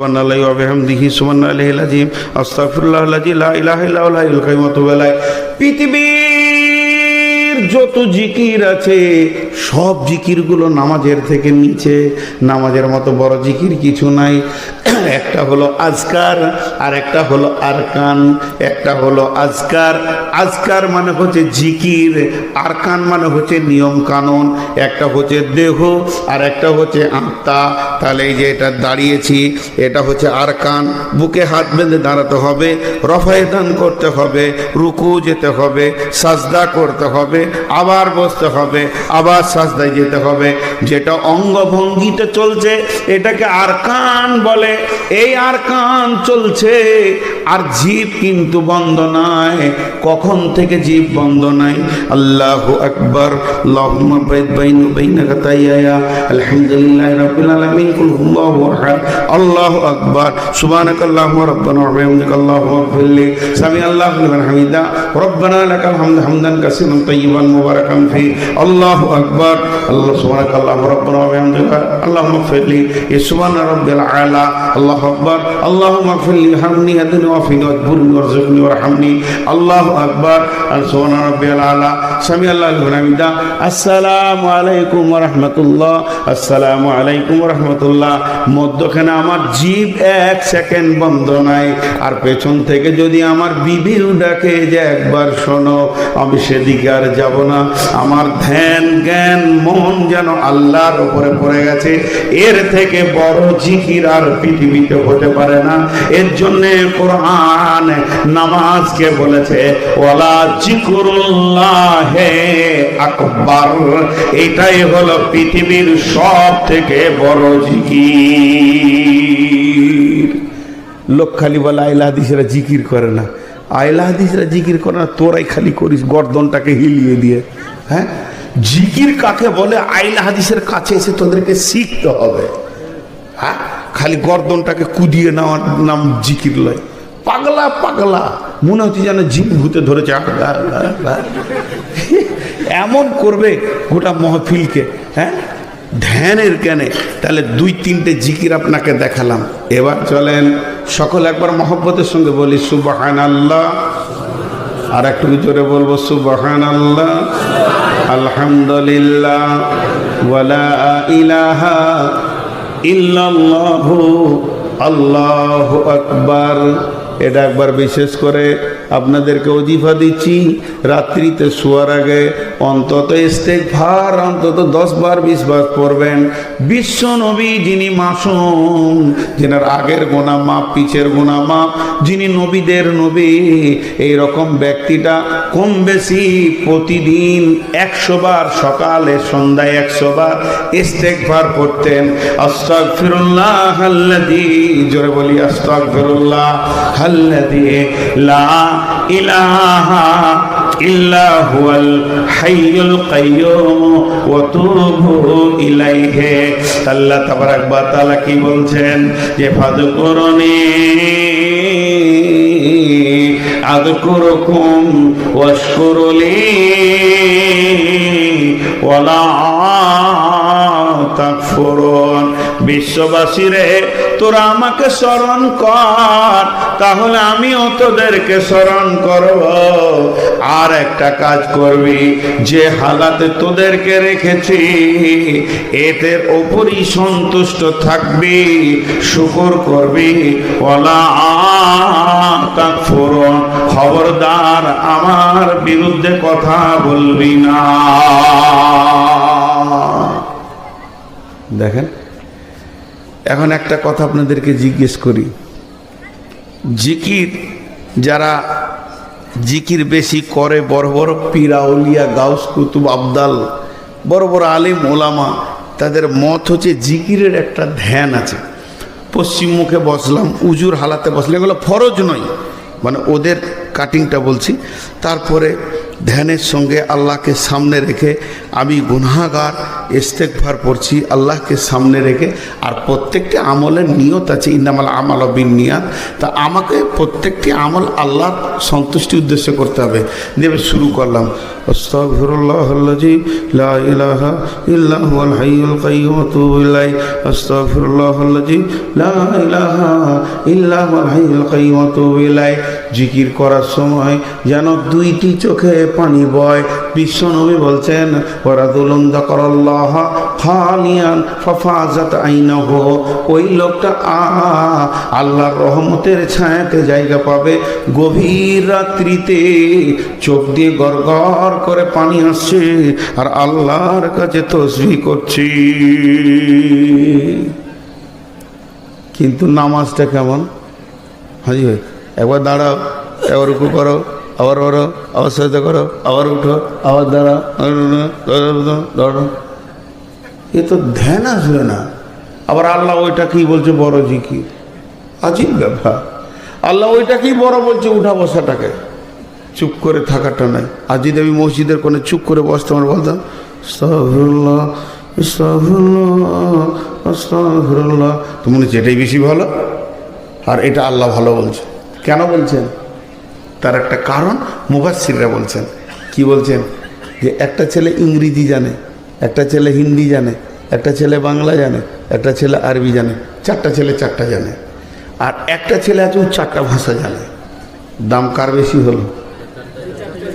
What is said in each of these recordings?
সুবহানাল্লাহি ওয়া বিহামদিহি সুবহানাল্লাহিল আযীম আস্তাগফিরুল্লাহাল্লাযী লা ইলাহা ইল্লা হুয়াল হাইয়ুল কাইয়্যুম ওয়া আতুবু ইলাইহি। পৃথিবীর যত জিকির আছে সব জিকিরগুলো নামাজের থেকে নিচে, নামাজের মতো বড় জিকির কিছু নাই। একটা হলো আজকার আর একটা হলো আরকান। একটা হলো আজকার, আজকার মানে হচ্ছে জিকির, আরকান মানে হচ্ছে নিয়ম কানুন। একটা হচ্ছে দেহ আর একটা হচ্ছে আত্মা। তাহলে এই যে এটা দাঁড়িয়েছি এটা হচ্ছে আরকান, বুকে হাত বেঁধে দাঁড়াতে হবে, রফায়ে দান করতে হবে, রুকু যেতে হবে, সাজদা করতে হবে, আবার বসতে হবে, আবার সাজদায় যেতে হবে। যেটা অঙ্গভঙ্গিতে চলছে এটাকে আরকান বলে। এই আরকান চলছে আর জীব কিন্তু বন্ধ নাই। কখন থেকে জীব বন্ধ নাই? আল্লাহু আকবার, আল্লাহুম্মা বাইদ বাইনি ওয়া বাইনা খাতায়ায়া, আলহামদুলিল্লাহি রাব্বিল আলামিন, কুল হুয়াল্লাহু আহাদ, আল্লাহু আকবার, সুবহানাকাল্লাহুম্মা রাব্বানা ওয়া বিহামদিকা আল্লাহুম্মা ইগফিরলি, সামি আল্লাহু লিমান হামিদা, রব্বানা লাকাল হামদু হামদান কাসীরান তাইয়িবান মুবারাকান ফি, আল্লাহু আকবার, আল্লাহ সুবহানাকাল্লাহুম্মা রাব্বানা ওয়া বিহামদিকা আল্লাহুম্মা ইগফিরলি, সুবহানা রাব্বিল আলা, আল্লাহু আকবার, আল্লাহুম্মা ইগফিরলি হামনি হাদিনি ওয়া ফিনি ওয়াজবুরনি ওয়ারযুকনি ওয়ারহামনি, আল্লাহু আকবার, সুবহানা রাব্বিল আলা, সামি আল্লাহু লিমান হামিদা। আসসালামু আলাইকুম ওয়া রাহমাতুল্লাহ, আসসালামু আলাইকুম ওয়া রাহমাতুল্লাহ। মধ্যখানে আমার জীব এক সেকেন্ড বন্ধ নাই। আর পেছন থেকে যদি আমার বিবিও ডাকে যে একবার শোনো, আমি সেদিকে আর যাব না। আমার ধ্যান জ্ঞান মন যেন আল্লাহর উপরে পড়ে গেছে। এর থেকে বড় জিকির আর পৃথিবীতে হতে পারে না। এর জন্য কোরআন নামাজকে বলেছে ওয়ালা জিকরুল্লাহে আকবার। এটাই হলো পৃথিবীর সব থেকে বড় জিকির। লোক খালি বলে আইলা হাদিসেরা জিকির করে না। আইলা হাদিসেরা জিকির করে না, তোরাই খালি করিস গর্দনটাকে হিলিয়ে দিয়ে। হ্যাঁ, জিকির কাকে বলে আইলা হাদিসের কাছে এসে তোদেরকে শিখতে হবে। হ্যাঁ, খালি গর্দনটাকে কুদিয়ে নেওয়ার নাম জিকির লয়। পাগলা পাগলা মনে হচ্ছে যেন জিন ভূতে ধরেছে, এমন করবে গোটা মহফিলকে। হ্যাঁ, ধ্যানের জ্ঞানে। তাহলে দুই তিনটে জিকির আপনাকে দেখালাম। এবার চলেন সকল একবার মহব্বতের সঙ্গে বলি সুবহানাল্লাহ। আর একটু জোরে বলবো সুবহানাল্লাহ, আলহামদুলিল্লাহ, ওয়ালা ইলাহা ইল্লাল্লাহু, আল্লাহু আকবার। এটা একবার বিশেষ করে আপনাদেরকে ওজিফা দিচ্ছি, রাত্রিতে শোয়ার আগে অন্তত ইস্তেগফার অন্তত 10 বার 20 বার পড়বেন। বিশ্ব নবী যিনি মাসুম, যিনার আগের গুনাহ মাপ পিছের গুনাহ মাপ, যিনি নবীদের নবী, এই রকম ব্যক্তিটা কম বেশি প্রতিদিন 100 বার, সকালে সন্ধ্যায় 100 বার ইস্তেগফার পড়তেন। আস্তাগফিরুল্লাহ আল্লাযী, জোরে বলি আস্তাগফিরুল্লাহ আল্লাযী লা ইলাহা ইল্লা হুয়াল হাইয়ুল কাইয়্যুম ওয়া তুবু ইলাইহি। আল্লাহ তাবারাক ওয়া তাআলা কি বলছেন যে ফাযকুরুনি আযকুরুকুম ওয়াশকুরুলি ওয়ালা তাকফুরুন। বিশ্ববাসীরে, তোরা আমাকে স্মরণ কর, তাহলে আমিও তোদেরকে স্মরণ করব। আর একটা কাজ করবি, যে হালাতে তোদেরকে রেখেছি এদের ওপরই সন্তুষ্ট থাকবি, শুকর করবি। ওয়ালা তাকফুরুন, খবরদার আমার বিরুদ্ধে কথা বলবি না। দেখেন, এখন একটা কথা আপনাদেরকে জিজ্ঞেস করি। জিকির যারা জিকির বেশি করে, বড় বড় পীর আউলিয়া গাউস কুতুব আবদাল, বড় বড় আলিম ওলামা, তাদের মত হচ্ছে জিকিরের একটা ধ্যান আছে। পশ্চিম মুখে বসলাম, উজুর হালাতে বসলাম, এগুলো ফরজ নয়, মানে ওদের কাটিংটা বলছি। তারপরে ধ্যানের সঙ্গে আল্লাহকে সামনে রেখে আমি গুনাহগার, ইস্তেগফার পড়ছি আল্লাহকে সামনে রেখে। আর প্রত্যেকটি আমলের নিয়ত আছে, ইন্নামাল আমালু বিন্নিয়াত। তা আমাকে প্রত্যেকটি আমল আল্লাহর সন্তুষ্টি উদ্দেশ্যে করতে হবে। দিয়ে শুরু করলাম, আস্তাগফিরুল্লাহাল্লাযী লা ইলাহা ইল্লা হুয়াল হাইয়ুল কাইয়্যুম ওয়া আতুবু ইলাইহি, আস্তাগফিরুল্লাহাল্লাযী লা ইলাহা ইল্লা হুয়াল হাইয়ুল কাইয়্যুম ওয়া আতুবু ইলাইহি। জিকির করার সময় যেন দুইটি চোখে পানি বয়। বিশ্বনবী বলছেন, ওয়ারাজুলুন যাকারাল্লাহ খালিয়ান ফাফাজাত আইনাহু, ওই লোকটা আল্লাহর রহমতের ছায়াতে জায়গা পাবে। গভীর রাত্রিতে চোখ দিয়ে গড়গড় করে পানি আসছে আর আল্লাহর কাছে তাসবিহ করছি। কিন্তু নামাজটা কেমন? হাজি ভাই, একবার দাঁড়াও, একবার রুকু করো, আবার ওরো, আবার সাজদা করো, আবার উঠো, আবার দাঁড়াও, দাঁড়াও, এ তো ধ্যান আসবে না। আবার আল্লাহ ওইটা কি বলছে, বড় জিকির। আজীব ব্যাপার, আল্লাহ ওইটা কি বড় বলছে, উঠা বসাটাকে, চুপ করে থাকাটা নাই। আর যদি আমি মসজিদের কোণে চুপ করে বসতাম আর বলতাম আস্তাগফিরুল্লাহ আস্তাগফিরুল্লাহ আস্তাগফিরুল্লাহ, তো মনে হচ্ছে এটাই বেশি ভালো। আর এটা আল্লাহ ভালো বলছে। কেন বলছেন? তার একটা কারণ মুফাসসিররা বলছেন। কি বলছেন? যে একটা ছেলে ইংরেজি জানে, একটা ছেলে হিন্দি জানে, একটা ছেলে বাংলা জানে, একটা ছেলে আরবি জানে, চারটা ছেলে চারটা জানে। আর একটা ছেলে আছে ও চারটা ভাষা জানে। দাম কার বেশি হলো?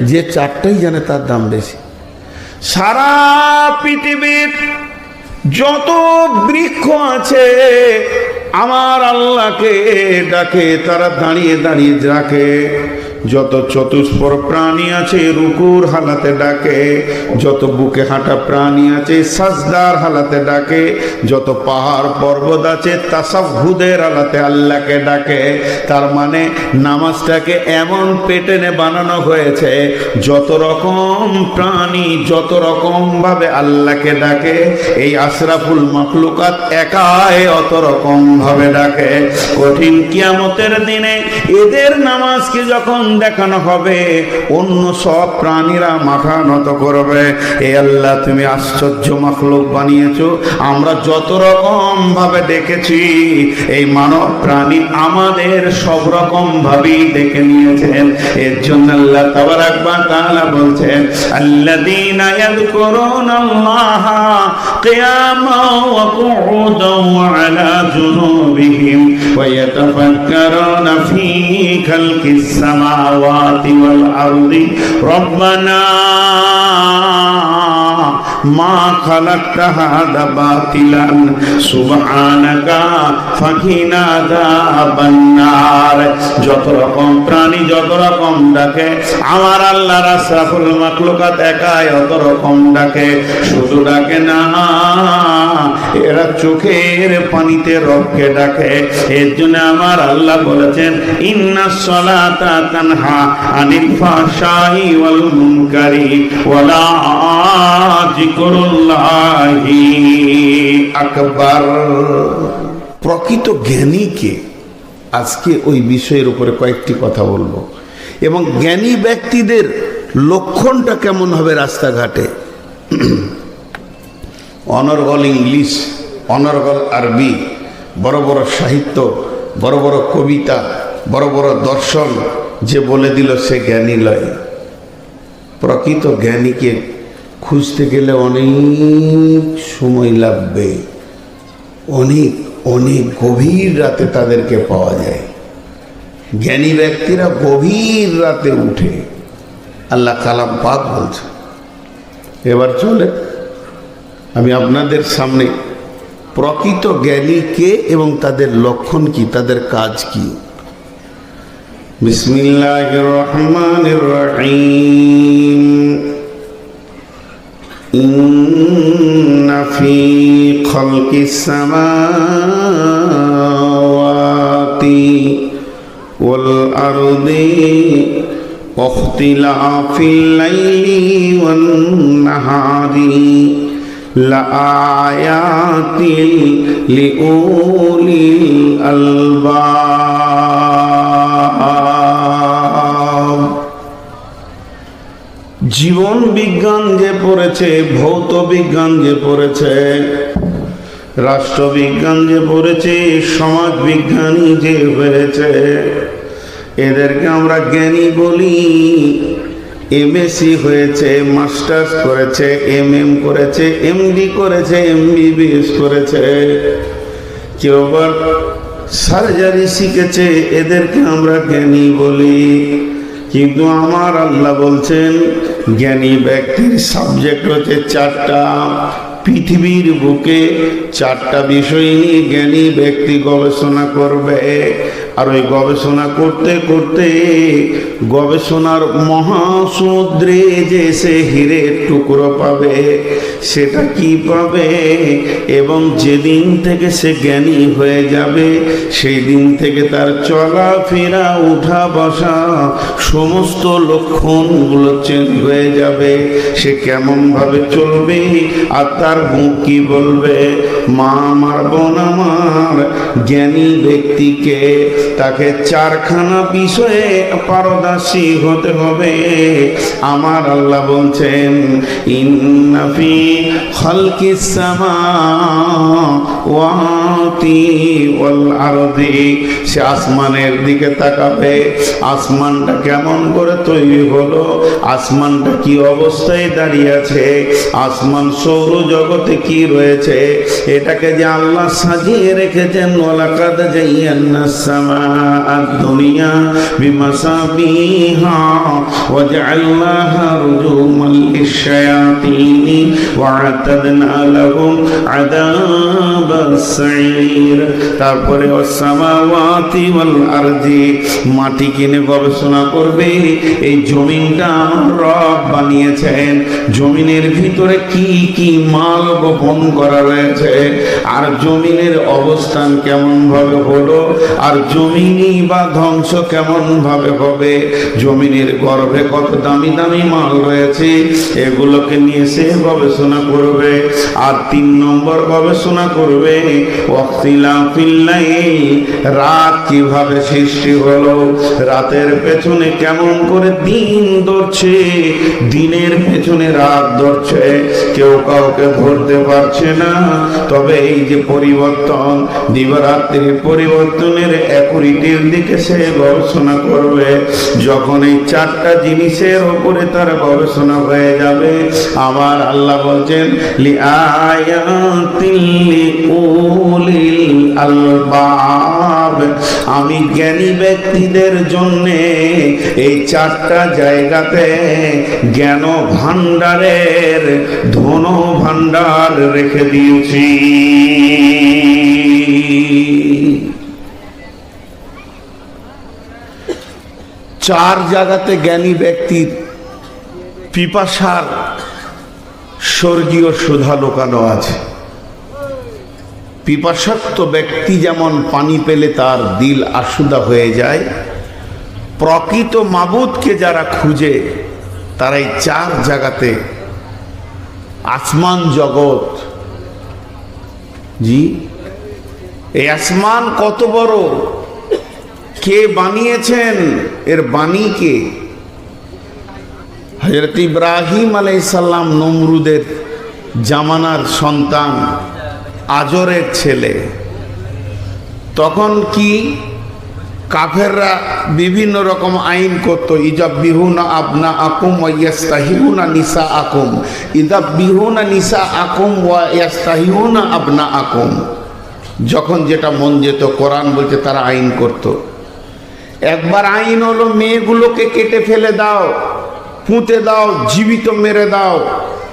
যে চারটাই জানে তার দাম বেশি। সারা পৃথিবীর যত বৃক্ষ আছে আমার আল্লাহকে ডাকে, তারা দাঁড়িয়ে দাঁড়িয়ে ডাকে। যত চতুষ্পর প্রাণী আছে রুকুর হালাতে ডাকে, যত বুকে হাঁটা প্রাণী আছে সাজদার হালাতে ডাকে, যত পাহাড় পর্বত আছে তাসাহুদের হালাতে আল্লাহকে ডাকে। তার মানে নামাজটাকে এমন পেটেনে বানানো হয়েছে, যত রকম প্রাণী যত রকম ভাবে আল্লাহকে ডাকে, এই আশরাফুল মাখলুকাত একাই অত রকম ভাবে ডাকে। কঠিন কিয়ামতের দিনে এদের নামাজকে যখন দেখানো হবে, অন্য সব প্রাণীরা মাথা নত করবে। এ আল্লাহ, তুমি আশ্চর্য মাখলুক বানিয়েছো। আমরা যত রকম ভাবে দেখেছি, এই মানব প্রাণী আমাদের সব রকম ভাবেই দেখে নিয়েছেন। এর জন্য আল্লাহ তাবারাক ওয়া তাআলা বলছেন, আল্লাযীনা ইয়াযকুরুনাল্লাহা কিয়ামান ওয়া কুউদান ওয়া আলা জুনুবিহিম ওয়া ইয়াতাফাক্কারুনা ফী খালকিস সামাওয়াতি ওয়াল আরদি রব্বানা মা খালাকতা হাযা বাতিলান সুবহানাকা ফাকিনা আযাবান নার। যত রকম প্রাণী যত রকম ডাকে, আমার আল্লাহর আশরাফুল মাখলুকাত একাই অত রকম ডাকে। শুধু ডাকে না, এরা চোখের পানিতে রবকে ডাকে। এর জন্য আমার আল্লাহ বলেছেন, ইন্নাস সালাতা তানহা আনিল ফাহশাই ওয়াল মুনকারি ওয়ালা যিকরুল্লাহি আকবার। প্রকৃত জ্ঞানীকে আজকে ওই বিষয়ের উপরে কয়েকটি কথা বলবো, এবং জ্ঞানী ব্যক্তিদের লক্ষণটা কেমন হবে রাস্তাঘাটে। অনর্গল ইংলিশ, অনর্গল আরবি, বড় বড় সাহিত্য, বড় বড় কবিতা, বড় বড় দর্শন যে বলে দিল সে জ্ঞানী লয়। প্রকৃত জ্ঞানীকে খুঁজতে গেলে অনেক সময় লাগবে, অনেক অনেক গভীর রাতে তাদেরকে পাওয়া যায়। জ্ঞানী ব্যক্তিরা গভীর রাতে উঠে, আল্লাহ কালাম পাক বলছে। এবার চলে আমি আপনাদের সামনে প্রকৃত জ্ঞানী কে এবং তাদের লক্ষণ কি, তাদের কাজ কি। বিসমিল্লাহির রহমানির রহিম। ইন্না ফী খালকিস সামাওয়াতি ওয়াল আরদি ওয়াখতিলাফিল লাইলি ওয়ান নাহারি লাআয়াতিল লিউলিল আলবাব। জীবন বিজ্ঞান যে পড়েছে, ভৌত বিজ্ঞান যে পড়েছে, রাষ্ট্রবিজ্ঞান যে পড়েছে, সমাজ বিজ্ঞানী যে হয়েছে, এদেরকে আমরা জ্ঞানী বলি। এমএসসি হয়েছে, মাস্টার্স করেছে, এমএম করেছে, এমডি করেছে, এমবিবিএস করেছে, কেউ আবার সার্জারি শিখেছে, এদেরকে আমরা জ্ঞানী বলি। কিন্তু আমার আল্লাহ বলছেন জ্ঞানী ব্যক্তির সাবজেক্ট হচ্ছে চারটা। পৃথিবীর বুকে চারটা বিষয় নিয়ে জ্ঞানী ব্যক্তি গবেষণা করবে। আর ওই গবেষণা করতে করতে গবেষণার মহাসমুদ্রে যে সে হীরের টুকরো পাবে, সেটা কি পাবে? এবং যেদিন থেকে সে জ্ঞানী হয়ে যাবে, সেই দিন থেকে তার চলাফেরা, উঠা বসা, সমস্ত লক্ষণগুলো চেঞ্জ হয়ে যাবে। সে কেমন ভাবে চলবে আর তার মুখ কি বলবে? মা আমার, বোন আমার, জ্ঞানী ব্যক্তিকে তাকে চারখানা বিষয়ে পারদর্শী হতে হবে। আমার আল্লাহ বলছেন ইন্না ফি খালকিস সামাওয়াতি ওয়াল আরদি। সে আসমানের দিকে তাকাবে, আসমানটা কেমন করে তৈরি হলো, আসমানটা কি অবস্থায় দাঁড়িয়ে আছে, আসমান সৌরজগতে কি রয়েছে, এটাকে যে আল্লাহ সাজিয়ে রেখেছেন। ওয়ালাকাদ যায়্যানাস সামাআদ দুনিয়া বিমাসাবিহা ওয়া জাআলনাহা রুজুমান লিশ-শায়াতিনি ওয়া আ'তাদনা লাহুম আযাবাস সাঈর। তারপরে ওয়াস সামাওয়াতি ওয়াল আরদি, মাটি কিনে গবেষণা করবে এই জমিনটা আমার রব বানিয়েছেন, জমিনের ভিতরে কি কি মাল গোপন করা রয়েছে, আর জমিনের অবস্থান কেমন ভাবে হলো, আর জমিনই বা ধ্বংস কেমন ভাবে হবে, জমিনের গর্ভে কত দামি দামি মাল রয়েছে, এগুলোকে নিয়ে সে গবেষণা করবে। আর 3 নম্বর গবেষণা করবে ওয়াক্তিলাফিল লাইল, রাত কিভাবে সৃষ্টি হলো, রাতের পেছনে কেমন করে দিন ধরছে, দিনের পেছনে রাত ধরছে, কেউ কাউকে ধরতে পারছে না। তবে এই যে পরিবর্তন, দিবারাত্রির পরিবর্তনের অ্যাকুরেটির দিকে সে গবেষণা করবে। যখন এই চারটা জিনিসের উপরে তার গবেষণা হয়ে যাবে, আমার আল্লাহ বলছেন লিআয়াতিল লিউলিল আলবাব, আমি জ্ঞানী ব্যক্তিদের জন্য এই চারটা জায়গাতে জ্ঞান ভান্ডারের ধন ভান্ডার রেখে দিয়েছি। চার জায়গাতে জ্ঞানী ব্যক্তির পিপাসার স্বর্গীয় সুধা লুকানো আছে। পিপাসার্থ ব্যক্তি যেমন পানি পেলে তার দিল আশুদা হয়ে যায়, প্রকৃত মাবুদকে যারা খুঁজে তারা এই চার জায়গাতে, আসমান জগৎ, জি এই আসমান কত বড়, কে বানিয়েছেন, এর বাণী কে? হযরত ইব্রাহিম আলাইহিস সালাম নমরুদের জামানার সন্তান, আজরের ছেলে। তখন কি কাফেররা বিভিন্ন রকম আইন করত, ইজাব্বিহুনা আবনা আকুম ওয়া ইয়াস্তাহিউনা নিসা আকুম, ইজাব্বিহুনা নিসা আকুম ওয়া ইয়াস্তাহিউনা আবনা আকুম। যখন যেটা মন যেত, কোরআন বলছে তারা আইন করত। একবার আইন হলো মেয়েগুলোকে কেটে ফেলে দাও, পুঁতে দাও, জীবিত মেরে দাও,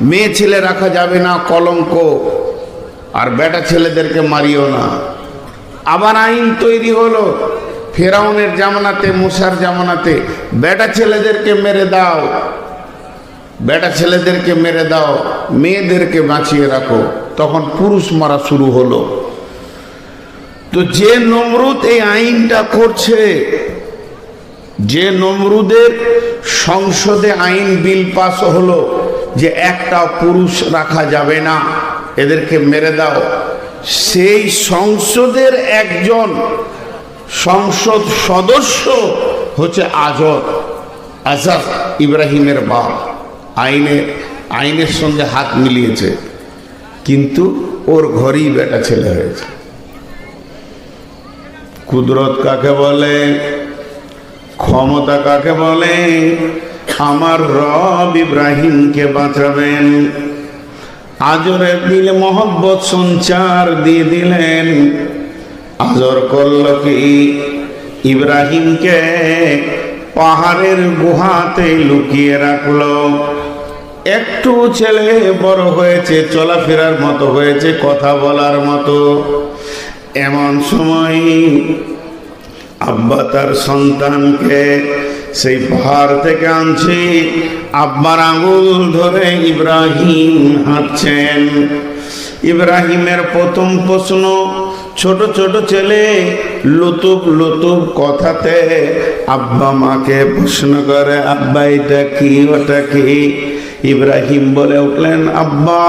মেয়ে ছেলে রাখা যাবে না, কলঙ্ক, আর বেটা ছেলেদেরকে মারিও না। আবার আইন তৈরি হলো ফেরাউনের জামানাতে, মুসার জামানাতে, বেটা ছেলেদেরকে মেরে দাও, বেটা ছেলেদেরকে মেরে দাও, মেয়েদেরকে বাঁচিয়ে রাখো। তখন পুরুষ মারা শুরু হলো। তো যে নমরুদ এই আইনটা করছে, যে নমরুদের সংসদে আইন বিল পাস হলো যে একটা পুরুষ রাখা যাবে না, এদেরকে মেরে দাও, সেই সংসদের একজন সংসদ সদস্য হচ্ছে আজর, ইব্রাহিমের বাপ। আইনের সঙ্গে হাত মিলিয়েছে, কিন্তু ওর ঘরেই বেটা ছেলে হয়েছে। কুদরত কাকে বলে, ক্ষমতা কাকে বলে? আমার রব ইব্রাহিমকে বাঁচাবেন, আজরের দিলে মহব্বত সঞ্চার দিয়ে দিলেন। আজর করল কি, ইব্রাহিমকে পাহাড়ের গুহাতে লুকিয়ে রাখলো। একটু ছেলে বড় হয়েছে, চলাফেরার মতো হয়েছে, কথা বলার মতো। এমন সময় আব্বা তার সন্তানকে সেই পাহাড় থেকে আনছে। আব্বার আঙুল ধরে ইব্রাহিম হাঁটছেন। ইব্রাহিমের প্রথম প্রশ্ন, ছোট ছোট ছেলে লুতুব লুতুব কথাতে আব্বা মাকে প্রশ্ন করে, আব্বা এটা কি, ওটা কি? ইব্রাহিম বলে উঠলেন, আব্বা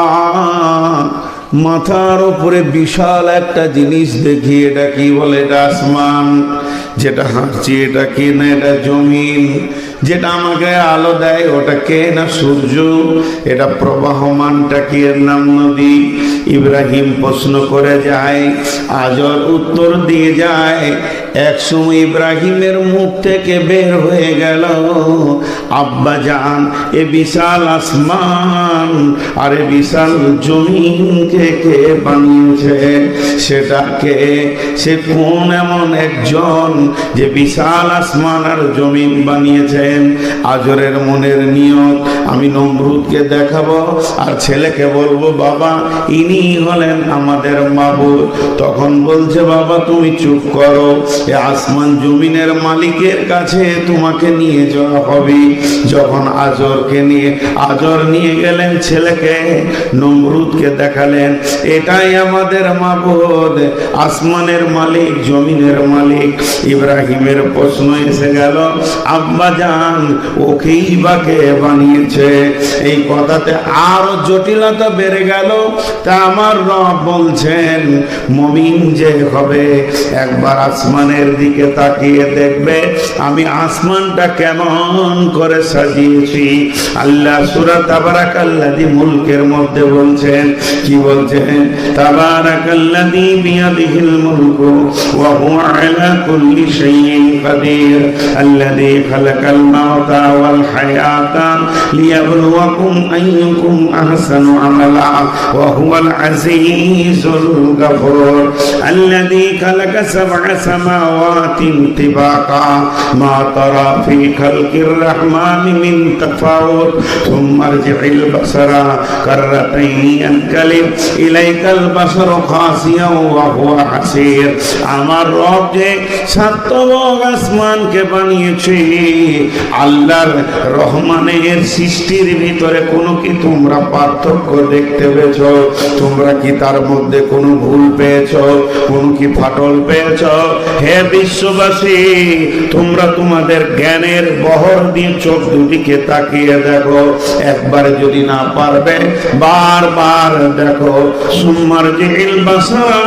মাথার উপরে বিশাল একটা জিনিস দেখি, এটা কি? বলে, এটা আসমান। যেটা হাঁটছি এটা কি? না, এটা জমিন। যেটা আমাকে আলো দেয় ওটা কে? না সূর্য। এটা প্রবাহমানটা কি? এর নাম নদী। ইব্রাহিম প্রশ্ন করে যায়, আজর উত্তর দিয়ে যায়। একসময় ইব্রাহিমের মুখ থেকে বের হয়ে গেল, আব্বা জান, এ বিশাল আসমান আর এ বিশাল জমিনকে কে বানিয়েছে? সেটাকে, সে কোন এমন একজন যে বিশাল আসমান আর জমিন বানিয়েছেন? আজরের মনের নিয়ত, আমি নমরুদকে দেখাবো আর ছেলেকে বলবো, বাবা ইনি হলেন আমাদের মাবুদ। তখন বলছে, বাবা তুমি চুপ করো, এ আসমান জমিনের মালিকের কাছে তোমাকে নিয়ে যাওয়া হবে। যখন আজর নিয়ে গেলেন ছেলেকে, নমরুদকে দেখালেন, এটাই আমাদের মাবুদ, আসমানের মালিক, জমিনের মালিক। ইব্রাহিমের প্রশ্ন এসে গেল, আব্বা জান ওকেই বা কে বানিয়েছে? এই কথাতে আরো জটিলতা বেড়ে গেল। তা আমার রব বলছেন, মুমিন যে হবে একবার আসমানের দিকে তাকিয়ে দেখবে আমি আসমানটা কেমন করে সাজিয়েছি। আল্লাহ সূরা তাবারাকাল্লাযী মুলকের মধ্যে বলছেন, কি বলছেন? তাবারাকাল্লাযী বিয়াদিহিল মুলকু ওয়া হুয়া আলা কুল্লি শাইইন কাদির আল্লাযী খালাকাল মাউতা ওয়াল হায়াতা লিয়াবলুয়াকুম আইয়ুকুম আহসানু আমালা ওয়া হুয়াল আজিজুল গফুর আল্লাযী খালাকা সাবআ সামাওয়াতিন তিবাকা মা তারা ফি খালকির রহমানি মিন তাফাউত সুম্মা আরজি'ল বাসারা কাররাতাইনি ইয়ানকালিব ইলাইকাল বাসারু খাসিয়াও ওয়া হুয়া হাসির। আমার রব যে সাতবক আসমানকে বানিয়েছে, আল্লাহর রহমানের সৃষ্টির ভিতরে কোনো কি তোমরা পার্থক্য দেখতে পেয়েছ? তোমরা কি তার মধ্যে কোনো ভুল পেয়েছ? কোনো কি ফাটল পেয়েছ? হে বিশ্ববাসী, তোমরা তোমাদের জ্ঞানের বহর দিয়ে চোখ দুটিকে তাকিয়ে দেখো। একবার যদি না পারবে বারবার দেখো। সুম্মার জিল বাসারা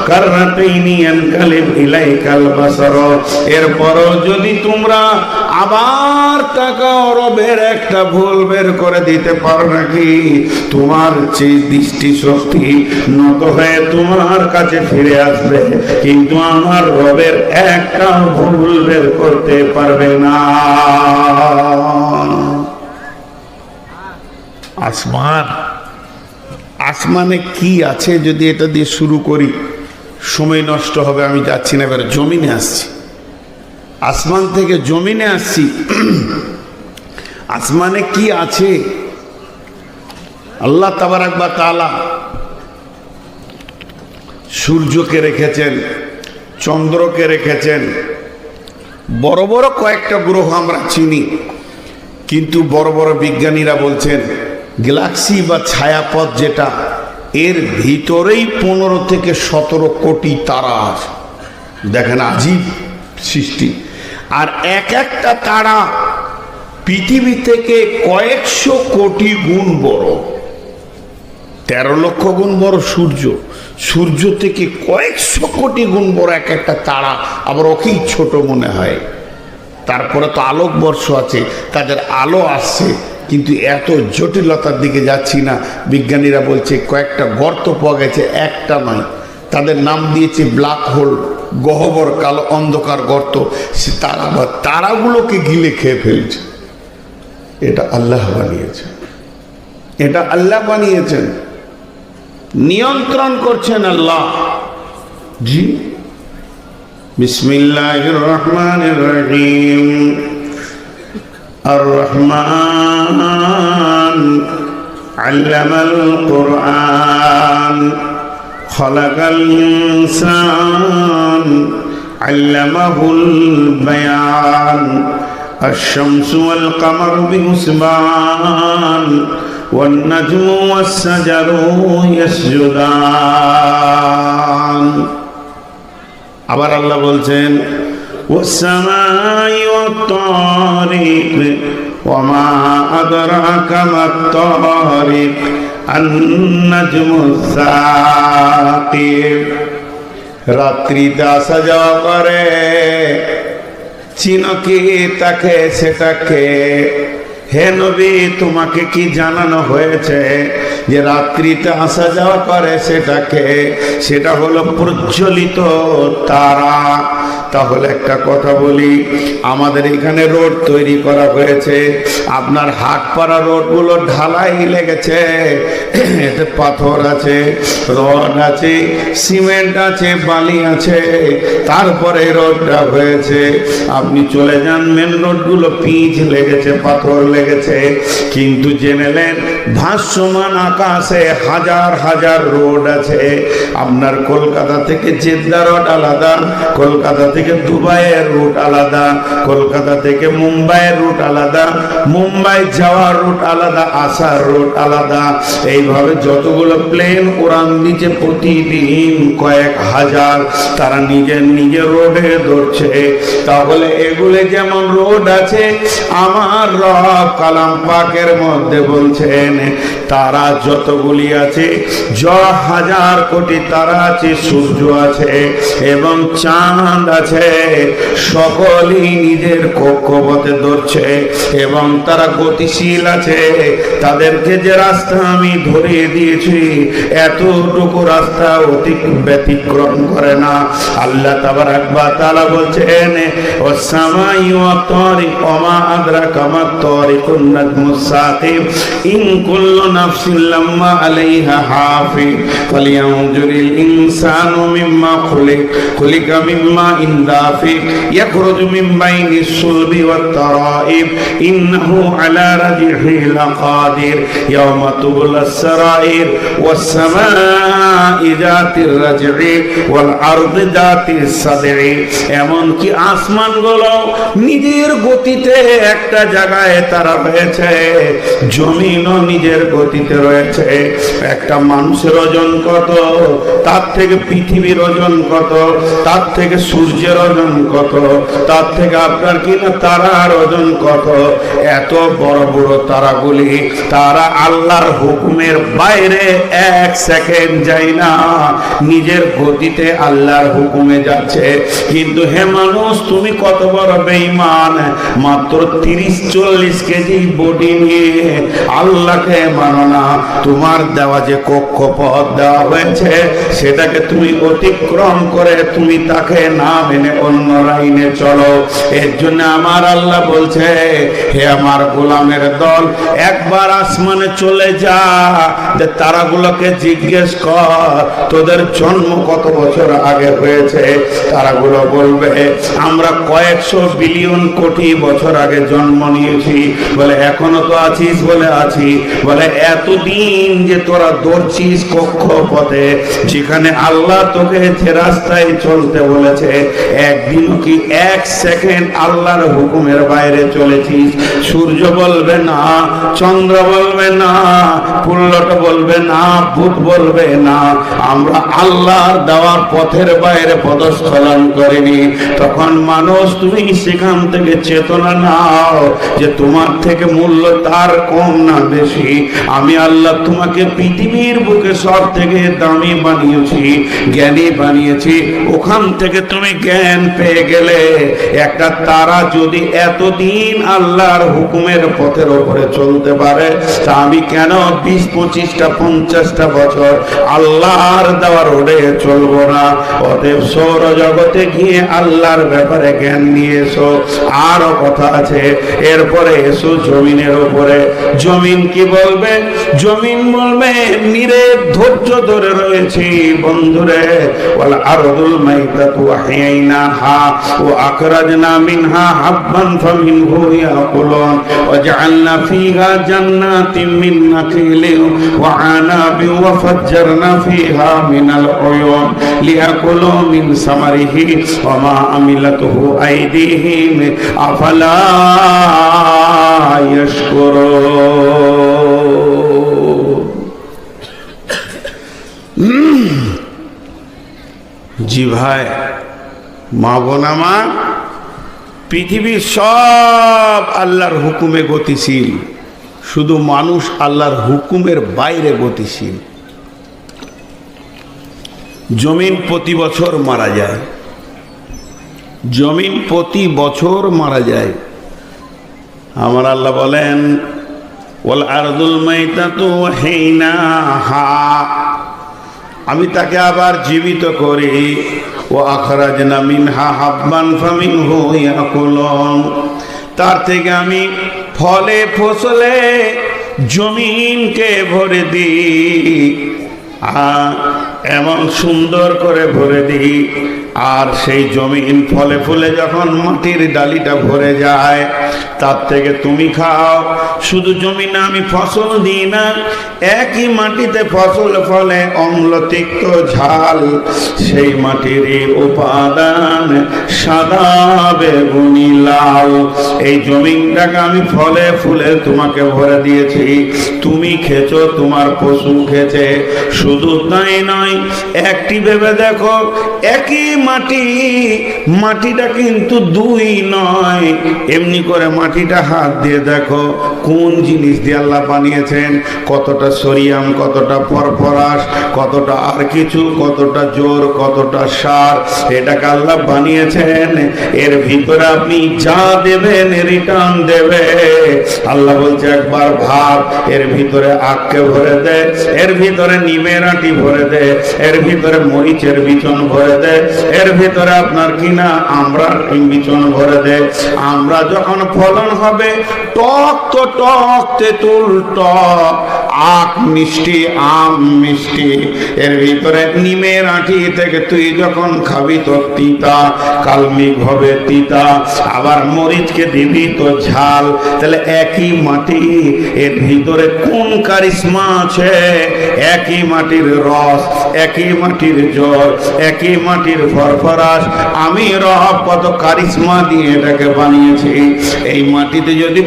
কাররাতাইনি ইয়ানকালিব ইলাইকাল বাসার। এরপরও যদি তোমরা আবার তাকাও, রবের একটা ভুল বের করে দিতে পারো নাকি? তোমার যে দৃষ্টি শক্তি নত হয়ে তোমার কাছে ফিরে আসবে, কিন্তু আমার রবের একটা ভুল বের করতে পারবে না। আসমানে কি আছে যদি এটা দিয়ে শুরু করি সময় নষ্ট হবে, আমি যাচ্ছি না, এবার জমিনে আসছি। আসমান থেকে জমিনে আসছি। আসমানে কি আছে? আল্লাহ তাবারাক ওয়া তাআলা সূর্যকে রেখেছেন, চন্দ্রকে রেখেছেন। বড় বড় কয়েকটা গ্রহ আমরা চিনি, কিন্তু বড় বড় বিজ্ঞানীরা বলছেন গ্যালাক্সি বা ছায়াপথ যেটা, এর ভিতরেই 15 থেকে 17 কোটি তারা আছে। দেখেন আজীব সৃষ্টি। আর এক একটা তারা পৃথিবী থেকে কয়েকশো কোটি গুণ বড়। 13 লক্ষ গুণ বড় সূর্য, সূর্য থেকে কয়েকশো কোটি গুণ বড় এক একটা তারা। আবার ওকেই ছোট মনে হয়। তারপরে তো আলোকবর্ষ আছে, তাদের আলো আসছে, কিন্তু এত জটিলতার দিকে যাচ্ছি না। বিজ্ঞানীরা বলছে কয়েকটা গর্ত পাওয়া গেছে, একটা নয়, তাদের নাম দিয়েছে ব্ল্যাক হোল, গহ্বর কালো অন্ধকার গর্ত। সে তারাগুলোকে গিলে খেয়ে ফেলছে। এটা আল্লাহ বানিয়েছেন, এটা আল্লাহ বানিয়েছেন, নিয়ন্ত্রণ করছেন আল্লাহ। জি, বিসমিল্লাহির রহমানির রহিম। আর রহমান আল্লামাল কুরআন খালাকাল ইনসান আল্লামাহুল বায়ান আশ-শামসু ওয়াল কামারু বিহুসবান ওয়ান নাজমু ওয়াস সাজারু ইয়াসজুদান। আবার আল্লাহ বলছেন ওয়াস-সামাই ওয়াত-তারিক ওয়া মা আদরাকা মাত-তারিক আন-নাজমুস-সাকিব। রাত্রিতে আসা যাওয়া করে, চিনো কি তাকে সেটাকে? হে নবী, তোমাকে কি জানানো হয়েছে যে রাত্রিতে আসা যাওয়া করে সেটাকে? সেটা হলো প্রজ্বলিত তারা। তাহলে একটা কথা বলি, আমাদের এখানে রোড তৈরি করা হয়েছে, আপনার হাটপাড়া রোডগুলো ঢালাই লেগেছে, এতে পাথর আছে, রড আছে, সিমেন্ট আছে, বালি আছে, তারপরে রোডটা হয়েছে। আপনি চলে যান, মেন রোডগুলো পিচ লেগেছে, পাথর লেগেছে, কিন্তু জেনেলেন ভাসমান আকাশে হাজার হাজার রোড আছে। আপনার কলকাতা থেকে জেদ্দা রোড আলাদা, কলকাতা থেকে দুবাইয়ের রুট আলাদা, কলকাতা থেকে মুম্বাইয়ের রুট আলাদা, মুম্বাই যাওয়ার রুট আলাদা, আসার রুট আলাদা। এইভাবে যতগুলো প্লেন উড়ান দিচ্ছে প্রতিদিন কয়েক হাজার, তারা নিজের নিজের রোডে ধরছে। তাহলে এগুলো যেমন রোড আছে, আমার রব কালাম পাকের মধ্যে বলছেন তারা যতগুলি আছে, হাজার কোটি তারা আছে, সূর্য আছে এবং চাঁদ আছে, সকলেই নিজের কক্ষপথে ধরছে এবং তারা গতিশীল আছে। তাদেরকে যে রাস্তা আমি ধরিয়ে দিয়েছি, এতটুকু রাস্তা ব্যতিক্রম করে না। আল্লাহ তাবারাক ওয়া তাআলা বলছেন ওয়াস-সামাই ওয়াত-তারিক ওয়া মা আদরাকা মাত-তারিকুন নাজমুস সাকিব ইন কুল্লু নাফসিন লাম্মা আলাইহা হাফিজ ফালইয়ানজুরিল ইনসানু মিম্মা খুলিকা মিম্মা ইন দাফিক ইয়াখরুজু মিন বাইনিস সুলবি ওয়াত-তারাইব ইন্নাহু আলা রাজিহি লাকাদির ইয়াওমা তুবলাস সারাইর ওয়াস-সামাই যাতির রাজঈ ওয়াল আরদি যাতিস সাদঈ। এমন কি আসমানগুলো নিজের গতিতে একটা জায়গায় তারা রয়েছে, জমিনও নিজের গতিতে রয়েছে। একটা মানুষের ওজন কত, তার থেকে পৃথিবীর ওজন কত, তার থেকে সূর্যের ওজন কত, তার থেকে আপনার কিনা তারার ওজন কত। এত বড় বড় তারাগুলি তারা আল্লাহর হুকুমের বাইরে এক সেকেন্ড যায় না, নিজের গতিতে আল্লাহর হুকুমে যাচ্ছে। কিন্তু হে মানুষ, তুমি কত বড় বেঈমান, মাত্র 30-40 কেজি বডি নিয়ে আল্লাহকে মানো না। তোমার দেওয়া যে কক্ষপথ দেওয়া হয়েছে সেটাকে তুমি অতিক্রম করে তুমি তাকে না মেনে অন্য লাইনে চলো। এর জন্য আমার আল্লাহ বলছে, হে আমার গোলামের দল, একবার আসমানে চলে যা, যে তারাগুলোকে জিজ্ঞেস কর তোদের জন্ম কত বছর আগে হয়েছে। তারাগুলো বলবে আমরা কয়েকশো বিলিয়ন কোটি বছর আগে জন্ম নিয়েছি। বলে এখনো তো আছিস? বলে আছি। বলে এতদিন যে তোরা দৌড়ছিস কক্ষপথে, যেখানে আল্লাহ তোকে যে রাস্তায় চলতে বলেছে, একদিনও কি এক সেকেন্ড আল্লাহর হুকুমের বাইরে চলেছিস? সূর্য বলবে না, চন্দ্র বলবে না, পুল্লট বলবে না, ভূত বলবে না, আমরা আল্লাহর দেওয়া পথের বাইরে পদস্খলন করিনি। তখন মানুষ তুমি সেখান থেকে চেতনা নাও যে তোমার থেকে মূল্য তার কম না বেশি। আমি আল্লাহ তোমাকে পৃথিবীর বুকে সব থেকে দামি বানিয়েছি, জ্ঞানী বানিয়েছি। ওখান থেকে তুমি জ্ঞান পেয়ে গেলে একটা তারা যদি এতদিন আল্লাহর হুকুমের পথের ওপরে চলতে পারে, তা আমি কেন 20, 25টা 50টা বছর আল্লাহর দেওয়া রোডে চলবো না? অতএব সৌর জগতে গিয়ে আল্লাহর ব্যাপারে জ্ঞান নিয়ে এসো। আরো কথা আছে, এরপরে এসো জমিনের উপরে। জমিন কি বলবে? জমিন বলবে নিরে ধৈর্য ধরে রয়েছি বন্ধুরে। ওয়াল আরদুল মাইতাতু আহইনাহা ওয়া আখরাজনা মিনহা হাববান ফামিনহু ইয়াকুলুন ওয়া জাআলনা ফীহা জান্নাতিন মিন নাখিলিন ওয়া আনাবিন ওয়া ফাজ্জারনা ফীহা মিনাল উয়ুন লিয়াকুলু মিন সামারিহি ওয়া মা আমিলাতুহু আইদিহিম আফালা ইয়াশকুরুন। জি ভাই, মা বোন আমার, পৃথিবীর সব আল্লাহর হুকুমে গতিশীল, শুধু মানুষ আল্লাহর হুকুমের বাইরে গতিশীল। জমিন প্রতি বছর মারা যায়, জমিন প্রতি বছর মারা যায়। আমার আল্লাহ বলেন ওয়াল আরদুল মাইতাতু আহইনাহা, আমি তাকে আবার জীবিত করি। ও আখরাজনা মিনহা হাববান ফামিনহু ইয়াকুলুন, তার থেকে আমি ফলে ফসলে জমিনকে ভরে দিই, এমন সুন্দর করে ভরে দিই। আর সেই জমিন ফলে ফুলে যখন মাটির ডালিটা ভরে যায়, তার থেকে তুমি খাও। শুধু জমিনে আমি ফসল দিই না, একই মাটিতে ফসল ফলে অম্ল তিক্ত ঝাল, সেই মাটির উপাদান সাদা বেগুনি লাল। এই জমিনটাকে আমি ফলে ফুলে তোমাকে ভরে দিয়েছি, তুমি খেছো, তোমার পশু খেছে। শুধু তাই নয়, একটি ভেবে দেখো, একই মাটি, মাটিটা কিন্তু দুই নয়। এমনি করে মাটিটা হাত দিয়ে দেখো কোন জিনিস দিয়ে আল্লাহ বানিয়েছেন, কতটা সোডিয়াম, কতটা ফসফরাস, কতটা আর কিছু, কতটা জোর, কতটা সার, এটাকে আল্লাহ বানিয়েছেন। এর ভিতরে আপনি যা দেবেন রিটার্ন দেবে। আল্লাহ বলছে একবার ভাব, এর ভিতরে আখকে ভরে দে, এর ভিতরে নিমের আটি ভরে দে, এর ভিতরে মরিচের বিচন ভরে দে, এর ভিতরে আপনার কিনা আমরা বিচন ভরে দে। আমরা যখন ফলন হবে টক তো টক, তেঁতুল টক, আখ মিষ্টি, আম মিষ্টি। এর ভিতরে নিমের আঁটি থেকে তুই যখন খাবি তো তিতা, কালমিক হবে তিতা। আবার মরিচকে দিবি তো ঝাল। তাহলে একই মাটি, এর ভিতরে কোন কারিশমা আছে? একই মাটির রস, একই মাটির জল, একই মাটির ফরফরাস। আমি রব কত কারিশমা দিয়ে এটাকে বানিয়েছি। এই মাটিতে যদি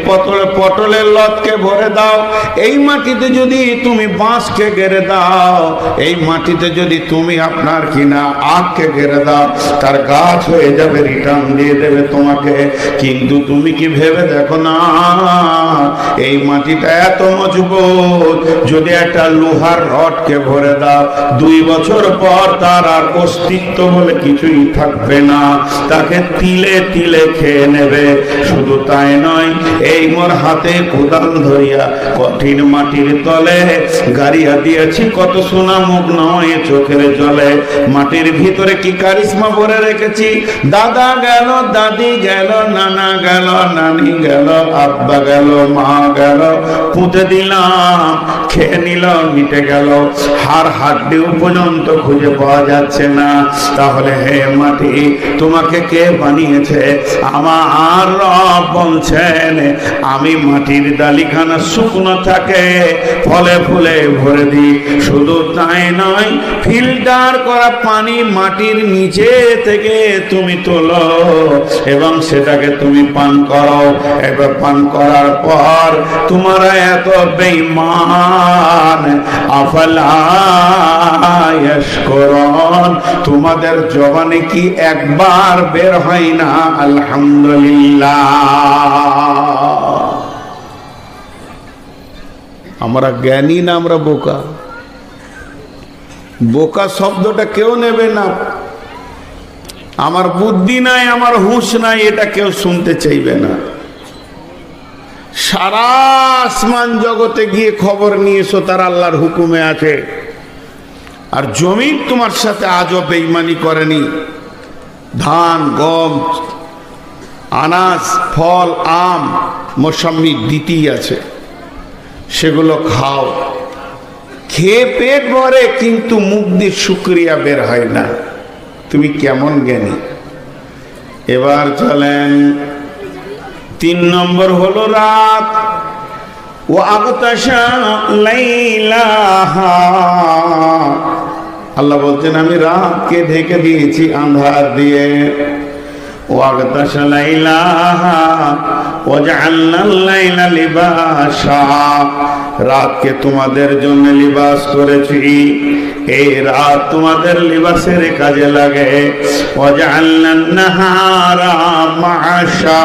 পটলের লতকে ভরে দাও, এই মাটিতে যদি তুমি বাঁশকে গেড়ে দাও, এই মাটিতে যদি তুমি আপনার কিনা আখকে গেড়ে দাও, তার গাছ হয়ে যাবে, রিটার্ন দিয়ে দেবে তোমাকে। কিন্তু তুমি কি ভেবে দেখো না, এই মাটিটা এত মজবুত, যদি একটা লোহার রডকে ভরে দাও, 2 বছর পর তার আর অস্তিত্ব বলে কিছুই থাকবে না, তাকে তিলে তিলে খেয়ে নেবে। শুধু তাই নয়, এই মোর হাতে কোদাল ধরিয়া কঠিন মাটির তলে গাড়িয়া দিয়েছি, কত সোনা মুখ নয় চোখের জলে। মাটির ভিতরে কি কারিশমা ভরে রেখেছি। দাদা গেল, দাদি গেল, নানা গেল, নানি গেল, আব্বা গেল, মা গেল, পুঁতে দিলাম, খেয়ে নিল, মিটে গেল, হাড় হাড্ডিও পর্যন্ত খুঁজে পাওয়া যাচ্ছে না। তাহলে হে মাটি, তোমাকে কে বানিয়েছে? আমার রব বলছেন, আমি মাটির ডালিখানা শুকনো থাকে ফলে ফুলে ভরে দিই। শুধু তাই নয়, ফিল্টার করা পানি মাটির নিচে থেকে তুমি তোলো এবং সেটাকে তুমি পান করো। এবার পান করার পর তোমরা এত বেঈমান, আফালা ইয়াশকুরুন, তোমাদের জবানে কি একবার বের হয় না আলহামদুলিল্লাহ? আমরা জ্ঞানী না আমরা বোকা? বোকা শব্দটা কেউ নেবে না। আমার বুদ্ধি নাই, আমার হুঁশ নাই, এটা কেউ শুনতে চাইবে না। সারা আসমান জগতে গিয়ে খবর নিয়ে এসো তার আল্লাহর হুকুমে আছে। আর জমিন তোমার সাথে আজও বেঈমানি করেনি। ধান, গম, আনাজ, ফল, আম, মৌসুমি দিতেই আছে, সেগুলো খাও। খেয়ে পেট ভরে, কিন্তু মুখ দিয়ে শুকরিয়া বের হয় না। তুমি কেমন জ্ঞানী? এবার চলেন 3 নম্বর হলো রাত। ও আগতাশা লাইলাহা, আল্লাহ বলছেন আমি রাতকে ঢেকে দিয়েছি আন্ধার দিয়ে। ও আগতাশা লাইলাহা ওয়াজআলনাল লাইলা লিবাসা, রাতকে তোমাদের জন্য লিবাস করেছি, এই রাত তোমাদের লিবাসের কাজে লাগে। ওয়াজআলনান নাহারা মাআশা,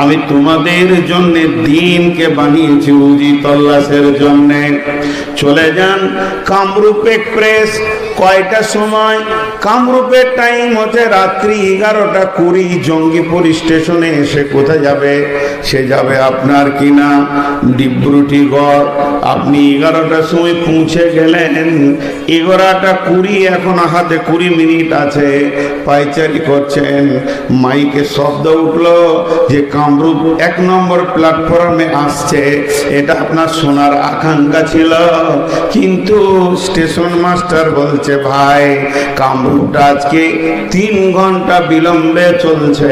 আমি তোমাদের জন্য দিনকে বানিয়েছি উজি তল্লাশের জন্য। চলে যান কামরূপ এক্সপ্রেস, কয়টা সময়? কামরূপের টাইম হচ্ছে রাত্রি 11:20। জঙ্গিপুর স্টেশনে এসে কোথায় যাবে? সে যাবে আপনার কিনা ডিব্রুটিগড়। আপনি 11টার সময় পৌঁছে গেলেন, 11:20, এখন হাতে 20 মিনিট আছে। পায়চারি করছেন, মাইকে শব্দ উঠলো যে কামরূপ 1 নম্বর প্ল্যাটফর্মে আসছে। এটা আপনার শোনার আকাঙ্ক্ষা ছিল, কিন্তু স্টেশন মাস্টার বলছে ভাই কামরূপটা আজকে 3 ঘন্টা বিলম্বে চলছে।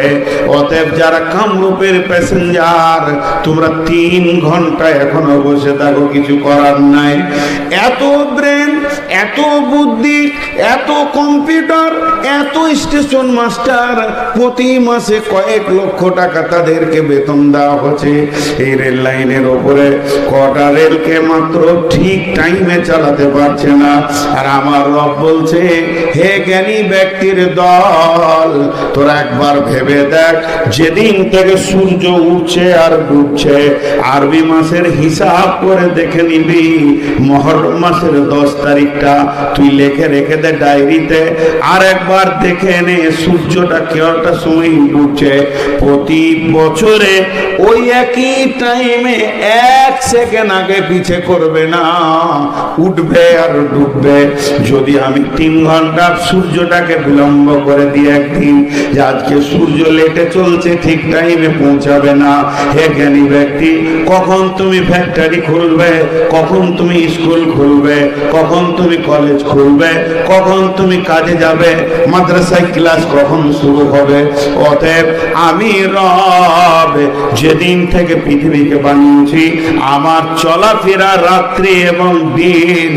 অতএব যারা কামরূপের প্যাসেঞ্জার, তোমরা 3 ঘন্টা এখনো বসে থাকো, কিছু করার নাই। এত ব্রেন, এত বুদ্ধি, এত কম্পিউটার, এত স্টেশন মাস্টার, প্রতি মাসে কয়েক লক্ষ টাকা তাদেরকে বেতন দেওয়া হচ্ছে। এই রেল লাইনের ওপরে কটা রেলকে মাত্র ঠিক টাইমে চালাতে পারছে না। আর আমার রব বলছে হে জ্ঞানী ব্যক্তির দল, তোরা একবার ভেবে দেখ, যেদিন থেকে সূর্য উঠছে আর ডুবছে, আরবি মাসের হিসাব করে দেখে নিবি। মহরম মাসের 10 তারিখটা তুই লিখে রেখে দে ডায়েরিতে, আর একবার দেখে নে সূর্যটা কেওটা সময় ডুবছে। প্রতি বছরে ওই একই টাইমে 1 সেকেন্ড আগে পিছে করবে না, উঠবে আর ডুববে। যদি আমি 3 ঘন্টা সূর্যটাকে বিলম্ব করে দিই একদিন, যে আজকে সূর্য লেটে চলছে, ঠিক টাইমে পৌঁছাবে না। হে জ্ঞানী ব্যক্তি, কখন তুমি ফ্যাক্টরি খুলবে, কখন তুমি স্কুল খুলবে, কখন তুমি কলেজ খুলবে, কখন তুমি কাজে যাবে, মাদ্রাসায় ক্লাস কখন শুরু হবে? অতএব আমি রব যেদিন থেকে পৃথিবীকে বানিয়েছি, আমার চলাফেরা রাত্রি এবং দিন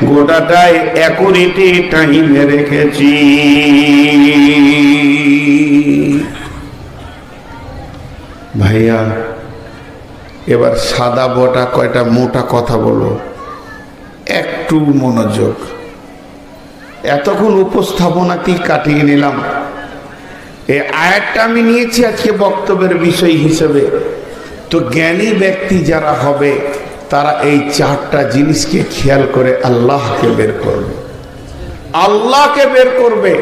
গোটাটাই অ্যাকুরেটি টাইমে রেখেছি। ভাইয়া, এবার সাদা বটা কয়টা মোটা কথা বলো, একটু মনোযোগ। এতক্ষণ উপস্থাপনাতেই কাটিয়ে নিলাম। এই আয়াতটা আমি নিয়েছি আজকে বক্তব্যের বিষয় হিসেবে। তো জ্ঞানী ব্যক্তি যারা হবে, তারা এই 4টা জিনিসকে খেয়াল করে আল্লাহকে বের করবে, আল্লাহকে বের করবে।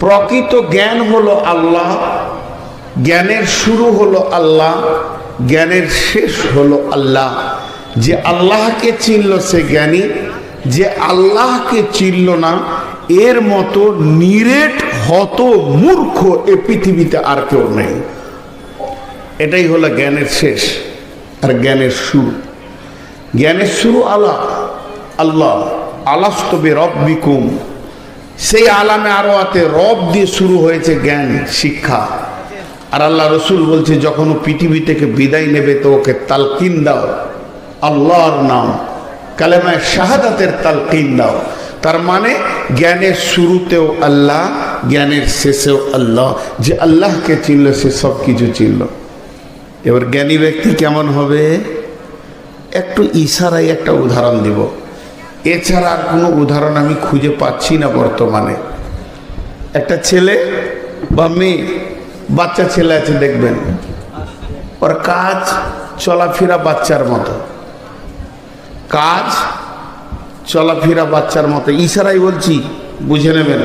প্রকৃত জ্ঞান হলো আল্লাহ, জ্ঞানের শুরু হলো আল্লাহ, জ্ঞানের শেষ হলো আল্লাহ। যে আল্লাহকে চিনল সে জ্ঞানী, যে আল্লাহকে চিনল না, এর মতো নিরেট হত মূর্খ এ পৃথিবীতে আর কেউ নেই। এটাই হলো জ্ঞানের শেষ আর জ্ঞানের শুরু। জ্ঞানের শুরু আল্লাহ, আল্লাহ আলাস্তু বিরাব্বিকুম, সেই আলামে আরওয়াতে রব দিয়ে শুরু হয়েছে জ্ঞান শিক্ষা। আর আল্লাহ রসুল বলছে যখন ও পৃথিবী থেকে বিদায় নেবে তো ওকে তালকিন দাও, আল্লাহর নাম কালেমায়ে শাহাদাতের তালকিন দাও। তার মানে জ্ঞানের শুরুতেও আল্লাহ, জ্ঞানের শেষেও আল্লাহ। যে আল্লাহকে চিনল সে সব কিছু চিনল। এবার জ্ঞানী ব্যক্তি কেমন হবে? একটু ইশারায় একটা উদাহরণ দিব, এছাড়া আর কোনো উদাহরণ আমি খুঁজে পাচ্ছি না বর্তমানে। একটা ছেলে বা মেয়ে, বাচ্চা ছেলে আছে দেখবেন, ওর কাজ চলাফেরা বাচ্চার মতো, কাজ চলাফেরা বাচ্চার মতো, ইশারাই বলছি, বুঝে নেবেন।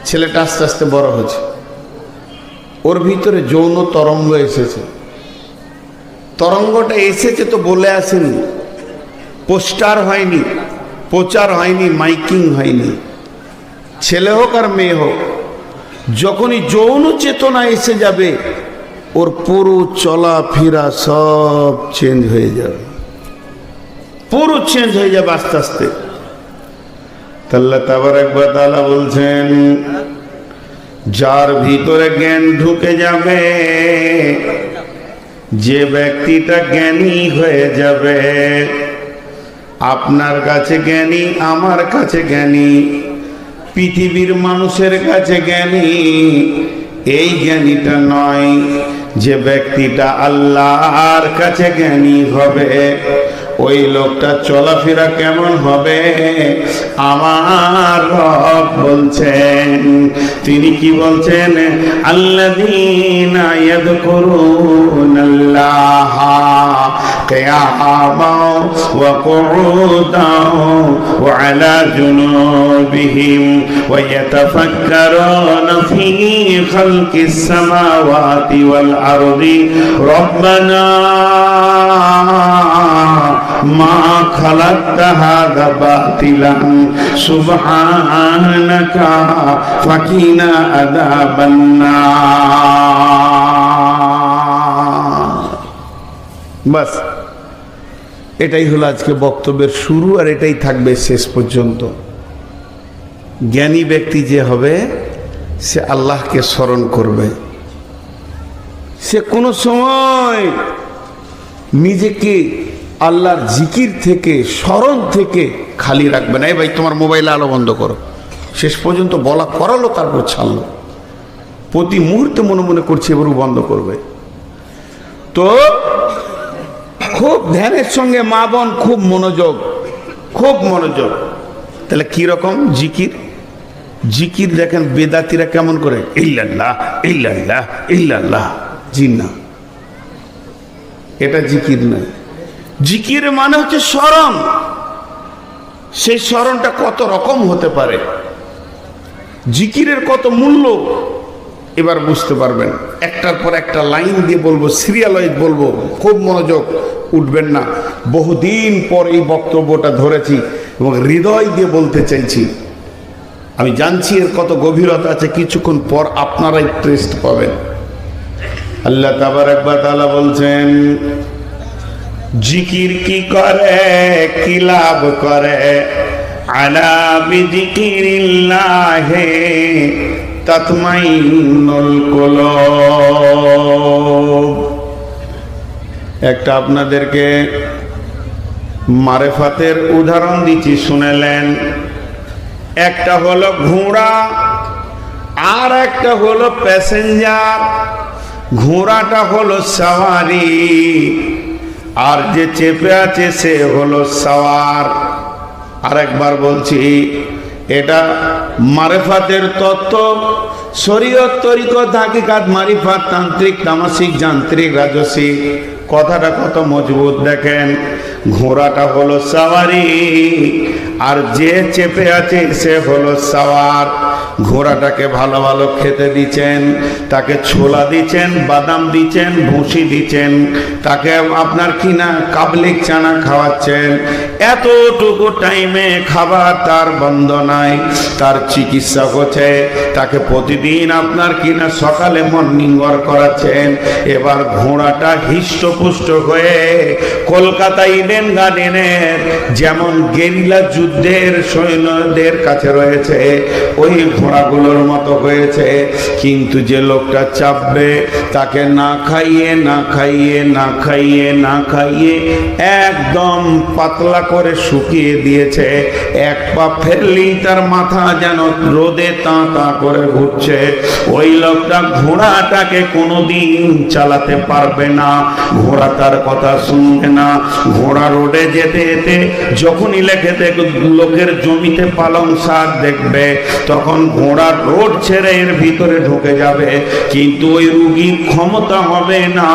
ছেলেটা আস্তে আস্তে বড় হচ্ছে, ওর ভিতরে যৌন তরঙ্গ এসেছে। তরঙ্গটা এসেছে তো বলে আসেনি, পোস্টার হয়নি, প্রচার হয়নি, মাইকিং হয়নি। ছেলে হোক আর মেয়ে হোক, যখনই যৌন চেতনা এসে যাবে ওর পুরো চলাফেরা সব চেঞ্জ হয়ে যাবে, পুরো চেঞ্জ হয়ে যাবে আস্তে আস্তে। আল্লাহ তাবারক ওয়া তাআলা বলছেন, যার ভিতরে জ্ঞান ঢুকে যাবে, যে ব্যক্তিটা জ্ঞানী হয়ে যাবে, আপনার কাছে জ্ঞানী, আমার কাছে জ্ঞানী, পৃথিবীর মানুষের কাছে জ্ঞানী, এই জ্ঞানীটা নয়। যে ব্যক্তিটা আল্লাহর কাছে জ্ঞানী হবে, ওই লোকটা চলাফেরা কেমন হবে আমার রব বলছেন। তিনি কি বলছেন? আল্লাযীনা ইয়াযকুরুনাল্লাহা কিয়ামান ওয়া কুউদান ওয়া আলা জুনুবিহিম ওয়া ইয়াতাফাক্কারুনা ফী খালকিস সামাওয়াতি ওয়াল আরদি রব্বানা মা খালাকতা হাযা বাতিলান সুবহানাকা ফাকিনা আযাবান নার। বাস, এটাই হলো আজকে বক্তব্যের শুরু, আর এটাই থাকবে শেষ পর্যন্ত। জ্ঞানী ব্যক্তি যে হবে সে আল্লাহকে স্মরণ করবে, সে কোনো সময় নিজেকে আল্লাহর জিকির থেকে, স্মরণ থেকে খালি রাখবে না। এই ভাই তোমার মোবাইলে আলো বন্ধ করো, শেষ পর্যন্ত বলা করালো, তারপর ছাড়লো। প্রতি মুহূর্তে মনে মনে করছে এবারও বন্ধ করবে। তো খুব ধ্যানের সঙ্গে মা বোন খুব মনোযোগ, খুব মনোযোগ। তাহলে কি রকম জিকির? জিকির দেখেন বেদাতিরা কেমন করে, ইল্লাল্লাহ ইল্লাল্লাহ ইল্লাল্লাহ। জি না, এটা জিকির নয়। জিকির মানে হচ্ছে স্মরণ। সেই স্মরণটা কত রকম হতে পারে, জিকিরের কত মূল্য এবার বুঝতে পারবেন। একটার পর একটা লাইন দিয়ে বলবো, সিরিয়াল ওয়াইজ বলবো, খুব মনোযোগ, উঠবেন না। বহুদিন পর এই বক্তব্যটা ধরেছি এবং হৃদয় দিয়ে বলতে চাইছি। আমি জানছি এর কত গভীরতা আছে, কিছুক্ষণ পর আপনারাই টেস্ট পাবেন। আল্লাহ তাবারক ওয়া তাআলা বলছেন, জিকির কি করে, কি লাভ করে? আলা বিযিকিরিল্লাহি তাতমাইন্নুল কুলুব। একটা আপনাদেরকে মারেফাতের উদাহরণ দিচ্ছি, শুনেলেন। একটা হলো ঘোড়া, আর একটা হলো প্যাসেঞ্জার। ঘোড়াটা হলো সওয়ারি, আর যে চেপে আছে সে হলো সওয়ার। আরেকবার বলছি, এটা মারেফাতের তত্ত্ব, শরীয়ত, তরিকত, হাকিকাত, মারিফাত, তান্ত্রিক, তামাসিক, যান্ত্রিক, রাজসিক। কথাটা কত মজবুত দেখেন। ঘোড়াটা হলো সওয়ারি, আর যে চেপে আছে সে হলো সওয়ার। ঘোড়াটাকে ভালো ভালো খেতে দিচ্ছেন, তাকে ছোলা দিচ্ছেন, বাদাম দিচ্ছেন, ভুসি দিচ্ছেন, তাকে আপনার কিনা কাবলিক চানা খাওয়াচ্ছেন। এতটুকু টাইমে খাবার তার বন্ধ নাই, তার চিকিৎসা হচ্ছে, তাকে প্রতিদিন আপনার কিনা সকালে মর্নিং ওয়াক করাচ্ছেন। এবার ঘোড়াটা হৃষ্টপুষ্ট হয়ে কলকাতা ইডেন গার্ডেনের যেমন গেরিলা যুদ্ধের সৈন্যদের কাছে রয়েছে, ওই ঘোড়াগুলোর মতো হয়েছে। কিন্তু যে লোকটা চাপবে, তাকে না খাইয়ে না খাইয়ে না খাইয়ে না খাইয়ে একদম পাতলা করে শুকিয়ে দিয়েছে। এক পা ফেললেই তার মাথা যেন রোদে তাঁ তাঁ করে ঘুরছে। ওই লোকটা ঘোড়াটাকে কোনোদিন চালাতে পারবে না, ঘোড়া তার কথা শুনবে না। ঘোড়া রোডে যেতে যেতে যখনই লোকের জমিতে পালং শাক দেখবে, তখন ঘোড়া রোড ছেড়ে এর ভিতরে ঢুকে যাবে, কিন্তু ওই রুগীর ক্ষমতা হবে না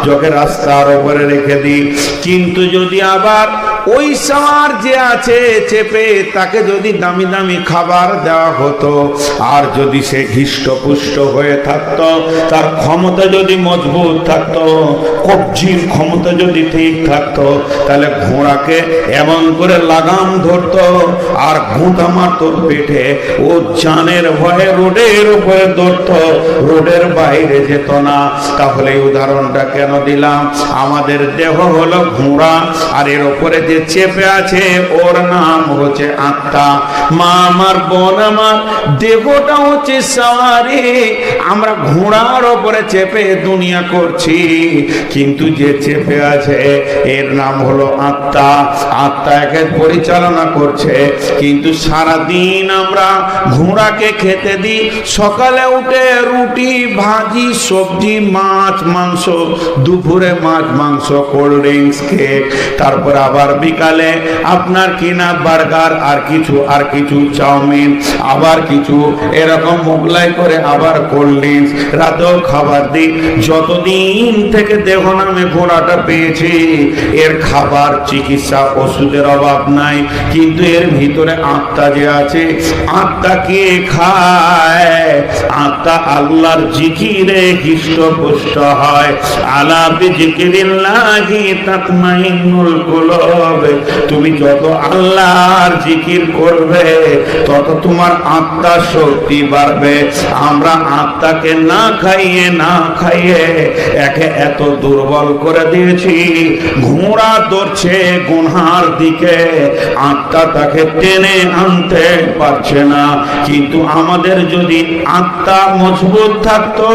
যখন রাস্তার উপরে রেখে দিই। কিন্তু যদি আবার ওই সার যে আছে চেপে তাকে যদি দামি দামি খাবার দেওয়া হতো, আর যদি সে হৃষ্টপুষ্ট হয়ে থাকতো, তার ক্ষমতা যদি মজবুত থাকতো, কবজির ক্ষমতা যদি ঠিক থাকতো, তাহলে ঘোড়াকে এমন করে লাগাম ধরতো আর ঘুঁটা মারতো পেটে, ও জানের ভয়ে রোডের উপরে ধরতো, রোডের বাইরে যেত না। তাহলে এই উদাহরণটা কেন দিলাম? আমাদের দেহ হলো ঘোড়া, আর এর উপরে যে চেপে আছে ওর নাম হচ্ছে আত্মা। মা আমার, বোন আমার, দেহটা হচ্ছে সাওয়ারি। আমরা ঘোড়ার উপরে চেপে দুনিয়া করছি, কিন্তু যে চেপে আছে এর নাম হলো আত্মা। আত্মা একে পরিচালনা করছে। কিন্তু সারাদিন আমরা ঘোড়াকে খেতে দিই, সকালে উঠে রুটি ভাজি সবজি মাছ মাংস, দুপুরে মাছ মাংস কোল্ড ড্রিঙ্কস কেক, তারপর আবার বিকালে আপনার কিনা বার্গার আর কিছু চাউমিন, আবার কিছু এরকম মোগলাই করে আবার কোল্ড ড্রিঙ্কস, রাতেও খাবার দিই। যতদিন থেকে দেহ নামে ঘোড়াটা পেয়েছি, এর খাবার চিকিৎসা ওষুধের অভাব নাই। কিন্তু এর ভিতরে আত্মা যে আছে, আত্মা কে খায়? আত্মা আল্লাহর জিকিরে হৃষ্টপুষ্ট হয়। আলা বিজিকিরিল্লাহি তাতমাইন্নুল কুলুব। তুমি যত আল্লাহর জিকির করবে তত তোমার আত্মার শক্তি বাড়বে। আমরা আত্মাকে না খাইয়ে একে এত দুর্বল করে দিয়েছি, ঘোড়া দৌড়ছে গুনহার দিকে, আত্মা তাকে টেনে আনতে পারছে না। কিন্তু আমাদের যদি আত্মা মজবুত থাকতো,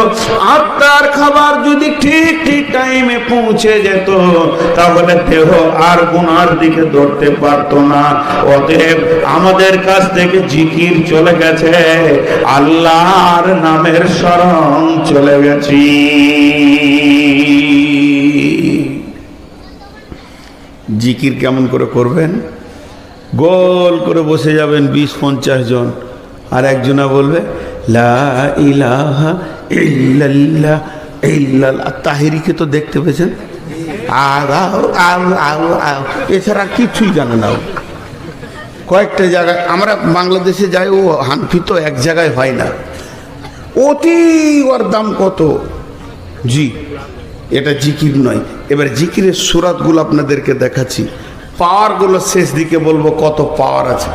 আত্মার খাবার যদি ঠিক টাইমে পৌঁছে যেত, তাহলে দেহ আর গুনার দিকে দৌড়তে পারতো না। অতএব আমাদের কাছ থেকে জিকির চলে গেছে, আল্লাহর নামের স্মরণ চলে গেছি। জিকির কেমন করে করবেন? গোল করে বসে যাবেন 20-50 জন, আর একজনা বলবে লা ইলাহা ইল্লাল্লাহ ইল্লাল্লাহ। তাহিরিকে তো দেখতে পেয়েছেন, এছাড়া কিছুই জানে না। কয়েকটা জায়গায় আমরা বাংলাদেশে যাই, ও হানফি তো এক জায়গায় হয় না, অতি ওর দাম কত। জি, এটা জিকির নয়। এবার জিকিরের সুরাতগুলো আপনাদেরকে দেখাচ্ছি, পাওয়ারগুলো শেষ দিকে বলবো কত পাওয়ার আছে।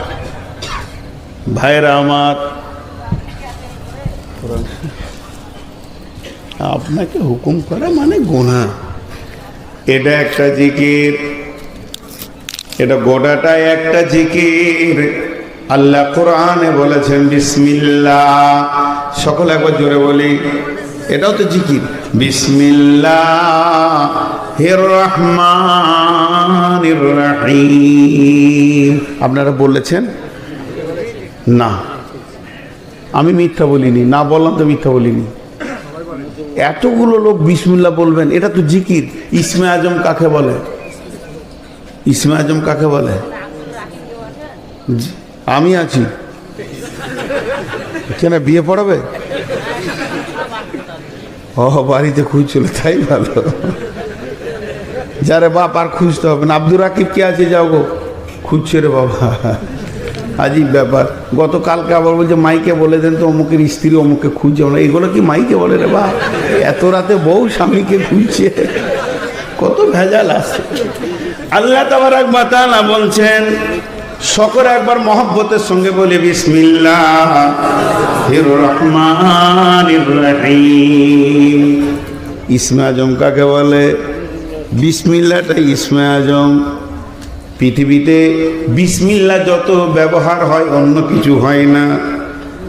ভাইরা আমার, আপনাকে হুকুম করা মানে গুনাহ। এটা একটা জিকির, এটা গোটাটাই একটা জিকির। আল্লাহ কোরআনে বলেছেন বিসমিল্লাহ। সকলে একবার জোরে বলি, এটাও তো জিকির। বিসমিল্লাহির রহমানির রহিম। আপনারা বলেছেন না, আমি মিথ্যা বলিনি, না বললাম তো মিথ্যা বলিনি। এতগুলো লোক বিসমিল্লাহ বলবেন, এটা তো জিকির। ইসমে আজম কাকে বলে? ইসমে আজম কাকে বলে? আমি আছি, কেন বিয়ে পড়াবে? ও বাড়িতে খুঁজছিল, তাই ভালো। যারে বাপ আর খুঁজতে হবে না। আব্দুর রাকিব কে আছে, যাও গো, খুঁজছে রে বাবা। আজীব ব্যাপার। গতকালকে আবার বলছে মাইকে বলে দেন তো অমুকের স্ত্রী অমুকে খুঁজছে। না, এগুলো কি মাইকে বলে রে বা? এত রাতে বউ স্বামীকে খুঁজছে, কত ভেজাল আছে। আল্লাহ তাবারক ওয়া তাআলা বলছেন, সকলে একবার মহব্বতের সঙ্গে বলে বিসমিল্লাহির রহমানির রহিম। ইসমে আজম কাকে বলে? বিসমিল্লাহটা ইসমে আজম। পৃথিবীতে বিসমিল্লাহ যত ব্যবহার হয় অন্য কিছু হয় না।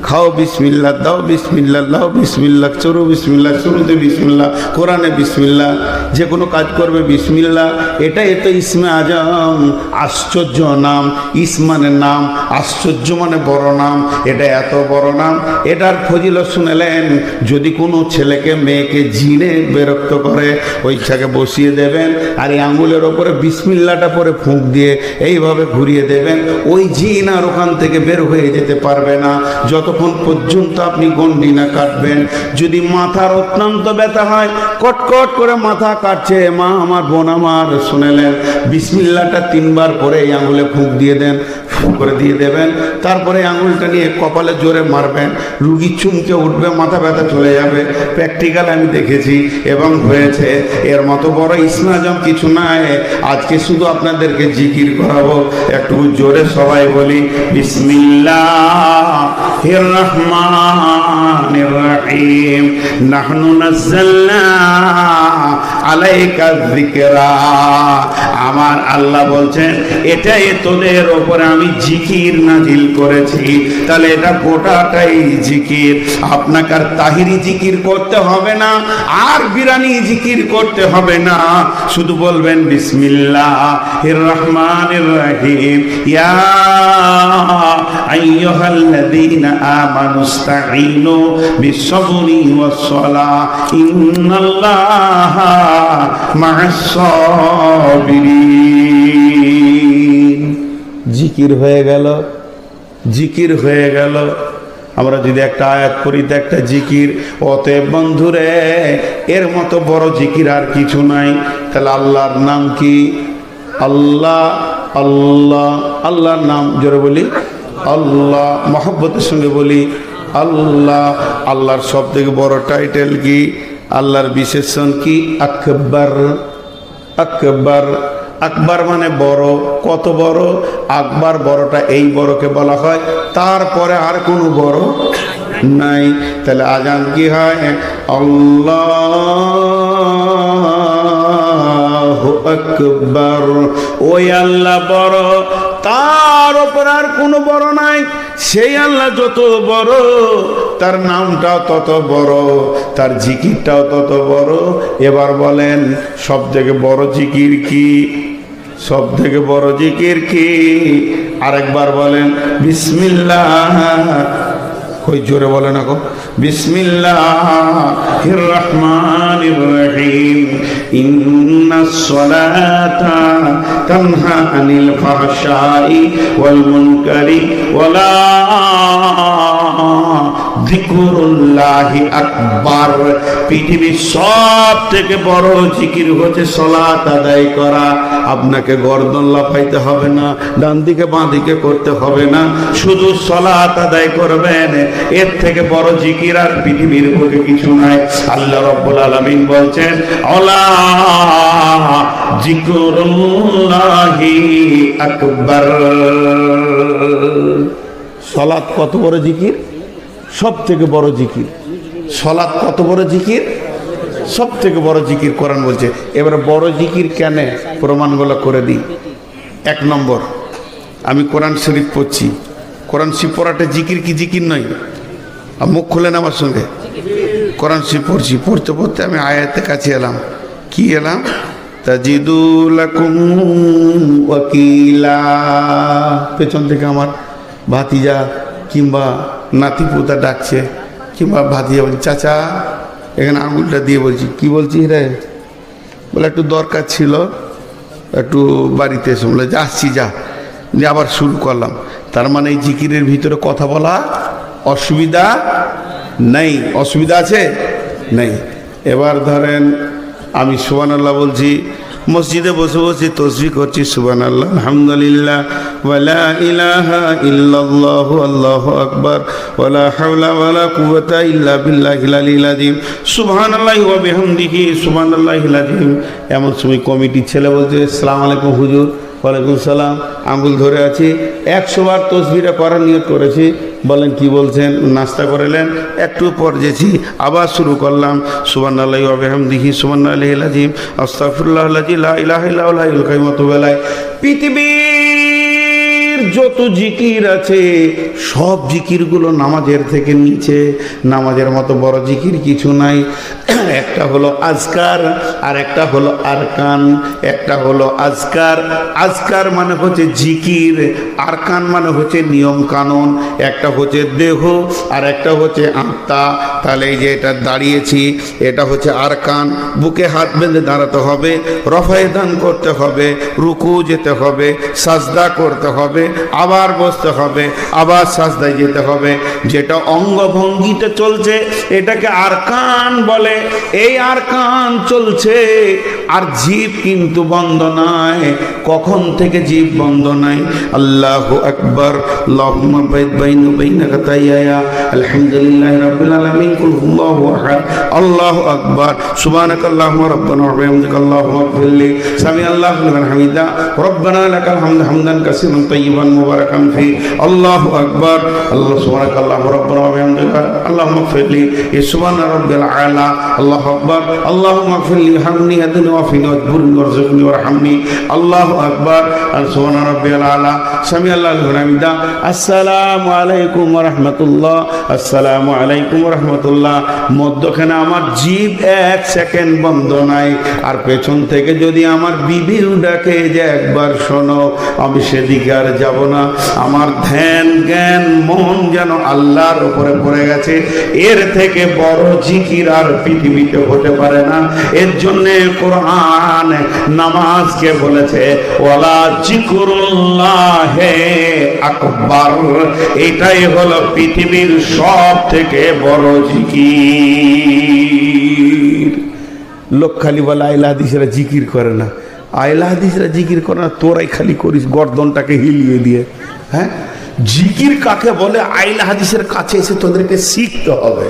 খাও বিসমিল্লাহ, দাও বিসমিল্লাহ, লাও বিসমিল্লাহ, চরু বিসমিল্লাহ, শুরুতে বিসমিল্লাহ, কোরআনে বিসমিল্লাহ, যে কোনো কাজ করবে বিসমিল্লাহ। এটাই তো ইসমে আজম। আশ্চর্য নাম। ইসমানের নাম, আশ্চর্য মানে বড় নাম। এটা এত বড় নাম, এটার ফজিলত শুনেলেন। যদি কোনো ছেলেকে মেয়েকে জিনে বিরক্ত করে, ওই ইচ্ছাকে বসিয়ে দেবেন, আর এই আঙুলের ওপরে বিসমিল্লাহটা পরে ফুঁক দিয়ে এইভাবে ঘুরিয়ে দেবেন, ওই জিন আর ওখান থেকে বের হয়ে যেতে পারবে না। যত যতক্ষণ পর্যন্ত আপনি গন্ডি না কাটবেন। যদি মাথার অত্যন্ত ব্যথা হয়, কটকট করে মাথা কাটছে, মা আমার, বোন আমার, শুনেলেন বিসমিল্লাহটা 3 বার করে এই আঙুলে ফুঁক দিয়ে দেন, ফুঁক করে দিয়ে দেবেন। তারপরে আঙুলটা নিয়ে কপালে জোরে মারবেন, রুগী চুমকে উঠবে, মাথা ব্যথা চলে যাবে। প্র্যাকটিক্যাল আমি দেখেছি এবং হয়েছে। এর মতো বড় ইসলাম কিছু নাই। আজকে শুধু আপনাদেরকে জিকির করাবো। একটু জোরে সবাই বলি, বিসমিল্লাহির রহমানির রহিম, নাহনু নাযালনা আলাইকা যিকরা। আমার আল্লাহ বলছেন এটাই তোদের ওপরে আমি জিকির নাজিল করেছি। তাহলে এটা গোটাটাই জিকির। আপনাকে আর তাহিরি জিকির করতে হবে না, আর বিরানি জিকির করতে হবে না। শুধু বলবেন বিসমিল্লাহির রহমানির রহিম, ইয়া আইয়ুহাল্লাযীনা আমানুস্তাঈনু বিস-সাবরি ওয়াস-সালাহ ইন্নাল্লাহা মা'আস-সাবিরিন। জিকির হয়ে গেল, জিকির হয়ে গেল। আমরা যদি একটা আয়াত পড়ি তো একটা জিকির। অতএব বন্ধুরে, এর মতো বড় জিকির আর কিছু নাই। তাহলে আল্লাহর নাম কি? আল্লাহ, আল্লাহ, আল্লাহর নাম জোরে বলি আল্লাহ, মহব্বতের সঙ্গে বলি আল্লাহ। আল্লাহর সব থেকে বড় টাইটেল কি? আল্লাহর বিশেষণ কি? আকবার। আকবার, আকবার মানে বড়। কত বড়? আকবার, বড়টা এই বড়কে বলা হয়, তারপরে আর কোনো বড় নাই। তাহলে আজান কি হয়? আল্লাহু আকবার। ওই আল্লাহ বড়, তার ওপর আর কোনো বড় নাই। সেই আল্লাহ যত বড়, তার নামটাও তত বড়, তার জিকিরটাও তত বড়। এবার বলেন সব থেকে বড় জিকির কি? সব থেকে বড় জিকির কি? আরেকবার বলেন বিসমিল্লাহ। কই জোরে বলেন না গো। বিসমিল্লাহির রহমানির রহিম, ইন্নাস সালাতা তানহা আনিল ফাহশাই ওয়াল মুনকারি ওয়ালা যিকরুল্লাহি আকবার। পৃথিবীর সব থেকে বড় জিকির হচ্ছে সালাত আদায় করা। আপনাকে গর্দন লাফাইতে হবে না, ডান দিকে বাঁ দিকে করতে হবে না, শুধু সালাত আদায় করবেন। এর থেকে বড় জিকির আর পৃথিবীর বুকে কিছু নাই। আল্লাহ রাব্বুল আলামিন বলছেন আলা যিকরুল্লাহি আকবার। সালাত কত বড় জিকির? সব থেকে বড় জিকির। সালাত কত বড় জিকির? সব থেকে বড় জিকির কোরআন বলছে। এবারে বড় জিকির কেন, প্রমাণগুলো করে দিই। 1 নম্বর, আমি কোরআন শরীফ পড়ছি। কোরআন শরীফ পড়াটা জিকির কি জিকির নয়? মুখ খুলেন আমার সঙ্গে। কোরআন শরীফ পড়ছি, পড়তে পড়তে আমি আয়াতের কাছে এলাম। কি এলাম? তাজিদু লাকুম ওয়াকিলা। পেছন থেকে আমার ভাতিজা কিংবা নাতিপুতা ডাকছে, কিংবা ভাতিজা বলছে চাচা, এখানে আঙুলটা দিয়ে বলছি। কি বলছিস রে? বলে একটু দরকার ছিল, একটু বাড়িতে এসে। বলে যাচ্ছি, যা। দিয়ে আবার শুরু করলাম। তার মানে এই জিকিরের ভিতরে কথা বলা অসুবিধা নেই। অসুবিধা আছে? নেই। এবার ধরেন আমি সুবহানাল্লাহ বলছি, মসজিদে বসে বসে তসবিহ করছি, সুবহানাল্লাহ, আলহামদুলিল্লাহ, ওয়ালা ইলাহা ইল্লাল্লাহু আল্লাহু আকবার, ওয়ালা হাওলা ওয়ালা কুওয়াতা ইল্লা বিল্লাহিল আলিয়্যিল আযীম, সুবহানাল্লাহি ওয়া বিহামদিহি সুবহানাল্লাহিল আযীম। এমন সময় কমিটির ছেলে বলছে আসসালামু আলাইকুম হুজুর। ওয়ালাইকুম সালাম। আঙ্গুল ধরে আছি, 100 বার তসবিহটা করার নিয়ত করেছি। বলেন কি বলছেন? নাস্তা করেলেন, একটু পর যেছি, আবার শুরু করলাম সুবহানাল্লাহি ওয়া বিহামদিহি সুবহানাল্লাহিল আযীম, আস্তাগফিরুল্লাহাল্লাযী লা ইলাহা ইল্লা হুয়াল হাইয়ুল কাইয়্যুম। পৃথিবীর যত জিকির আছে সব জিকিরগুলো নামাজের থেকে নিচে। নামাজের মতো বড় জিকির কিছু নাই। একটা হলো আজকার, আর একটা হলো আরকান। একটা হলো আজকার, আজকার মানে হচ্ছে জিকির, আরকান মানে হচ্ছে নিয়ম কানুন। একটা হচ্ছে দেহ আর একটা হচ্ছে আত্মা। তাহলে এই যে এটা দাঁড়িয়েছি, এটা হচ্ছে আরকান। বুকে হাত বেঁধে দাঁড়াতে হবে, রফায়ে দান করতে হবে, রুকু যেতে হবে, সাজদা করতে হবে, আবার বসতে হবে, আবার সাজদায় যেতে হবে। যেটা অঙ্গভঙ্গিতে চলছে এটাকে আরকান বলে। এই আরকান চলছে আর জিভ কিন্তু বন্ধ নাই। কখন থেকে জিভ বন্ধ নাই? আল্লাহু আকবার, আল্লাহুম্মা বাইদ বাইনি ওয়া বাইনা খাতায়ায়া, আলহামদুলিল্লাহি রাব্বিল আলামিন, কুল হুয়াল্লাহু আহাদ, আল্লাহু আকবার, সুবহানাকাল্লাহুম্মা রাব্বানা ওয়া বিহামদিকা আল্লাহুম্মা ইগফিরলি, সামি আল্লাহু লিমান হামিদা, রব্বানা লাকাল হামদু হামদান কাসীরান তাইয়িবান মুবারাকান ফি, আল্লাহু আকবার, আল্লাহ সুবহানাকাল্লাহুম্মা রাব্বানা ওয়া বিহামদিকা আল্লাহুম্মা ইগফিরলি, সুবহানা রাব্বিল আলা, আল্লাহু আকবার, আল্লাহুম্মা ইগফিরলি হামনি হাদিনি ওয়া ফিনি ওয়াজবুরনি ওয়ারযুকনি ওয়ারহামনি, আল্লাহু আকবার, সুবহানা রাব্বিল আলা, সামি আল্লাহু লিমান হামিদা। আসসালামু আলাইকুম ওয়া রাহমাতুল্লাহ, আসসালামু আলাইকুম ওয়া রাহমাতুল্লাহ। মধ্যখানে আমার জিভ এক সেকেন্ড বন্ধ নাই। আর পেছন থেকে যদি আমার বিবিও ডাকে যে একবার শোনো, আমি সেদিকে আর যাব না। আমার ধ্যান জ্ঞান মন যেন আল্লাহর উপরে পড়ে গেছে। এর থেকে বড় জিকির আর পৃথিবীতে হতে পারে না। এর জন্য কোরআন নামাজকে বলেছে ওয়ালা জিকরুল্লাহে আকবার। এটাই হলো পৃথিবীর সব থেকে বড় জিকির। লোক খালি বলে আইলা হাদিসেরা জিকির করে না, আইলা হাদিসেরা জিকির করে না, তোরাই খালি করিস গর্দনটাকে হিলিয়ে দিয়ে। হ্যাঁ, জিকির কাকে বলে আইলা হাদিসের কাছে এসে তোদেরকে শিখতে হবে।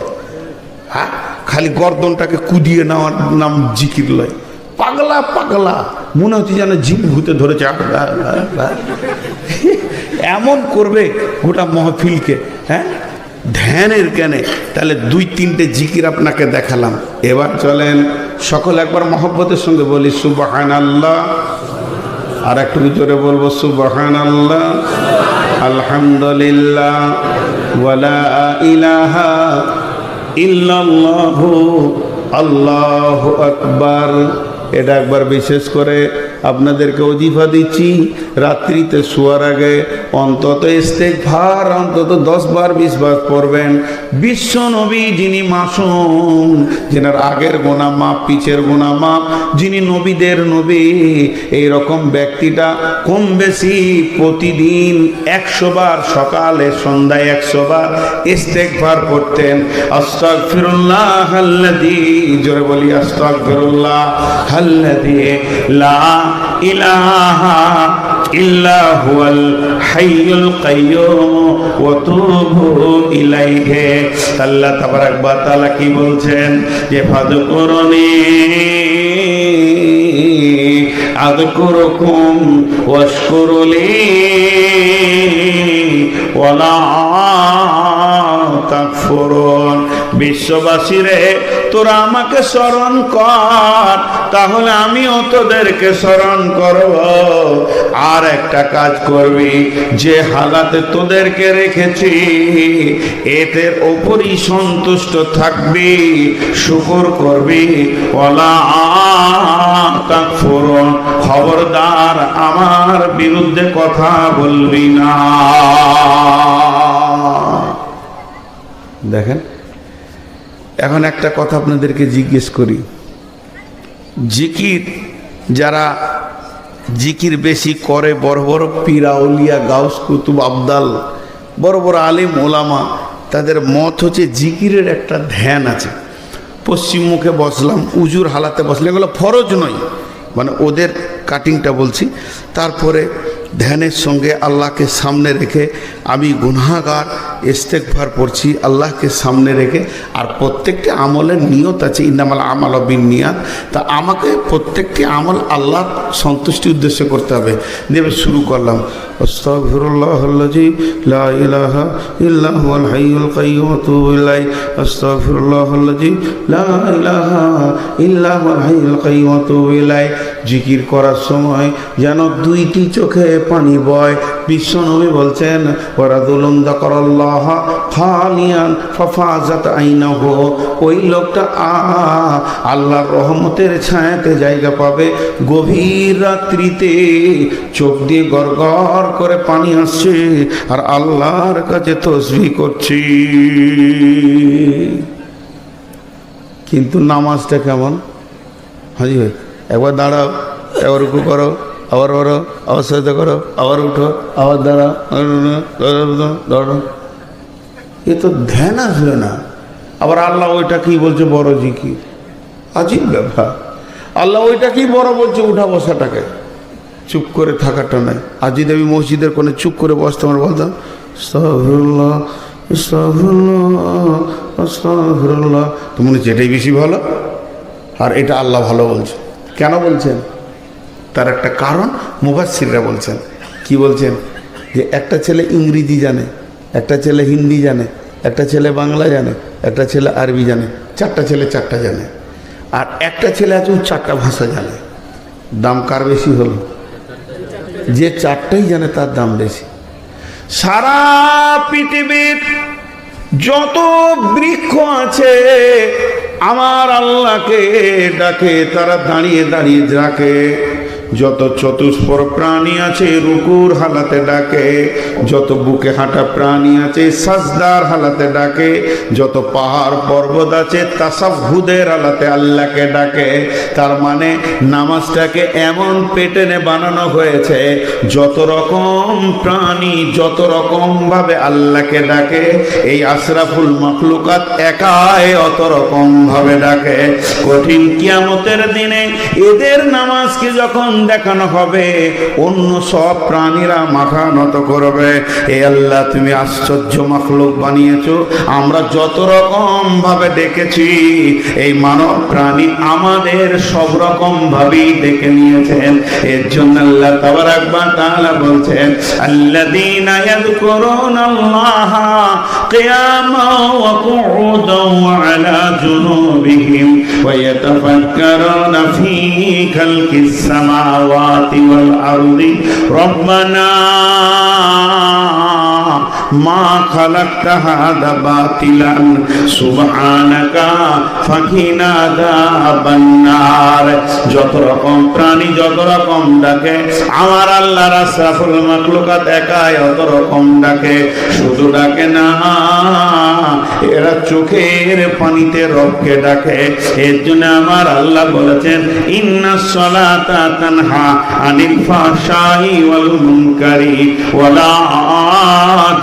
হ্যাঁ, খালি গর্দনটাকে কুদিয়ে নেওয়ার নাম জিকির লয়। পাগলা পাগলা মনে হচ্ছে যেন জিন ভূতে ধরেছে, এমন করবে গোটা মহফিলকে। হ্যাঁ, ধ্যানের কেনে। তাহলে দুই তিনটে জিকির আপনাকে দেখালাম। এবার চলেন সকল একবার মহব্বতের সঙ্গে বলি সুবহানাল্লাহ। আর একটু জোরে বলবো সুবহানাল্লাহ, আলহামদুলিল্লাহ, ওয়ালা ইলাহা ইল্লাল্লাহু, আল্লাহু আকবার। এটা একবার বিশেষ করে আপনাদেরকে ওজিফা দিচ্ছি, রাত্রিতে শোয়ার আগে অন্তত ইস্তেগফার অন্তত 10 বার 20 বার পড়বেন। বিশ্ব নবী যিনি মাসুম, যিনার আগের গুনাহ মাপ পিছের গুনাহ মাপ, যিনি নবীদের নবী, এই রকম ব্যক্তিটা কম বেশি প্রতিদিন 100 বার সকালে সন্ধ্যায় 100 বার ইস্তেগফার করতেন। আস্তাগফিরুল্লাহ আল্লাযী, জোরে বলি আস্তাগফিরুল্লাহ আল্লাযী লা ইলাহা ইল্লা হুয়াল হাইয়ুল কাইয়্যুম ওয়া তুবু ইলাইহি। আল্লাহ তাবারাক ওয়া তাআলা কি বলছেন যে ফাযকুরুনি আযকুরুকুম ওয়াশকুরুলি ওয়ালা তাকফুরুন। বিশ্ববাসীরে তোরা আমাকে স্মরণ কর, তাহলে আমিও তোদেরকে স্মরণ করব। আর একটা কাজ করবি, যে হালাতে তোদেরকে রেখেছি এদের ওপরই সন্তুষ্ট থাকবি, শুকর করবি। ওয়ালা তাকফুরুন, খবরদার আমার বিরুদ্ধে কথা বলবি না। দেখেন, এখন একটা কথা আপনাদেরকে জিজ্ঞেস করি, জিকির যারা জিকির বেশি করে, বড় বড় পীর আউলিয়া গাউস কুতুব আবদাল, বড় বড় আলিম ওলামা, তাদের মত হচ্ছে জিকিরের একটা ধ্যান আছে। পশ্চিম মুখে বসলাম, উজুর হালাতে বসলাম, এগুলো ফরজ নয়, মানে ওদের কাটিংটা বলছি। তারপরে ধ্যানের সঙ্গে আল্লাহকে সামনে রেখে আমি গুনাহগার, ইস্তেগফার পড়ছি আল্লাহকে সামনে রেখে। আর প্রত্যেকটি আমলের নিয়ত আছে, ইন্নামাল আমালু বিন্নিয়াত। তা আমাকে প্রত্যেকটি আমল আল্লাহর সন্তুষ্টির উদ্দেশ্যে করতে হবে। দেবে শুরু করলাম আস্তাগফিরুল্লাহাল্লাযী লা ইলাহা ইল্লা হুয়াল হাইয়ুল কাইয়্যুম ওয়া তুবু ইলাইহি, আস্তাগফিরুল্লাহাল্লাযী লা ইলাহা ইল্লা হুয়াল হাইয়ুল কাইয়্যুম ওয়া তুবু ইলাইহি। জিকির করার সময় যেন দুইটি চোখে পানি বয়। বিশ্বনবী বলছেন ওয়ারাজুলুন যাকারাল্লাহ খালিয়ান ফাফাজাত আইনাহু, ওই লোকটা আল্লাহর রহমতের ছায়াতে জায়গা পাবে। গভীর রাত্রিতে চোখ দিয়ে গড়গড় করে পানি আসছে আর আল্লাহর কাছে তাসবিহ করছি। কিন্তু নামাজটা কেমন? হাজি ভাই একবার দাঁড়াও, একবার রুকু করো, আবার বড়, আবার সহায়তা করো, আবার উঠো, আবার দাঁড়াও। এ তো ধ্যান আসবে না। আবার আল্লাহ ওইটা কি বলছে বড় জিকির, আজীব ব্যাপার। আল্লাহ ওইটা কি বড় বলছে উঠা বসাটাকে, চুপ করে থাকাটা নাই। আজ যদি আমি মসজিদের কোণে চুপ করে বসতাম আর বলতাম আস্তাগফিরুল্লাহ আস্তাগফিরুল্লাহ আস্তাগফিরুল্লাহ, তো মনে হচ্ছে এটাই বেশি ভালো। আর এটা আল্লাহ ভালো বলছে। কেন বলছেন? তার একটা কারণ মুফাসসিররা বলছেন। কি বলছেন? যে একটা ছেলে ইংরেজি জানে, একটা ছেলে হিন্দি জানে, একটা ছেলে বাংলা জানে, একটা ছেলে আরবি জানে, চারটা ছেলে চারটা জানে। আর একটা ছেলে আছে চারটা ভাষা জানে। দাম কার বেশি হলো? যে চারটাই জানে তার দাম বেশি। সারা পৃথিবীর যত বৃক্ষ আছে আমার আল্লাহকে ডাকে, তারা দাঁড়িয়ে দাঁড়িয়ে ডাকে। যত চতুষ্পর প্রাণী আছে রুকুর হালাতে ডাকে, যত বুকে হাঁটা প্রাণী আছে সাজদার হালাতে ডাকে, যত পাহাড় পর্বত আছে তাসাহুদের হালাতে আল্লাহকে ডাকে। তার মানে নামাজটাকে এমন পেটেনে বানানো হয়েছে যত রকম প্রাণী যত রকম ভাবে আল্লাহকে ডাকে, এই আশরাফুল মাখলুকাত একাই অত রকম ভাবে ডাকে। কঠিন কিয়ামতের দিনে এদের নামাজকে যখন দেখানো হবে অন্য সব প্রাণীরা মাথা নত করবে। এ আল্লাহ তুমি আশ্চর্য মাখলুক বানিয়েছো, আমরা যত রকম ভাবে ডেকেছি এই মানব প্রাণী আমাদের সব রকম ভাবেই ডেকে নিয়েছেন। এর জন্য আল্লাহ তাবারাক ওয়া তাআলা বলছেন আল্লাযীনা ইয়াযকুরুনাল্লাহা কিয়ামান ওয়া কুউদান ওয়া আলা জুনুবিহিম ওয়া ইয়াতাফাক্কারুনা ফী খালকিস সামাওয়াতি ওয়াল আরদি রব্বানা মা খালাকতা হাযা বাতিলান সুবহানাকা ফাকিনা আযাবান নার। যত রকম প্রাণী যত রকম ডাকে আমার আল্লাহর আশরাফুল মাখলুকাত একাই অত রকম ডাকে। শুধু ডাকে না, এরা চোখের পানিতে রবকে ডাকে। এর জন্য আমার আল্লাহ বলেছেন ইন্নাস সালাতা তানহা আনিল ফাহশাই ওয়াল মুনকারি ওয়ালা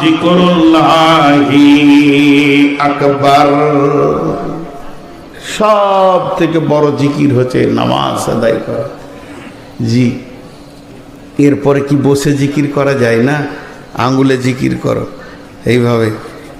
যিকরুল্লাহি আকবার। সব থেকে বড় জিকির হচ্ছে নামাজ আদায় করা। জি, এরপরে কি বসে জিকির করা যায় না? আঙ্গুলে জিকির করো এইভাবে,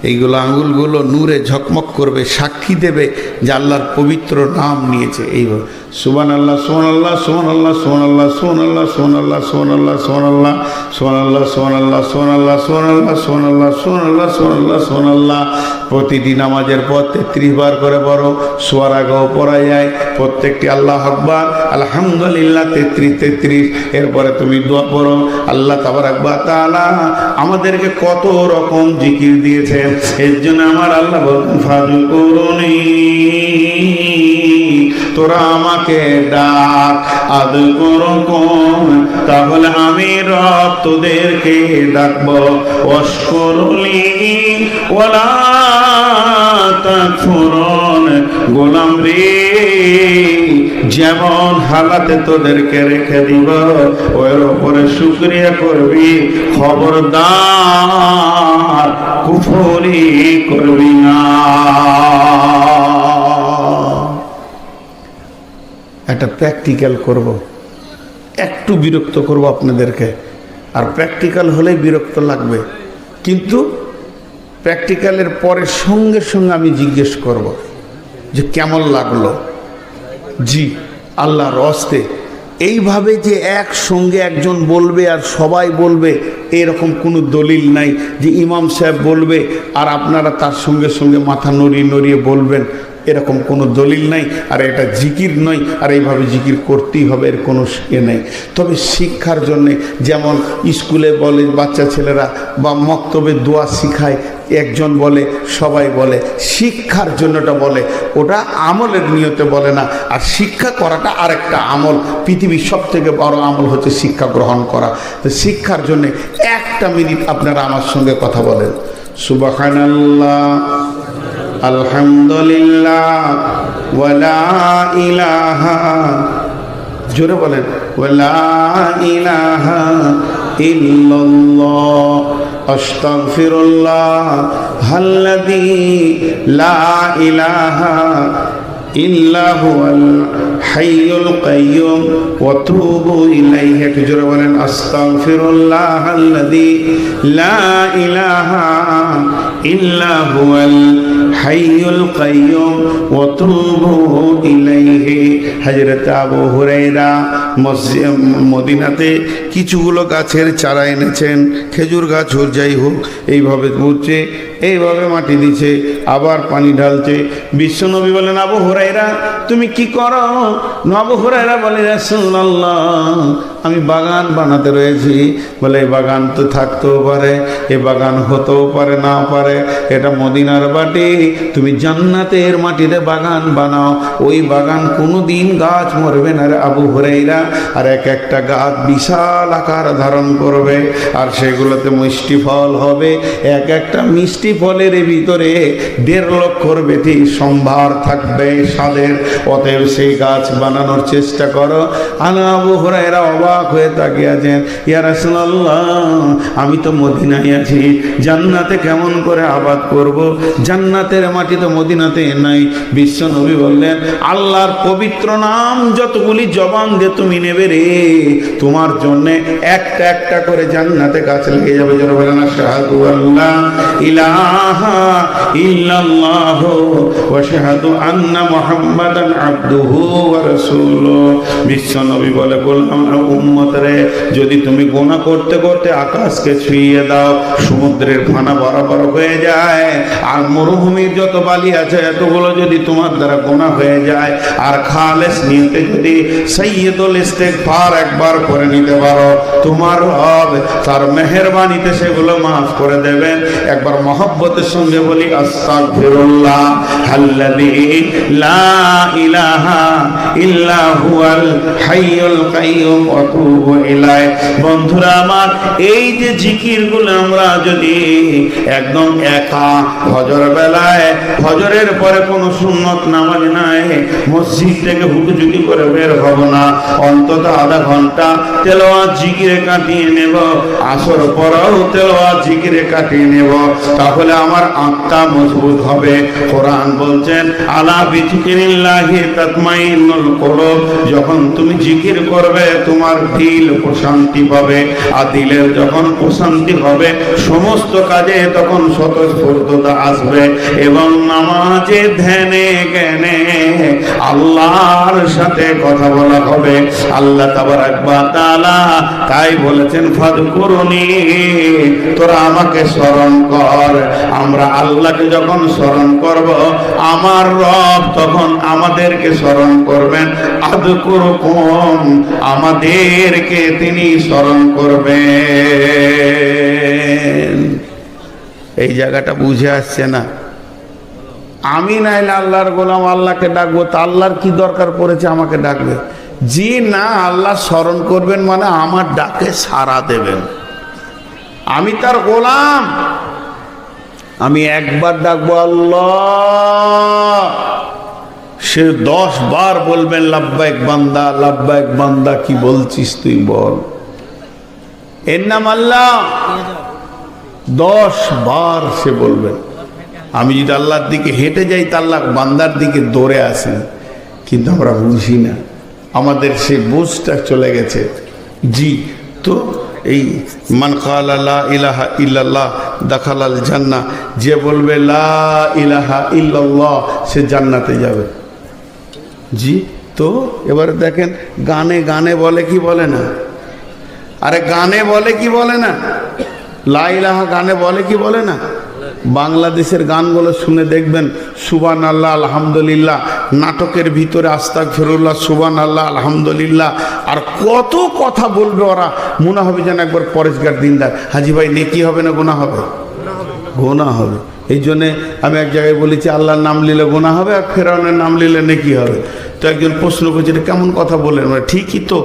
এইগুলো আঙ্গুলগুলো নূরে ঝকমক করবে, সাক্ষী দেবে যে আল্লাহর পবিত্র নাম নিয়েছে। এইভাবে সুবহানাল্লাহ সুবহানাল্লাহ সুবহানাল্লাহ সুবহানাল্লাহ সুবহানাল্লাহ সুবহানাল্লাহ সুবহানাল্লাহ সুবহানাল্লাহ সুবহানাল্লাহ সুবহানাল্লাহ সুবহানাল্লাহ সুবহানাল্লাহ সুবহানাল্লাহ সুবহানাল্লাহ সুবহানাল্লাহ। প্রতিটি নামাজের পর 33 বার করে পড়ো, শোয়ার আগেও পড়া যায় প্রত্যেকটি আল্লাহু আকবার আলহামদুলিল্লাহ 33। এরপরে তুমি দোয়া পড়ো। আল্লাহ তাবারাক ওয়া তাআলা আমাদেরকে কত রকম জিকির দিয়েছেন। এর জন্য আমার আল্লাহ বলেন ফাযকুরুনি, তোরা আমাকে ডাক, আযকুরুকুম, তাহলে আমি রব তোদেরকে ডাকবো। ওয়াশকুরুলি ওয়ালা তাকফুরুন, গোলাম রে যেমন হালাতে তোদেরকে রেখে দিব ওর উপরে শুকরিয়া করবি, খবরদার কুফরি করবি না। একটা প্র্যাকটিক্যাল করব, একটু বিরক্ত করব আপনাদেরকে। আর প্র্যাকটিক্যাল হলেই বিরক্ত লাগবে, কিন্তু প্র্যাকটিক্যালের পরে সঙ্গে সঙ্গে আমি জিজ্ঞেস করব যে কেমন লাগলো। জি, আল্লাহর হস্তে এইভাবে যে একসঙ্গে একজন বলবে আর সবাই বলবে এরকম কোনো দলিল নাই যে ইমাম সাহেব বলবে আর আপনারা তার সঙ্গে সঙ্গে মাথা নড়িয়ে নড়িয়ে বলবেন, এরকম কোনো দলিল নাই। আর এটা জিকির নয়, আর এইভাবে জিকির করতেই হবে এর কোনো ইয়ে নেই। তবে শিক্ষার জন্যে যেমন স্কুলে বলে বাচ্চা ছেলেরা বা মক্তবে দোয়া শিখায়, একজন বলে সবাই বলে, শিক্ষার জন্যটা বলে, ওটা আমলের নিয়তে বলে না। আর শিক্ষা করাটা আরেকটা আমল, পৃথিবীর সব থেকে বড় আমল হচ্ছে শিক্ষা গ্রহণ করা। তো শিক্ষার জন্যে 1 মিনিট আপনারা আমার সঙ্গে কথা বলেন। সুবহানাল্লাহ আলহামদুলিল্লাহ ওয়ালা ইলাহা জোরে বলেন, ওয়ালা ইলাহা ইল্লাল্লাহ আস্তাগফিরুল্লাহ আল্লাযী লা ইলাহা ইল্লা হুয়াল হাইয়ুল কাইয়্যুম ওয়া তুবু ইলাইহি। একটু জোরে বলেন, আস্তাগফিরুল্লাহ আল্লাযী লা ইলাহা ইল্লা হুয়াল হাইয়ুল কাইয়্যুম ওয়া তুবু ইলাইহি। হযরত আবু হুরায়রা মদিনাতে কিছুগুলো গাছের চারা এনেছেন, খেজুর গাছ হোক যাই হোক, এইভাবে বুঝছে, এইভাবে মাটি দিচ্ছে, আবার পানি ঢালছে। বিশ্বনবী বলেন, আবু হুরায়রা তুমি কি করো? আবু হুরায়রা বলে, রাসূলুল্লাহ আমি বাগান বানাতে রয়েছি। বলে এই বাগান তো থাকতেও পারে, এ বাগান হতেও পারে, না পারে, এটা মদিনার মাটি, তুমি জান্নাতের মাটিতে বাগান বানাও, ওই বাগান কোনো দিন গাছ মরবে না রে আবু হুরায়রা। আর এক একটা গাছ বিশাল আকার ধারণ করবে, আর সেগুলোতে মিষ্টি ফল হবে। এক একটা মিষ্টি ফলের ভিতরে 1.5 লক্ষর বেশি সম্ভার থাকবে স্বাদের। অতএব সেই গাছ বানানোর চেষ্টা করো। আবু হুরায়রা অবাক হয়ে তাকিয়ে আছেন, ইয়া রাসূলুল্লাহ আমি তো মদিনায় আছি, জান্নাতে কেমন করে আবাদ করব? জান্নাতের মাটি তো মদিনাতে নাই। বিশ্ব নবী বললেন, আল্লাহর পবিত্র নাম যতগুলি জবান দিয়ে তুমি নেবে রে, তোমার জন্য একটা একটা করে জান্নাতে গাছ লেগে যাবে। যারা বলেন আশহাদু আল্লা ইলাহা ইল্লাল্লাহ ওয়া আশহাদু আন্না মুহাম্মাদান আবদুহু ওয়া রাসূলুহু। বিশ্ব নবী বলে, বললাম উম্মত রে, যদি তুমি গুনাহ করতে করতে আকাশকে ছুঁয়ে দাও, সমুদ্রের ফানা বরাবর হয়ে যায়, আর মরুভূমির যত বালি আছে এতগুলো যদি তোমার দ্বারা গুনাহ হয়ে যায়, আর খালেস নিয়তে যদি সাইয়্যিদুল ইস্তিগফার একবার করে নিতে পারো, তোমার রব তার মেহেরবানিতে সেগুলো মাফ করে দেবেন। একবার মহব্বতের সঙ্গে বলি, আস্তাগফিরুল্লাহ আল্লাযী লা ইলাহা ইল্লা হুয়াল হাইয়ুল কাইয়্যুম ওয়া তুবু ইলাইহি। বন্ধুরা আমার, এই যে জিকিরগুলো আমরা যদি একদম একা ফজর বেলায়, ফজরের পরে কোনো সুন্নত নামাজ নাই, মসজিদ থেকে হুকুচুকি করে বের হব না, অন্তত আধা ঘন্টা তেলাওয়াত জিকিরে কাটিয়ে নেব, আসর পরেও তেলাওয়াত জিকিরে কাটিয়ে নেব, তাহলে আমার আত্মা মজবুত হবে। কোরআন বলছেন, আলা বিযিকিরিল্লাহি তাতমাইন্নুল কুলুব, যখন তুমি জিকির করবে তোমার দিল প্রশান্তি পাবে, আর দিলের যখন প্রশান্তি হবে সমস্ত কাজে তখন স্বতঃস্ফূর্ততা আসবে, এবং নামাজে ধ্যানে জ্ঞানে আল্লাহর সাথে কথা বলা হবে। আল্লাহ তাবারাক ওয়া তাআলা তাই বলেছেন, ফাযকুরুনি, তোরা আমাকে স্মরণ কর। আমরা আল্লাহকে যখন স্মরণ করব, আমার রব তখন আমাদেরকে স্মরণ করবেন। আযকুরুকুম, আমাদেরকে তিনি স্মরণ করবেন। এই জায়গাটা বুঝে আসছে না? আমি নাইলে আল্লাহর গোলাম, আল্লাহকে ডাকবো, তা আল্লাহর কি দরকার পড়েছে আমাকে ডাকবে? জি না, আল্লাহ স্মরণ করবেন মানে আমার ডাকে সাড়া দেবেন। আমি তার গোলাম, আমি একবার ডাকবো আল্লাহ, সে 10 বার বলবেন লাব্বাইক বান্দা, লাব্বাইক বান্দা, কি বলছিস তুই বল। এর নাম আল্লাহ। 10 বার সে বলবেন। আমি যদি আল্লাহর দিকে হেঁটে যাই, তা আল্লাহ বান্দার দিকে দৌড়ে আসেন, কিন্তু আমরা বুঝি না, আমাদের সেই বুঝটা চলে গেছে। জি, তো এই মান ক্বালা লা ইলাহা ইল্লাল্লাহ দাখালাল জান্নাহ, যে বলবে লা ইলাহা ইল্লাল্লাহ সে জান্নাতে যাবে। জি, তো এবারে দেখেন, গানে গানে বলে কি বলে না? আরে গানে বলে কি বলে না? লা ইলাহা গানে বলে কি বলে না? বাংলাদেশের গানগুলো শুনে দেখবেন, সুবহানাল্লাহ আলহামদুলিল্লাহ, নাটকের ভিতরে আস্তাগফিরুল্লাহ, সুবহানাল্লাহ আলহামদুলিল্লাহ, আর কত কথা বলবে ওরা, মনে হবে যেন একবার পরেশগার দিনদার। হাজি ভাই, নেকি হবে না গুনাহ হবে? গুনাহ হবে। এই জন্যে আমি এক জায়গায় বলেছি, আল্লাহর নাম নিলে গুনাহ হবে, আর ফেরাউনের নাম নিলে নেকি হবে। তো একজন প্রশ্ন করছে, এটা কেমন কথা বললেন? ঠিকই তো,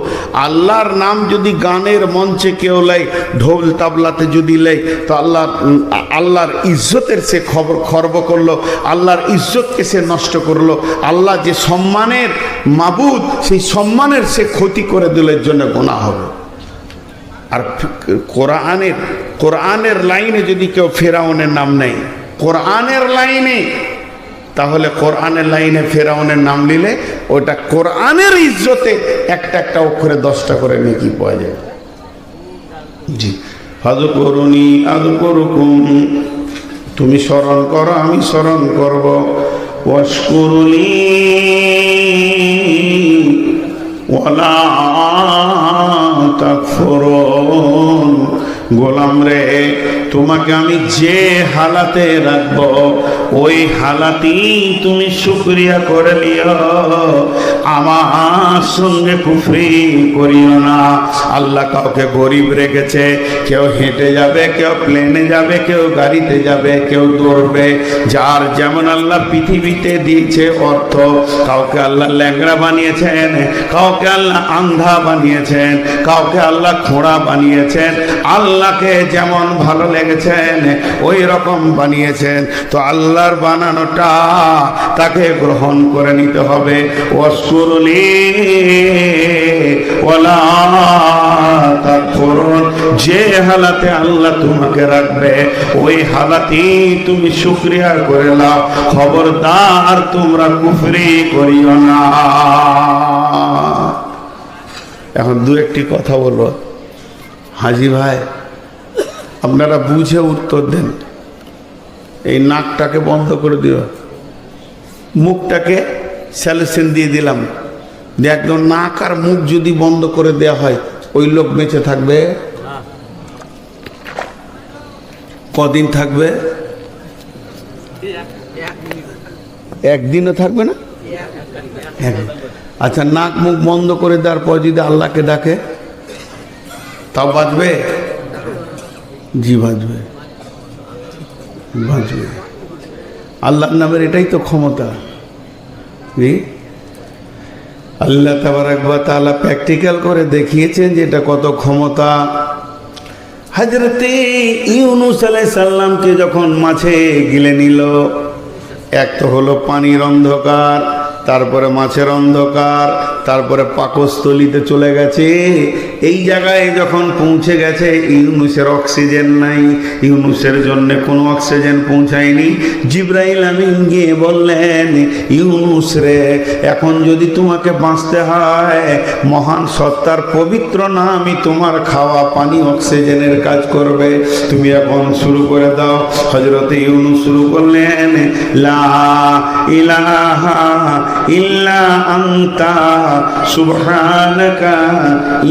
আল্লাহর নাম যদি গানের মঞ্চে কেউ লাই, ঢোল তাবলাতে যদি লাই, তো আল্লাহর ইজ্জতের সে খর্ব করলো, আল্লাহর ইজ্জতকে সে নষ্ট করলো, আল্লাহ যে সম্মানের মাবুদ সেই সম্মানের সে ক্ষতি করে দিলের জন্য গুনাহ হবে। আর কোরআনের লাইনে যদি কেউ ফেরাউনের নাম নেয়, কোরআনের লাইনে, তাহলে কোরআনের লাইনে ফেরাউনের নাম নিলে ওটা কোরআনের ইজ্জতে একটা একটা অক্ষরে 10টা করে নেকি পাওয়া যায়। জি, ফাযকুরুনি আযকুরুকুম, তুমি স্মরণ করো আমি স্মরণ করব। ওয়াশকুরুলি ওয়ালা তাকফুরুন, গোলাম রে তোমাকে আমি যে হালাতে রাখবো ওই হালাতেই তুমি শুকরিয়া করে নিও, আমার সঙ্গে কুফরি করিও না। আল্লাহ কাউকে গরিব রেখেছে, কেউ হেঁটে যাবে, কেউ প্লেনে যাবে, কেউ গাড়িতে যাবে, কেউ দৌড়বে, যার যেমন আল্লাহ পৃথিবীতে দিয়েছে অর্থ। কাউকে আল্লাহ ল্যাংড়া বানিয়েছেন, কাউকে আল্লাহ আন্ধা বানিয়েছেন, কাউকে আল্লাহ খোঁড়া বানিয়েছেন, আল্লাহকে যেমন ভালো লেগেছেন ওই রকম বানিয়েছেন। তো আল্লাহর বানানোটা তাকে গ্রহণ করে নিতে হবে। ওয়াশকুরুলি ওয়ালা তাকফুরুন, যে হালাতে আল্লাহ তোমাকে রাখবে ওই হালাতেই তুমি শুকরিয়া করে নাও, খবরদার তোমরা কুফরি করিও না। এখন দু একটি কথা বলবো। হাজি ভাই, আপনারা বুঝে উত্তর দেন। এই নাকটাকে বন্ধ করে দিও, মুখটাকে স্যালুশন দিয়ে দিলাম, একদম নাক আর মুখ যদি বন্ধ করে দেয়া হয় ওই লোক বেঁচে থাকবে? কদিন থাকবে? একদিনও থাকবে না। আচ্ছা, নাক মুখ বন্ধ করে দেওয়ার পর যদি আল্লাহকে ডাকে তাও বাঁচবে? জি বাঁচবে, বাঁচবে। আল্লাহর নামের এটাই তো ক্ষমতা। আল্লাহ তাবারাক ওয়া তাআলা প্র্যাকটিক্যাল করে দেখিয়েছেন যে এটা কত ক্ষমতা। হযরতে ইউনূস আলাইহিস সালামকে যখন মাছে গিলে নিল, এক তো হলো পানির অন্ধকার, তারপরে মাছের অন্ধকার, তারপরে পাকস্থলীতে চলে গেছে। এই জায়গায় যখন পৌঁছে গেছে, ইউনূসের অক্সিজেন নাই, ইউনূসের জন্য কোনো অক্সিজেন পৌঁছায়নি। জিবরাইল আমিন গিয়ে বললেন, ইউনূস রে, এখন যদি তোমাকে বাঁচতে হয়, মহান সত্তার পবিত্র নামই তোমার খাওয়া পানি অক্সিজেনের কাজ করবে, তুমি এখন শুরু করে দাও। হযরতে ইউনূস শুরু করলেন, লা ইলাহা ইল্লা আনতা সুবহানাকা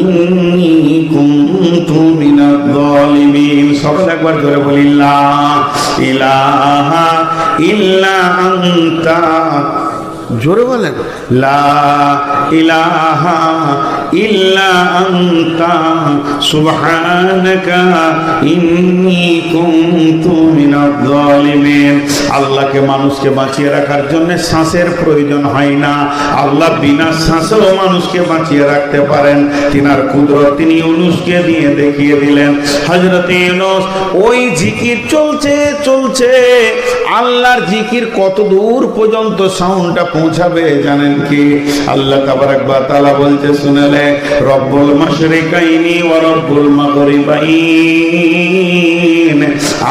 ইন্নী কুনতু মিনাজ জালিমিন। সবাই একবার ধরে বলি, লা ইলাহা ইল্লা আনতা, জোরে বলেন, লা ইলাহা ইল্লা আনতা সুবহানাকা ইন্নী কুনতু মিনাজ জালিমিন। আল্লাহকে মানুষকে বাঁচিয়ে রাখার জন্য শ্বাসের প্রয়োজন হয় না, আল্লাহ বিনা শ্বাসেও মানুষকে বাঁচিয়ে রাখতে পারেন। তিনার কুদরত তিনি ইউনূসকে দিয়ে দেখিয়ে দিলেন। হযরত ইউনূস ওই জিকির চলছে চলছে, আল্লাহর জিকির কত দূর পর্যন্ত সাউন্ডটা পৌঁছাবে জানেন কি? আল্লাহ তাবারাক ওয়া তাআলা বলতে শুনলে, রব্বুল মাশরিকাইনি ওয়া রব্বুল মাগরিবাইন,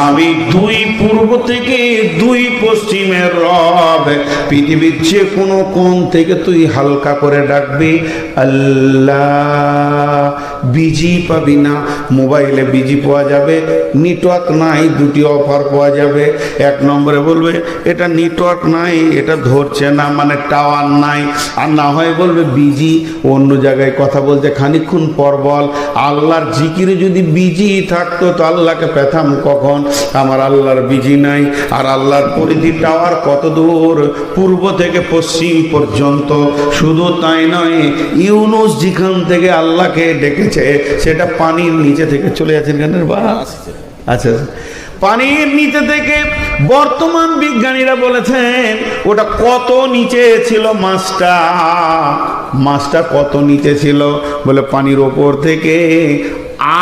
আমি দুই পূর্ব থেকে দুই পশ্চিমের রব। পৃথিবীর যে কোনো কোণ থেকে তুই হালকা করে ডাকবি আল্লাহ। বিজি পাবি না, মোবাইলে বিজি পাওয়া যাবে, নেটওয়ার্ক নাই, দুটি অফার পাওয়া যাবে। এক নম্বরে বলবে এটা নেটওয়ার্ক নাই, এটা ধরছে না, মানে টাওয়ার নাই। আর না হয় বলবে বিজি, অন্য জায়গায় কথা বলতে, খানিকক্ষণ পর বল। আল্লাহর জিকিরে যদি বিজি থাকতো তো আল্লাহকে পেতাম কখন? আমার আল্লাহর বিজি নাই। আর আল্লাহর পরিধি টাওয়ার কত দূর, পূর্ব থেকে পশ্চিম পর্যন্ত। শুধু তাই নয়, ইউনূস যেখান থেকে আল্লাহকে ডেকেছে সেটা পানির নিচে থেকে চলে যাচ্ছেন কেন? বা আচ্ছা, পানির নিচে থেকে বর্তমান বিজ্ঞানীরা বলেছেন ওটা কত নিচে ছিল মাছটা কত নিচে ছিল, বলে পানির ওপর থেকে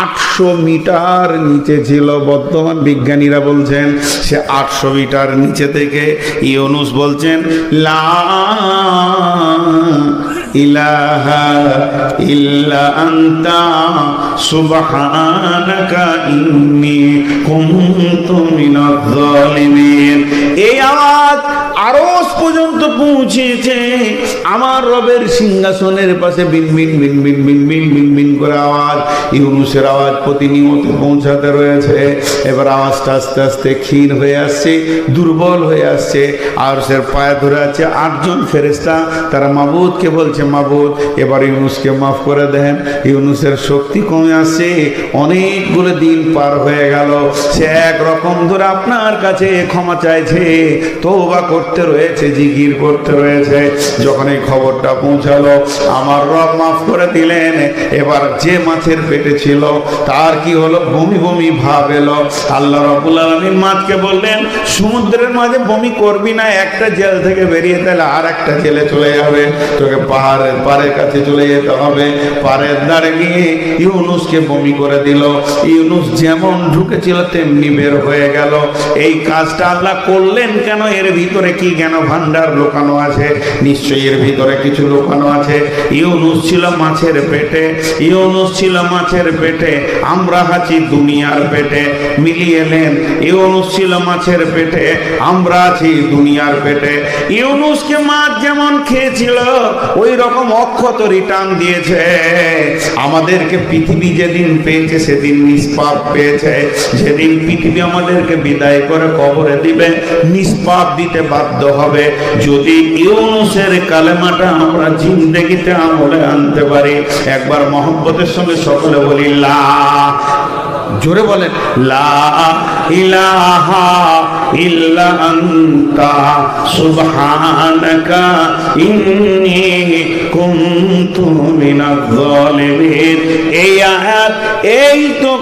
800 মিটার নিচে ছিল। বর্তমান বিজ্ঞানীরা বলছেন সে 800 মিটার নিচে থেকে ইউনুস বলছেন লা ইলাহা ইল্লা আনতা সুবহানাকা ইন্নী কুনতু মিনাজ জালিমিন। এই আওয়াজ আরশ পর্যন্ত পৌঁছেছে। আমার রবের সিংহাসনের পাশে বিন বিন বিন বিন বিন বিন বিন বিন করে আওয়াজ, ইউনুসের আওয়াজ প্রতিনিয়ত পৌঁছাতে রয়েছে। এবার আওয়াজটা আস্তে আস্তে ক্ষীণ হয়ে আসছে, দুর্বল হয়ে আসছে। আরশের পায়ে ধরে আছে 8 জন ফেরেশতা, তারা মাবুদকে বলছে মাবুদ এবার ইউনুসকে মাফ করে দেন। ইউনুসের শক্তি কমে আসছে, অনেকগুলো দিন পার হয়ে গেল, সে একরকম ধরে আপনার কাছে ক্ষমা চাইছে, তওবা করতে রয়েছে, জিকির করতে রয়েছে। যখন এই খবরটা পৌঁছালো আমার রব মাফ করে দিলেন। এবার যে মাছের পেটে ছিল তার কি হলো, বমি বমি ভাব এলো। আল্লাহ রাব্বুল আলামিন মাছকে বললেন সমুদ্রের মাঝে বমি করবি না, একটা জেল থেকে বেরিয়ে তাহলে আর একটা জেলে চলে যাবে, তোকে পাহাড়ের পাড়ের কাছে চলে যেতে হবে। পাড়ের ধারে গিয়ে ইউনুসকে বমি করে দিল। ইউনুস যেমন ঢুকেছিল তেমনি বের হয়ে গেল। এই কাজটা আল্লাহ করলেন কেন? এর ভিতরে কি জ্ঞান ভান্ডার লুকানো আছে? নিশ্চয়ই এর ভিতরে কিছু লুকানো আছে। ইউনুস ছিল মাছের পেটে, ইউনুস ছিল মাছের পেটে, আমরা আছি দুনিয়ার পেটে। মিলিয়ে নেন, ইউনুস ছিল মাছের পেটে, আমরা আছি দুনিয়ার পেটে। ইউনুসকে মাছ যেমন খেয়েছিল ওই রকম অক্ষত রিটার্ন দিয়েছে। আমাদেরকে পৃথিবী যেদিন পেয়েছে সেদিন নিষ্পাপ পেয়েছে। যেদিন পৃথিবী আমাদেরকে বিদায় করে কবরে দিবে নিষ্পাপ দিতে বাধ্য হবে। যদি ইউনুসের কালেমাটা আমরা জিন্দেগিতে আমলে আনতে পারি, একবার মহব্বতের সঙ্গে সকলে বলি লা, জোরে বলেন লা ইলাহা ইল্লা আনতা সুবহানাকা ইন্নী কুনতু মিনাজ জালিমিন। এই আয়াত, এই তো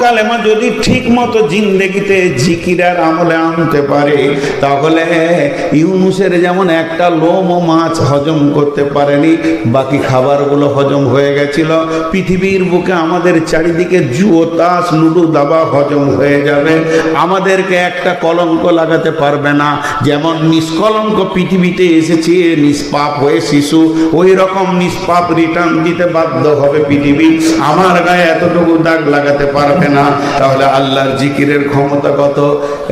কালেমা যদি ঠিক মতো জিন্দেগিতে জিকিরের আমলে আনতে পারে, তাহলে ইউনুসের যেমন একটা লোম ও মাছ হজম করতে পারেনি, বাকি খাবারগুলো হজম হয়ে গেছিল। পৃথিবীর বুকে আমাদের চারিদিকে জুয়ো তাস লুডু দাবা হজম হয়ে যাবে, আমাদেরকে একটা কলঙ্ক লাগাতে পারবে না। যেমন নিষ্কলঙ্ক পৃথিবীতে এসেছে নিষ্পাপ হয়ে শিশু, ওই রকম নিষ্পাপ রিটার্ন দিতে বাধ্য হবে পৃথিবী, আমার গায়ে এতটুকু দাগ লাগাতে পারবে না। তাহলে আল্লাহর জিকিরের ক্ষমতা কত!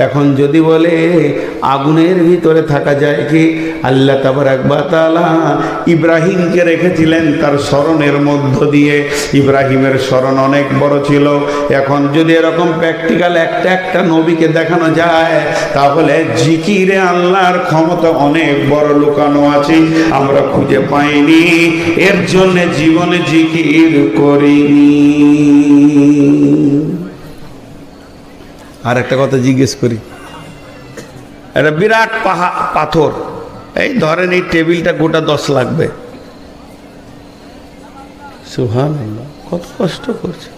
এখন যদি বলে আগুনের ভিতরে থাকা যায় কি? আল্লাহ তাবারাক ওয়া তাআলা ইব্রাহিমকে রেখেছিলেন তার স্মরণের মধ্য দিয়ে। ইব্রাহিমের স্মরণ অনেক বড় ছিল। এখন যদি এরকম প্র্যাকটিক্যাল একটা একটা নবীকে দেখানো যায়, তাহলে জিকিরে আল্লাহর ক্ষমতা অনেক বড় লুকানো আছে, আমরা খুঁজে পাইনি, এর জন্য জীবনে জিকির করিনি। আর একটা কথা জিজ্ঞেস করি, একটা বিরাট পাথর, এই ধরেন এই টেবিলটা গোটা 10 লাগবে। সুবহানাল্লাহ, কত কষ্ট করছে।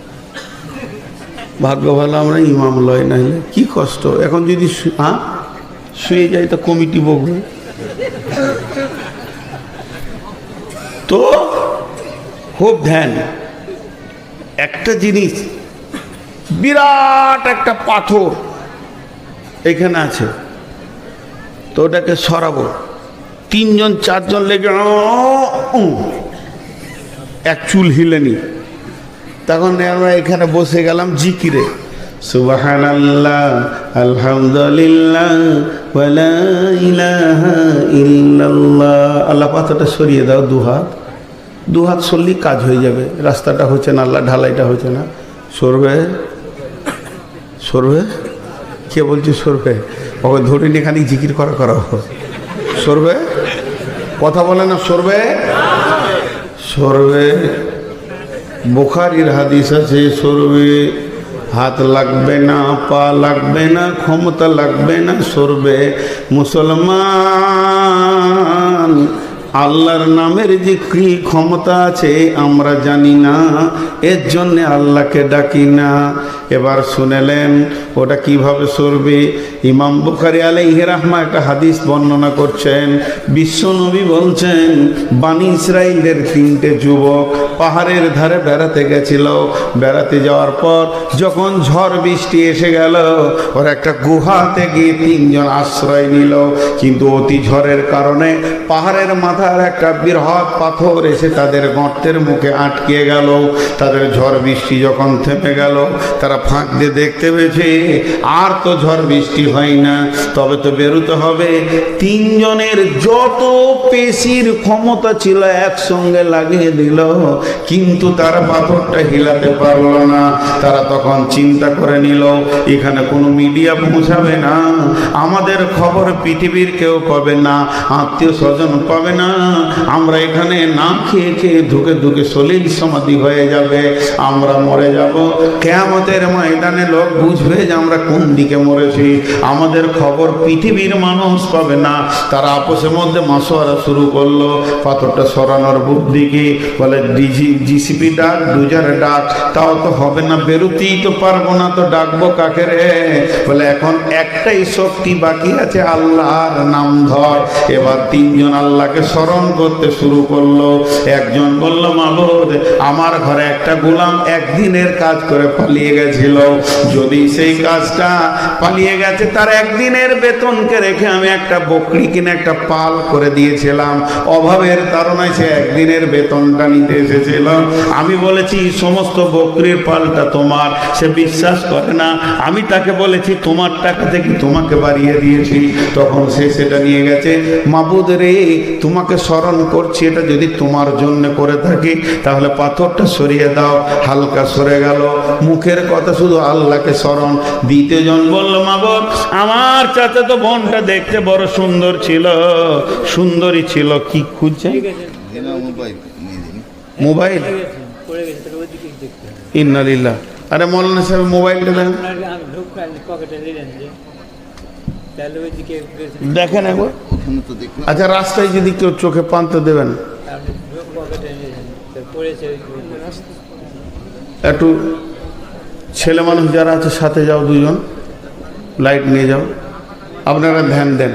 ভাগ্য ভালো আমরা ইমাম লয়, না হলে কি কষ্ট। এখন যদি শুয়ে যাই তো কমিটি বকবে। তো খুব ধ্যান, একটা জিনিস বিরাট একটা পাথর এখানে আছে, তো ওটাকে সরাবো, 3 জন 4 জন লেগে এক চুল হিলেনি। তখন আমরা এখানে বসে গেলাম জিকিরে, সুবহানাল্লাহ আলহামদুলিল্লাহ ওয়া লা ইলাহা ইল্লাল্লাহ। আল্লাহ পাথরটা সরিয়ে দাও, দু হাত সরলেই কাজ হয়ে যাবে। রাস্তাটা হচ্ছে না, আল্লাহ ঢালাইটা হচ্ছে না। সরবে কে বলছে সরবে? ওকে ধরে নিয়ে খালি জিকির করা সরবে, কথা বলে না, সরবে। বুখারীর হাদিস আছে সরবে, হাত লাগবে না, পা লাগবে না, ক্ষমতা লাগবে না, সরবে। মুসলমান আল্লাহর নামের যে কি ক্ষমতা আছে আমরা জানি না, এর জন্যে আল্লাহকে ডাকি না। এবার শুনেলেন ওটা কিভাবে সরবে। ইমাম বুখারী আলাইহি রাহমা একটা হাদিস বর্ণনা করছেন। বিশ্বনবী বলছেন, বানি ইসরাইলের 3টে যুবক পাহাড়ের ধারে বেড়াতে গেছিল। বেড়াতে যাওয়ার পর যখন ঝড় বৃষ্টি এসে গেল, ওরা একটা গুহাতে গিয়ে 3জন আশ্রয় নিল। কিন্তু অতি ঝড়ের কারণে পাহাড়ের মাথার একটা বৃহৎ পাথর এসে তাদের গর্তের মুখে আটকে গেল। তাদের ঝড় বৃষ্টি যখন থেমে গেল, তারা ফাঁক দিয়ে দেখতে পেয়েছে আর তো ঝড় বৃষ্টি হয় না, তবে তো বেরোতে হবে। 3জনের যত পেশির ক্ষমতা ছিল একসঙ্গে লাগিয়ে দিল, কিন্তু তারা পাথরটা হিলাতে পারলো না। তারা তখন চিন্তা করে নিল, এখানে কোনো মিডিয়া পৌঁছাবে না, আমাদের খবর পৃথিবীর কেউ পাবে না, আত্মীয় স্বজন পাবে না, আমরা এখানে না খেয়ে খেয়ে ধুকে ধুকে সলিল সমাধি হয়ে যাবে, আমরা মরে যাব। কিয়ামতের ময়দানে লোক বুঝবে যে আমরা কোন দিকে মরেছি, আমাদের খবর পৃথিবীর মানুষ পাবে না। তারা আপসের মধ্যে মাসোয়ারা শুরু করলো পাথরটা সরানোর বুদ্ধি কি। বলে জিসিপি ডাক, ডুজারে ডাক, তাও তো হবে না, বেরোতেই তো পারবো না, তো ডাকবো কাকে রে? বলে এখন একটাই শক্তি বাকি আছে, আল্লাহর নাম ধর। এবার 3জন আল্লাহকে স্মরণ করতে শুরু করলো। একজন বলল, মাবুদ আমার ঘরে একটা গোলাম একদিনের কাজ করে পালিয়ে গেছিল, যদি সেই কাজটা পালিয়ে গেছে তার একদিনের বেতনকে রেখে আমি একটা বকরি কিনে একটা পাল করে দিয়েছিলাম, অভাবের তাড়নায় সে একদিনের বেতনটা নিতে এসেছিল। আমি বলেছি সমস্ত বকরির পালটা তোমার, সে বিশ্বাস করে না। আমি তাকে বলেছি তোমার টাকা থেকে তোমাকে বাড়িয়ে দিয়েছি, তখন সে সেটা নিয়ে গেছে। মাবুদ রে, তোমাকে স্মরণ করছি, এটা যদি তোমার জন্য করে থাকি তাহলে পাথরটা সরিয়ে দাও। হালকা সরে গেল, মুখের কথা শুধু আল্লাহকে স্মরণ। 2জন বলল, মাবুদ আমার চাচাতো বোনটা দেখতে বড় সুন্দর ছিল, সুন্দরী ছিল। কি খুঁজছে? মোবাইল। ইন্নালিল্লাহ। আরে মৌলানা সাহেব মোবাইলটা দেন, দেখেন একবার। আচ্ছা রাস্তায় যদি কেউ চোখে পান তো দেবেন। একটু ছেলে মানুষ যারা আছে সাথে যাও, 2জন লাইট নিয়ে যাও, আপনারা ধ্যান দেন।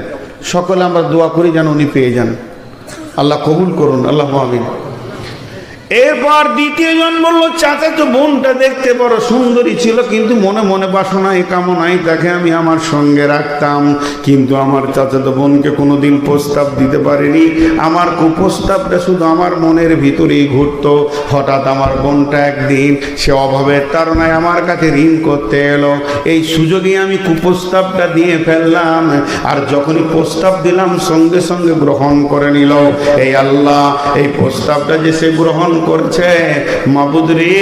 সকলে আমরা দোয়া করি যেন উনি পেয়ে যান, আল্লাহ কবুল করুন, আল্লাহ আমিন। এরপর 2জন বলল, চাচাতো বোনটা দেখতে বড় সুন্দরী ছিল, কিন্তু মনে মনে বাসনা এ কামনাই তাকে আমি আমার সঙ্গে রাখতাম, কিন্তু আমার চাচাতো বোনকে কোনোদিন প্রস্তাব দিতে পারিনি। আমার কুপ্রস্তাবটা শুধু আমার মনের ভিতরেই ঘুরতো। হঠাৎ আমার বোনটা একদিন সে অভাবের তাড়নায় আমার কাছে ঋণ করতে এলো, এই সুযোগে আমি কুপ্রস্তাবটা দিয়ে ফেললাম। আর যখনই প্রস্তাব দিলাম সঙ্গে সঙ্গে গ্রহণ করে নিল। এই আল্লাহ, এই প্রস্তাবটা যে সে গ্রহণ করছে, মাবুদ রে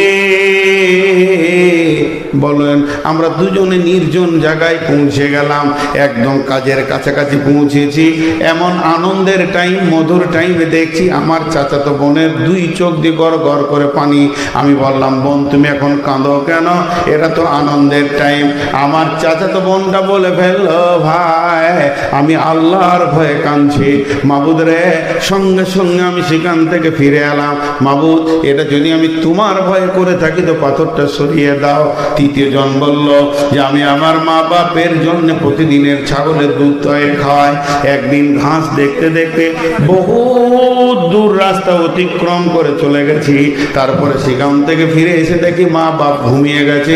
বলেন। আমরা 2জনে নির্জন জায়গায় পৌঁছে গেলাম, একদম কাজের কাছাকাছি পৌঁছেছি। এমন আনন্দের টাইম, মধুর টাইমে দেখছি আমার চাচাতো বোনের 2 চোখ দিয়ে গড় গড় করে পানি। আমি বললাম, বোন তুমি এখন কাঁদো কেন? এটা তো আনন্দের টাইম। আমার চাচাতো বোনটা বলে ফেললো, ভাই আমি আল্লাহর ভয়ে কাঁদছি। মাবুদ রে, সঙ্গে সঙ্গে আমি সেখান থেকে ফিরে এলাম। মাবুদ, এটা যদি আমি তোমার ভয় করে থাকি তো পাথরটা সরিয়ে দাও। 3জন বলল যে আমি আমার মা বাপের জন্য প্রতিদিনের ছাগলের দুধ তয়ে খাওয়াই। একদিন ঘাস দেখতে দেখতে বহু দূর রাস্তা অতিক্রম করে চলে গেছি, তারপরে সেখান থেকে ফিরে এসে দেখি মা বাপ ঘুমিয়ে গেছে।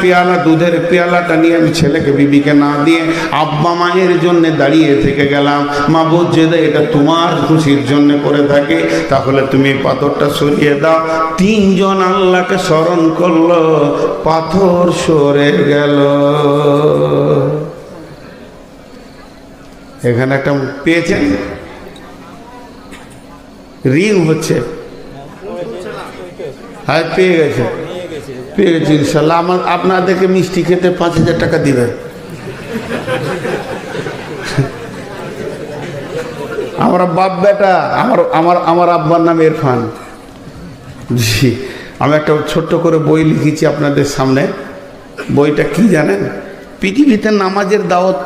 পেয়ালা, দুধের পেয়ালাটা নিয়ে আমি ছেলেকে বিবিকে না দিয়ে আব্বা মায়ের জন্য দাঁড়িয়ে থেকে গেলাম। মাবুদ যদি এটা তোমার খুশির জন্য করে থাকে তাহলে তুমি পাথরটা সরিয়ে দাও। 3জন আল্লাহকে স্মরণ করলো, পাথর সরে গেল। এখানে একটা পেয়েছেন, রিং হচ্ছে, হ্যাঁ পেয়ে গেছে, পেয়ে গেছে ইনশাল্লাহ। আপনাদেরকে মিষ্টি খেতে 5000 টাকা দিবে। আমরা বাপ বেটা, আমার আব্বার নাম ইরফান। জি, আমি একটা ছোট্ট করে বই লিখেছি আপনাদের সামনে। বইটা কি জানেন? পৃথিবীতে নামাজের দাওয়াত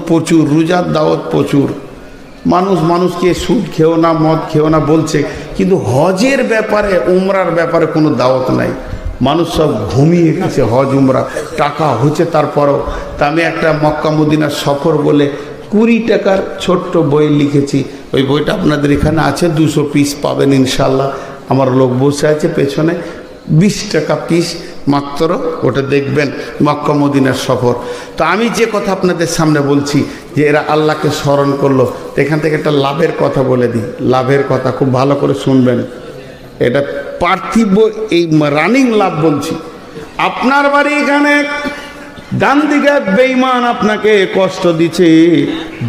প্রচুর, রোজার দাওয়াত প্রচুর, মানুষ মানুষকে সুদ খেও না, মদ খেও না বলছে, কিন্তু হজের ব্যাপারে, উমরার ব্যাপারে কোনো দাওয়াত নাই। মানুষ সব ঘুমিয়ে গেছে হজ উমরা, টাকা হচ্ছে তারপরও। তা আমি একটা মক্কা মদিনার সফর বলে 20 টাকার ছোট্ট বই লিখেছি। ওই বইটা আপনাদের এখানে আছে, 200 পিস পাবেন ইনশাল্লাহ। আমার লোক বসে আছে পেছনে, 20 টাকা পিস মাত্র, ওটা দেখবেন, মক্কা মদিনার সফর। তো আমি যে কথা আপনাদের সামনে বলছি যে এরা আল্লাহকে স্মরণ করলো, এখান থেকে একটা লাভের কথা বলে দিই। লাভের কথা খুব ভালো করে শুনবেন, এটা পার্থিব এই রানিং লাভ বলছি। আপনার বাড়ি এখানে ডান দিকে বেঈমান আপনাকে কষ্ট দিচ্ছে,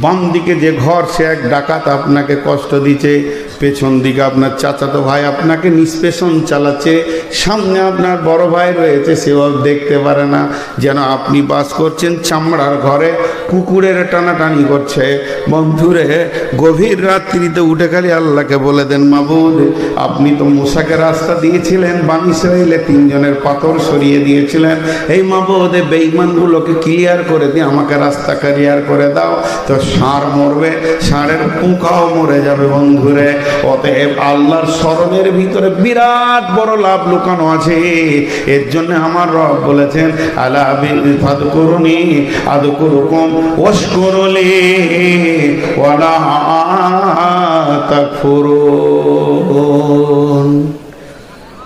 বাম দিকে যে ঘর সে এক ডাকাত আপনাকে কষ্ট দিচ্ছে, পেছন দিকে আপনার চাচাতো ভাই আপনাকে নিষ্পেষণ চালাচ্ছে, সামনে আপনার বড় ভাই রয়েছে, সেও দেখতে পারে না, যেন আপনি বাস করছেন চামড়ার ঘরে, কুকুরের টানাটানি করছে। বন্ধুরে, গভীর রাত্রিতে উঠে খালি আল্লাহকে বলে দেন, মাবুদ আপনি তো মুসাকে রাস্তা দিয়েছিলেন, বানি ইসরাইলে 3 জনের পাথর সরিয়ে দিয়েছিলেন, এই মাবুদ বেঈমানগুলোকে ক্লিয়ার করে দিয়ে আমাকে রাস্তা ক্লিয়ার করে দাও। তো ষাঁড় মরবে, ষাঁড়ের পুঁকাও মরে যাবে। বন্ধুরে, অতএব আল্লাহর স্মরণের ভিতরে বিরাট বড় লাভ লুকানো আছে। এর জন্য আমার রব বলেছেন, আলা ফাদকুরুনি আযকুরুকুম ওয়াশকুরুলি ওয়ালা তাকফুরুন।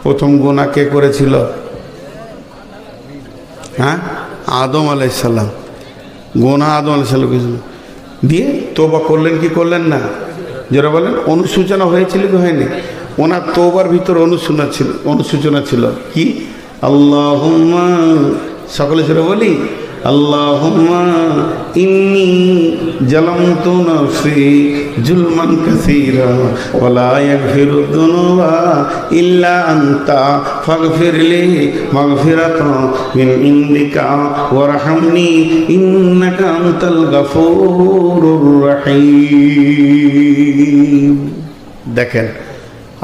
প্রথম গুনাহ কে করেছিল? হ্যাঁ, আদম আলাইহিস সালাম। গুনাহ আদম আলাইহিস সালাম করেছিল, দিয়ে তওবা করলেন কি করলেন না? যারা বলেন অনুসূচনা হয়েছিল কি হয়নি? ওনার তওবার ভিতর অনুসূচনা ছিল কি? আল্লাহুম্মা, সকলে জোরে বলি, আল্লাহুম্মা ইন্নী জালামতু নাফসি জুলমান কাসীরা ওয়া লা ইয়াগফিরুদ যুনুবা ইল্লা আনতা ফাগফিরলি মাগফিরাতান মিন ইনদিকা ওয়ারহামনি ইন্নাকা আনতাল গাফুরুর রহিম। দেখেন,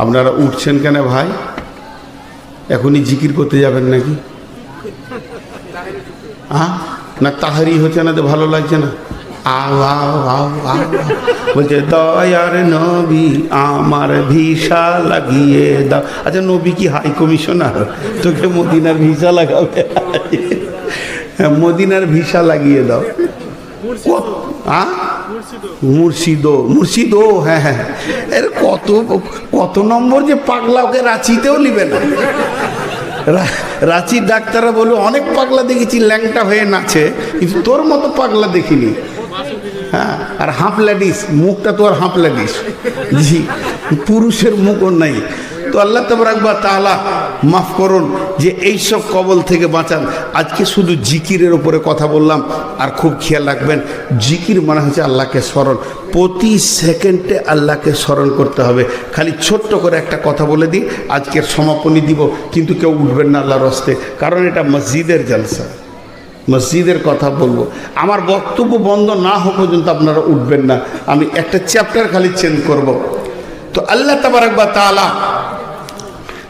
আপনারা উঠছেন কেন ভাই? এখনই জিকির করতে যাবেন নাকি? না তাহারি হচ্ছে না, তো ভালো লাগছে না? আও আও আও আও বলছে, দয়ার নবী আমার ভিসা লাগিয়ে দাও। আচ্ছা, নবী কি হাই কমিশনার? তোকে মদিনার ভিসা লাগাবে? মদিনার ভিসা লাগিয়ে দাও। মুর্শিদো, হ্যাঁ হ্যাঁ, এর কত কত নম্বর যে পাগলা, ওকে রাঁচিতেও নিবে না। রাঁচির ডাক্তাররা বলবে, অনেক পাগলা দেখেছি ল্যাংটা হয়ে নাচে, কিন্তু তোর মতো পাগলা দেখিনি। হ্যাঁ, আর হাফ লেডিস, মুখটা তো আর হাফ লেডিস, জি, পুরুষের মুখও নাই। তো আল্লাহ তাবারাক ওয়া তাআলা মাফ করুন যে এইসব কবল থেকে বাঁচান। আজকে শুধু জিকিরের উপরে কথা বললাম, আর খুব খেয়াল রাখবেন, জিকির মানে হচ্ছে আল্লাহকে স্মরণ। প্রতি সেকেন্ডে আল্লাহকে স্মরণ করতে হবে। খালি ছোট্ট করে একটা কথা বলে দিই, আজকের সমাপনী দিব, কিন্তু কেউ উঠবেন না আল্লাহর হস্তে, কারণ এটা মসজিদের জলসা, মসজিদের কথা বলবো। আমার বক্তব্য বন্ধ না হওয়া পর্যন্ত আপনারা উঠবেন না। আমি একটা চ্যাপ্টার খালি চেঞ্জ করব। তো আল্লাহ তাবারাক ওয়া তাআলা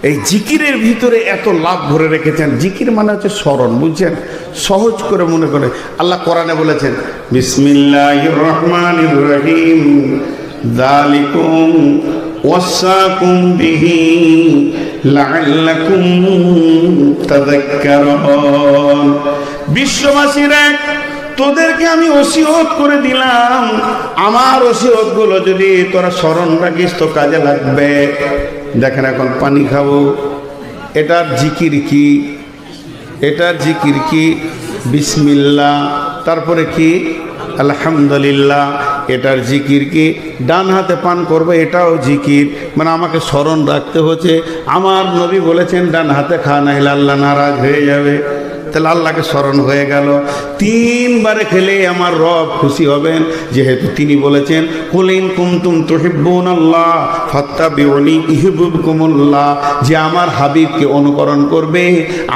এই জিকিরের ভিতরে এত লাভ ভরে রেখেছেন। জিকির মানে হচ্ছে স্মরণ, বুঝছেন? সহজ করে মনে করে আল্লাহ কোরআনে বলেছেন, বিসমিল্লাহির রহমানির রহিম, যালিকুম ওয়াসাকুম বিহি লাআল্লাকুম তাযাক্কারুন। বিশ্ববাসীরা, তোদেরকে আমি ওসিয়ত করে দিলাম, আমার ওসিয়তগুলো যদি তোরা স্মরণ রাখিস তো কাজে লাগবে। দেখেন, এখন পানি খাবো, এটার জিকির কি? এটার জিকির কি? বিসমিল্লাহ। তারপরে কি? আলহামদুলিল্লাহ। এটার জিকির কি? ডান হাতে পান করবো, এটাও জিকির, মানে আমাকে স্মরণ রাখতে হচ্ছে। আমার নবী বলেছেন, ডান হাতে খাওয়া না হলে আল্লাহ নারাজ হয়ে যাবে। তাহলে আল্লাহকে স্মরণ হয়ে গেল। 3 বারে খেলে আমার রব খুশি হবেন, যেহেতু তিনি বলেছেন, কুল ইন কুনতুম তুহিব্বুনাল্লাহ ফাত্তাবিউনি ইউহিব্বুকুমুল্লাহ, যে আমার হাবিবকে অনুকরণ করবে,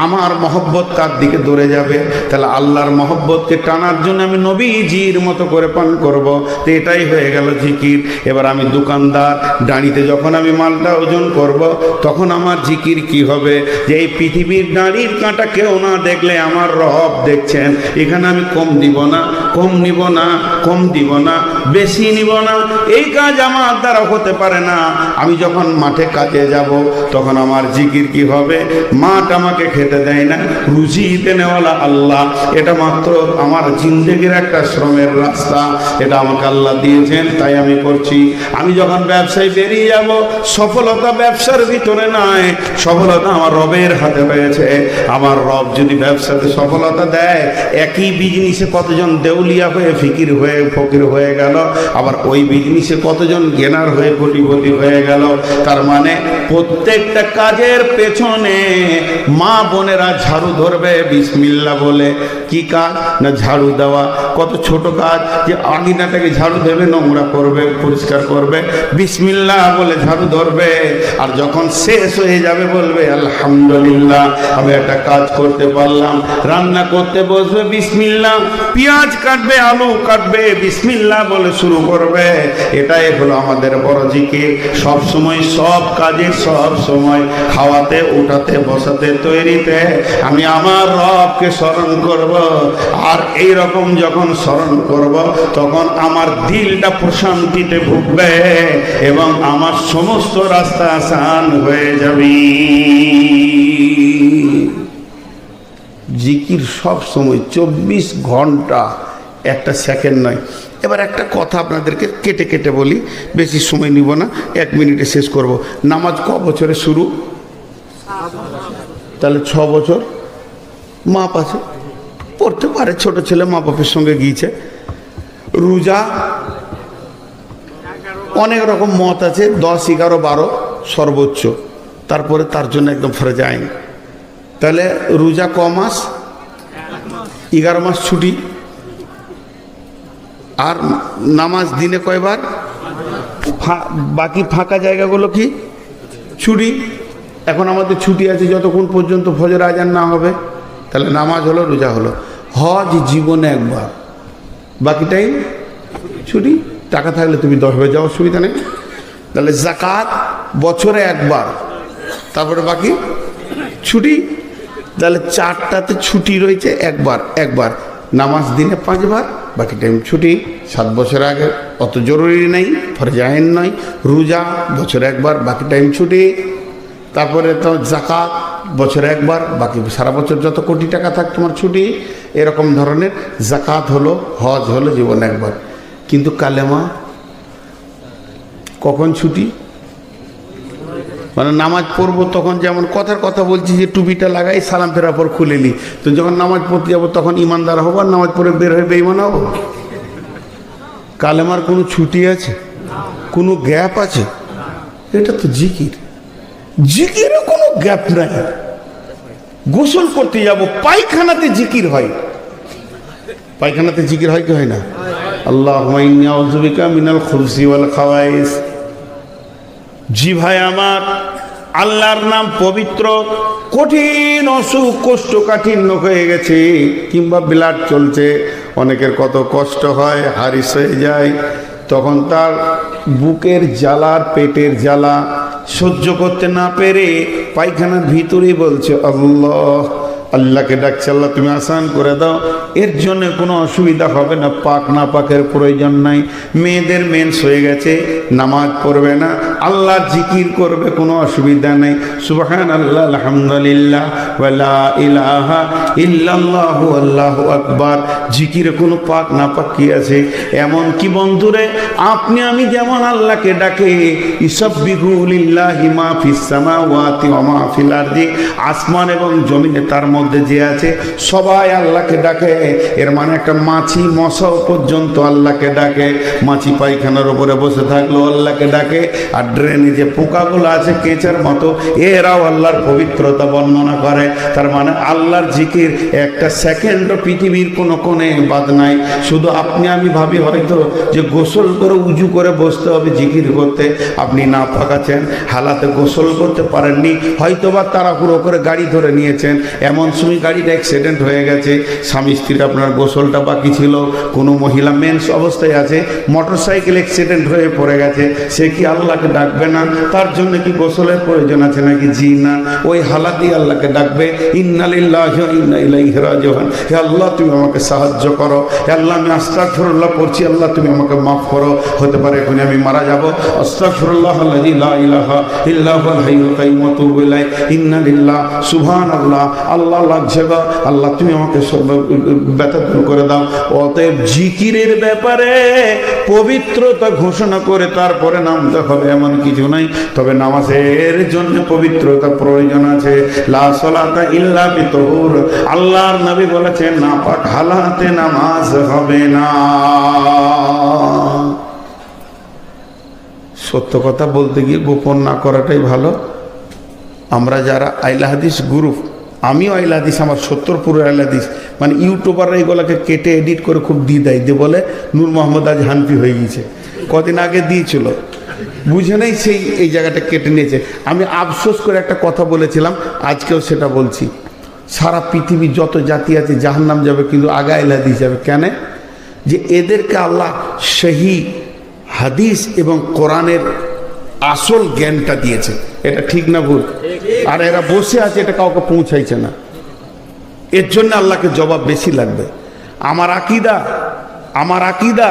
আমার মহব্বত তার দিকে দৌড়ে যাবে। তাহলে আল্লাহর মহব্বতকে টানার জন্য আমি নবীজির মতো করে পান করব। তো এটাই হয়ে গেল জিকির। এবার আমি দোকানদার, দাঁড়িতে যখন আমি মালটা ওজন করব, তখন আমার জিকির কি হবে? যে এই পৃথিবীর দাঁড়ির কাঁটা কেউ না দেখলে আমার রব দেখছেন। এখানে এখানে আমি কম দিব না, কম নিব না, কম দিব না, বেশি নিব না। এই কাজ আমার দ্বারা হতে পারে না। আমি যখন মাঠে কাজে যাব তখন আমার জিকির কি হবে? মাঠ আমাকে খেতে দেয় না, রুজি দেনেওয়ালা আল্লাহ। এটা মাত্র আমার জিন্দেগির একটা শ্রমের রাস্তা, এটা আমাকে আল্লাহ দিয়েছেন, তাই আমি করছি। আমি যখন ব্যবসায় বেরিয়ে যাব, সফলতা ব্যবসার ভিতরে নয়, সফলতা আমার রবের হাতে রয়েছে। আমার রব যদি ব্যবসাতে সফলতা দেয়, একই বিজনেসে কতজন দেউলিয়া হয়ে ফিকির হয়ে ফকির হয়ে গেল, আবার ওই বিজনেসে কতজন জ্ঞানার হয়ে কোটিপতি হয়ে গেল। তার মানে প্রত্যেকটা কাজের পেছনে মা বোনেরা ঝাড়ু ধরবে বিসমিল্লাহ বলে। কি কাজ? না ঝাড়ু দেওয়া। কত ছোট কাজ, যে আঙিনাটাকে ঝাড়ু দেবে, নোংরা করবে, পরিষ্কার করবে, বিসমিল্লাহ বলে ঝাড়ু ধরবে। আর যখন শেষ হয়ে যাবে বলবে আলহামদুলিল্লাহ, আমি একটা কাজ করতে পারলাম। রান্না করতে বসবে, বিসমিল্লাহ। পেঁয়াজ কাটবে, আলু কাটবে, বিসমিল্লাহ বলে শুরু করবে। এটাই হলো আমাদের বড় জিকির। সব সময়, সব কাজে, সব সময়, খাওয়াতে, উঠাতে, বসাতে, তৈরিতে আমি আমার রবকে স্মরণ করব। আর এই রকম যখন স্মরণ করব, তখন আমার দিলটা প্রশান্তিতে ভুগবে এবং আমার সমস্ত রাস্তা আসান হয়ে যাবে। জিকির সব সময় 24 ঘন্টা, একটা সেকেন্ড নয়। এবার একটা কথা আপনাদেরকে কেটে কেটে বলি, বেশি সময় নিব না, 1 মিনিটে শেষ করব। নামাজ ক বছরে শুরু? তাহলে 6 বছর মাপ আছে, পড়তে পারে। ছোট ছেলে মা বাপের সঙ্গে গিয়েছে। রোজা অনেক রকম মত আছে, 10, 11, 12 সর্বোচ্চ, তারপরে তার জন্য একদম ফরজ আইন। তাহলে রোজা ক মাস? 11 মাস ছুটি। আর নামাজ দিনে কয়বার? বাকি ফাঁকা জায়গাগুলো কি ছুটি। এখন আমাদের ছুটি আছে যতক্ষণ পর্যন্ত ফজর আজান না হবে। তাহলে নামাজ হলো, রোজা হলো। হজ জীবনে একবার, বাকি টাইম ছুটি। টাকা থাকলে তুমি 10 বার যাও, অসুবিধা নেই। তাহলে যাকাত বছরে একবার, তারপরে বাকি ছুটি। তাহলে 4টাতে ছুটি রয়েছে, একবার একবার। নামাজ দিনে 5 বার, বাকি টাইম ছুটি। 7 বছর আগে অত জরুরি নেই, ফরজ আইন নয়। রোজা বছরে একবার, বাকি টাইম ছুটি। তারপরে তো যাকাত বছরে একবার, বাকি সারা বছর যত কোটি টাকা থাক তোমার ছুটি। এরকম ধরনের যাকাত হলো, হজ হলো জীবন একবার। কিন্তু কালেমা কখন ছুটি? মানে নামাজ পড়বো তখন, যেমন কথার কথা বলছি যে টুপিটা লাগাই, সালাম ফেরার পর খুলে নি, তো যখন নামাজ পড়তে যাবো তখন ইমানদার হবো, আর নামাজ পড়ে বের হয়ে বেঈমান হবো? কালেমার কোনো ছুটি আছে? কোনো গ্যাপ আছে? এটা তো জিকির, জিকিরও কোনো গ্যাপ নাই। গোসল করতে যাব, পায়খানাতে জিকির হয়। পায়খানাতে জিকির হয় কি হয় না? আল্লাহুম্মা ইন্নী আউযু বিকা মিনাল খুবসি ওয়াল খাওয়াইস। জি ভাই আমার, আল্লাহর নাম পবিত্র। কঠিন অসুখ, কোষ্ঠকাঠিন্য হয়ে গেছে, কিংবা ব্লাড চলছে, অনেকের কত কষ্ট হয়, হারিস হয়ে যায়, তখন তার বুকের জ্বালার, পেটের জ্বালা সহ্য করতে না পেরে পায়খানার ভিতরেই বলছে আল্লাহ, আল্লাহকে ডাকছে, আল্লাহ তুমি আসান করে দাও। এর জন্য কোনো অসুবিধা হবে না, পাক না পাকের প্রয়োজন নাই। মেয়েদের মেন্স হয়ে গেছে, নামাজ পড়বে না, আল্লাহ জিকির করবে, কোনো অসুবিধা নেই। সুবহানাল্লাহ, আলহামদুলিল্লাহ, ওয়া লা ইলাহা ইল্লাল্লাহু, আল্লাহু আকবার। জিকিরে কোনো পাক না পাক কি আছে? এমন কি বন্ধুরে, আপনি আমি যেমন আল্লাহকে ডাকে, ইসাব্বিহু লিল্লাহি মা ফিস সামাওয়াতি ওয়া মা ফিল আরদি, আসমান এবং জমিনে তার মধ্যে যে আছে সবাই আল্লাহকে ডাকে। এর মানে একটা মাছি মশাও পর্যন্ত আল্লাহকে ডাকে। মাছি পায়খানার উপরে বসে থাকলো আল্লাহকে ডাকে, আর ড্রেনে যে পোকাগুলো আছে কেঁচার মতো, এরাও আল্লাহর পবিত্রতা বর্ণনা করে। তার মানে আল্লাহর জিকির একটা সেকেন্ডও পৃথিবীর কোনো কোণে বাদ নাই। শুধু আপনি আমি ভাবি হয়তো যে গোসল করে উজু করে বসতে হবে জিকির করতে। আপনি না পাকাচ্ছেন, হালাতে গোসল করতে পারেননি, হয়তো বা তাড়াহুড়ো করে গাড়ি ধরে নিয়েছেন, এমন সময় গাড়িটা অ্যাক্সিডেন্ট হয়ে গেছে, স্বামী স্ত্রী মসজিদে আপনার গোসলটা বাকি ছিল, কোনো মহিলা মেন্স অবস্থায় আছে, মোটরসাইকেল অ্যাক্সিডেন্ট হয়ে পড়ে গেছে, সে কি আল্লাহকে ডাকবে না? তার জন্য কি গোসলের প্রয়োজন আছে নাকি? জি না। ওই হালাতেই আল্লাহকে ডাকবে, ইন্না লিল্লাহি ওয়া ইন্না ইলাইহি রাজিউন। হে আল্লাহ তুমি আমাকে সাহায্য করো, হে আল্লাহ আমি আস্তাগফিরুল্লাহ পড়ছি, আল্লাহ তুমি আমাকে মাফ করো। হতে পারে এখন আমি মারা যাব, আস্তাগফিরুল্লাহ আল্লাযী লা ইলাহা ইল্লা হুয়াল হাইয়ুল কাইয়্যুম ওয়া তুবু ইলাইহি, ইন্না লিল্লাহ সুবহানাল্লাহ। আল্লাহ লাগছে গো, আল্লাহ তুমি আমাকে সব ব্যথা দূর করে দাও। অতএব জিকিরের ব্যাপারে পবিত্রতা ঘোষণা করে তারপরে নামতে হবে এমন কিছু নাই, তবে নামাজের জন্য পবিত্রতা প্রয়োজন আছে। লা সালাতা ইল্লা বিতুহুর, আল্লাহর নবী বলেছেন নাপাক হালাতে নামাজ হবে না। সত্য কথা বলতে গিয়ে গোপন না করাটাই ভালো। আমরা যারা আইলা হাদিস গ্রুপ, আমিও আইলা হাদিস, আমার 70 পুরো আইলা হাদিস, মানে ইউটিউবাররা এগুলোকে কেটে এডিট করে খুব দিয়ে দেয়, দিয়ে বলে নূর মোহাম্মদ আজ হানফি হয়ে গেছে। কদিন আগে দিয়েছিল, বুঝে নেই সেই এই জায়গাটা কেটে নিয়েছে। আমি আফসোস করে একটা কথা বলেছিলাম, আজকেও সেটা বলছি। সারা পৃথিবী যত জাতি আছে জাহান্নাম যাবে, কিন্তু আগে আইলা হাদিস যাবে। কেন? যে এদেরকে আল্লাহ সহি হাদিস এবং কোরআনের আসল জ্ঞানটা দিয়েছে। এটা ঠিক না ভুল? আর এরা বসে আছে, এটা কাউকে পৌঁছাইছে না। এর জন্য আল্লাহকে জবাব বেশি লাগবে। আমার আকিদা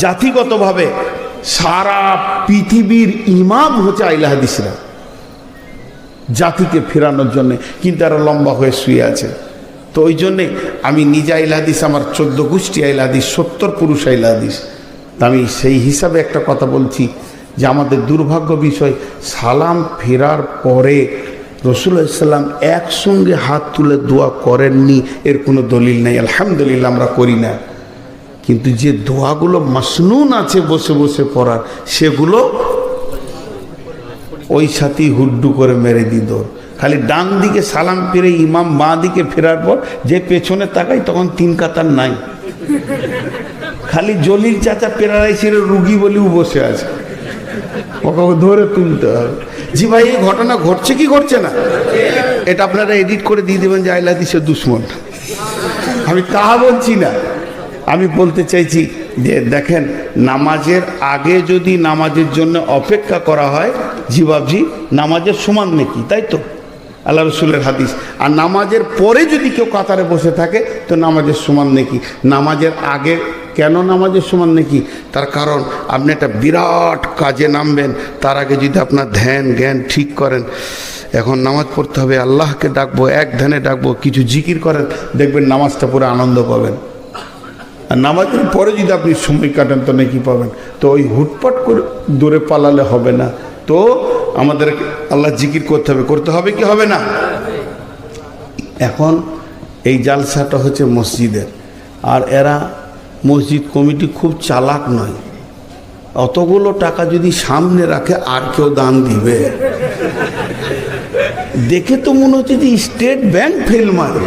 জাতিগতভাবে সারা পৃথিবীর ইমাম হচ্ছে আইলা হাদিসরা, জাতিকে ফেরানোর জন্যে, কিন্তু এরা লম্বা হয়ে শুয়ে আছে। তো ওই জন্যে আমি নিজে আইলা হাদিস, আমার 14 গোষ্ঠী আইলা হাদিস, 70 পুরুষ আইলা হাদিস। আমি সেই হিসাবে একটা কথা বলছি যে আমাদের দুর্ভাগ্য বিষয়, সালাম ফেরার পরে রাসূলুল্লাহ সাল্লাল্লাহু আলাইহি ওয়াসাল্লাম একসঙ্গে হাত তুলে দোয়া করেননি, এর কোনো দলিল নেই। আলহামদুলিল্লাহ আমরা করি না, কিন্তু যে দোয়াগুলো মাসনুন আছে বসে বসে পড়ার, সেগুলো ওই সাথেই হুড্ডু করে মেরে দিত। খালি ডান দিকে সালাম ফিরে ইমাম বাঁ দিকে ফেরার পর যে পেছনে তাকাই, তখন 3 কাতার নাই, খালি জলিল চাচা পেরারাই ছিল রুগী বলেও বসে আছে, ওকে ধরে তুলতে হবে। জি ভাই, এই ঘটনা ঘটছে কি ঘটছে না? এটা আপনারা এডিট করে দিয়ে দেবেন যে আইলা হাদিসের দুশ্মন। আমি তা বলছি না, আমি বলতে চাইছি যে দেখেন, নামাজের আগে যদি নামাজের জন্য অপেক্ষা করা হয়, জি বাবজি, নামাজের সমান নেকি, তাই তো আল্লাহ রসুলের হাদিস। আর নামাজের পরে যদি কেউ কাতারে বসে থাকে তো নামাজের সমান নেকি। নামাজের আগে কেন নামাজের সমান নেকি? তার কারণ আপনি একটা বিরাট কাজে নামবেন, তার আগে যদি আপনার ধ্যান জ্ঞান ঠিক করেন, এখন নামাজ পড়তে হবে, আল্লাহকে ডাকবো, এক ধ্যানে ডাকবো, কিছু জিকির করেন, দেখবেন নামাজটা পুরো আনন্দ পাবেন। আর নামাজের পরে যদি আপনি সময় কাটান তো নাকি পাবেন। তো ওই হুটপাট করে দূরে পালালে হবে না। তো আমাদের আল্লাহ জিকির করতে হবে কি হবে না? এখন এই জালসাটা হচ্ছে মসজিদের, আর এরা মসজিদ কমিটি খুব চালাক নয়। অতগুলো টাকা যদি সামনে রাখে আর কেউ দান দিবে, দেখে তো মনে হচ্ছে যে স্টেট ব্যাংক ফেল মারে।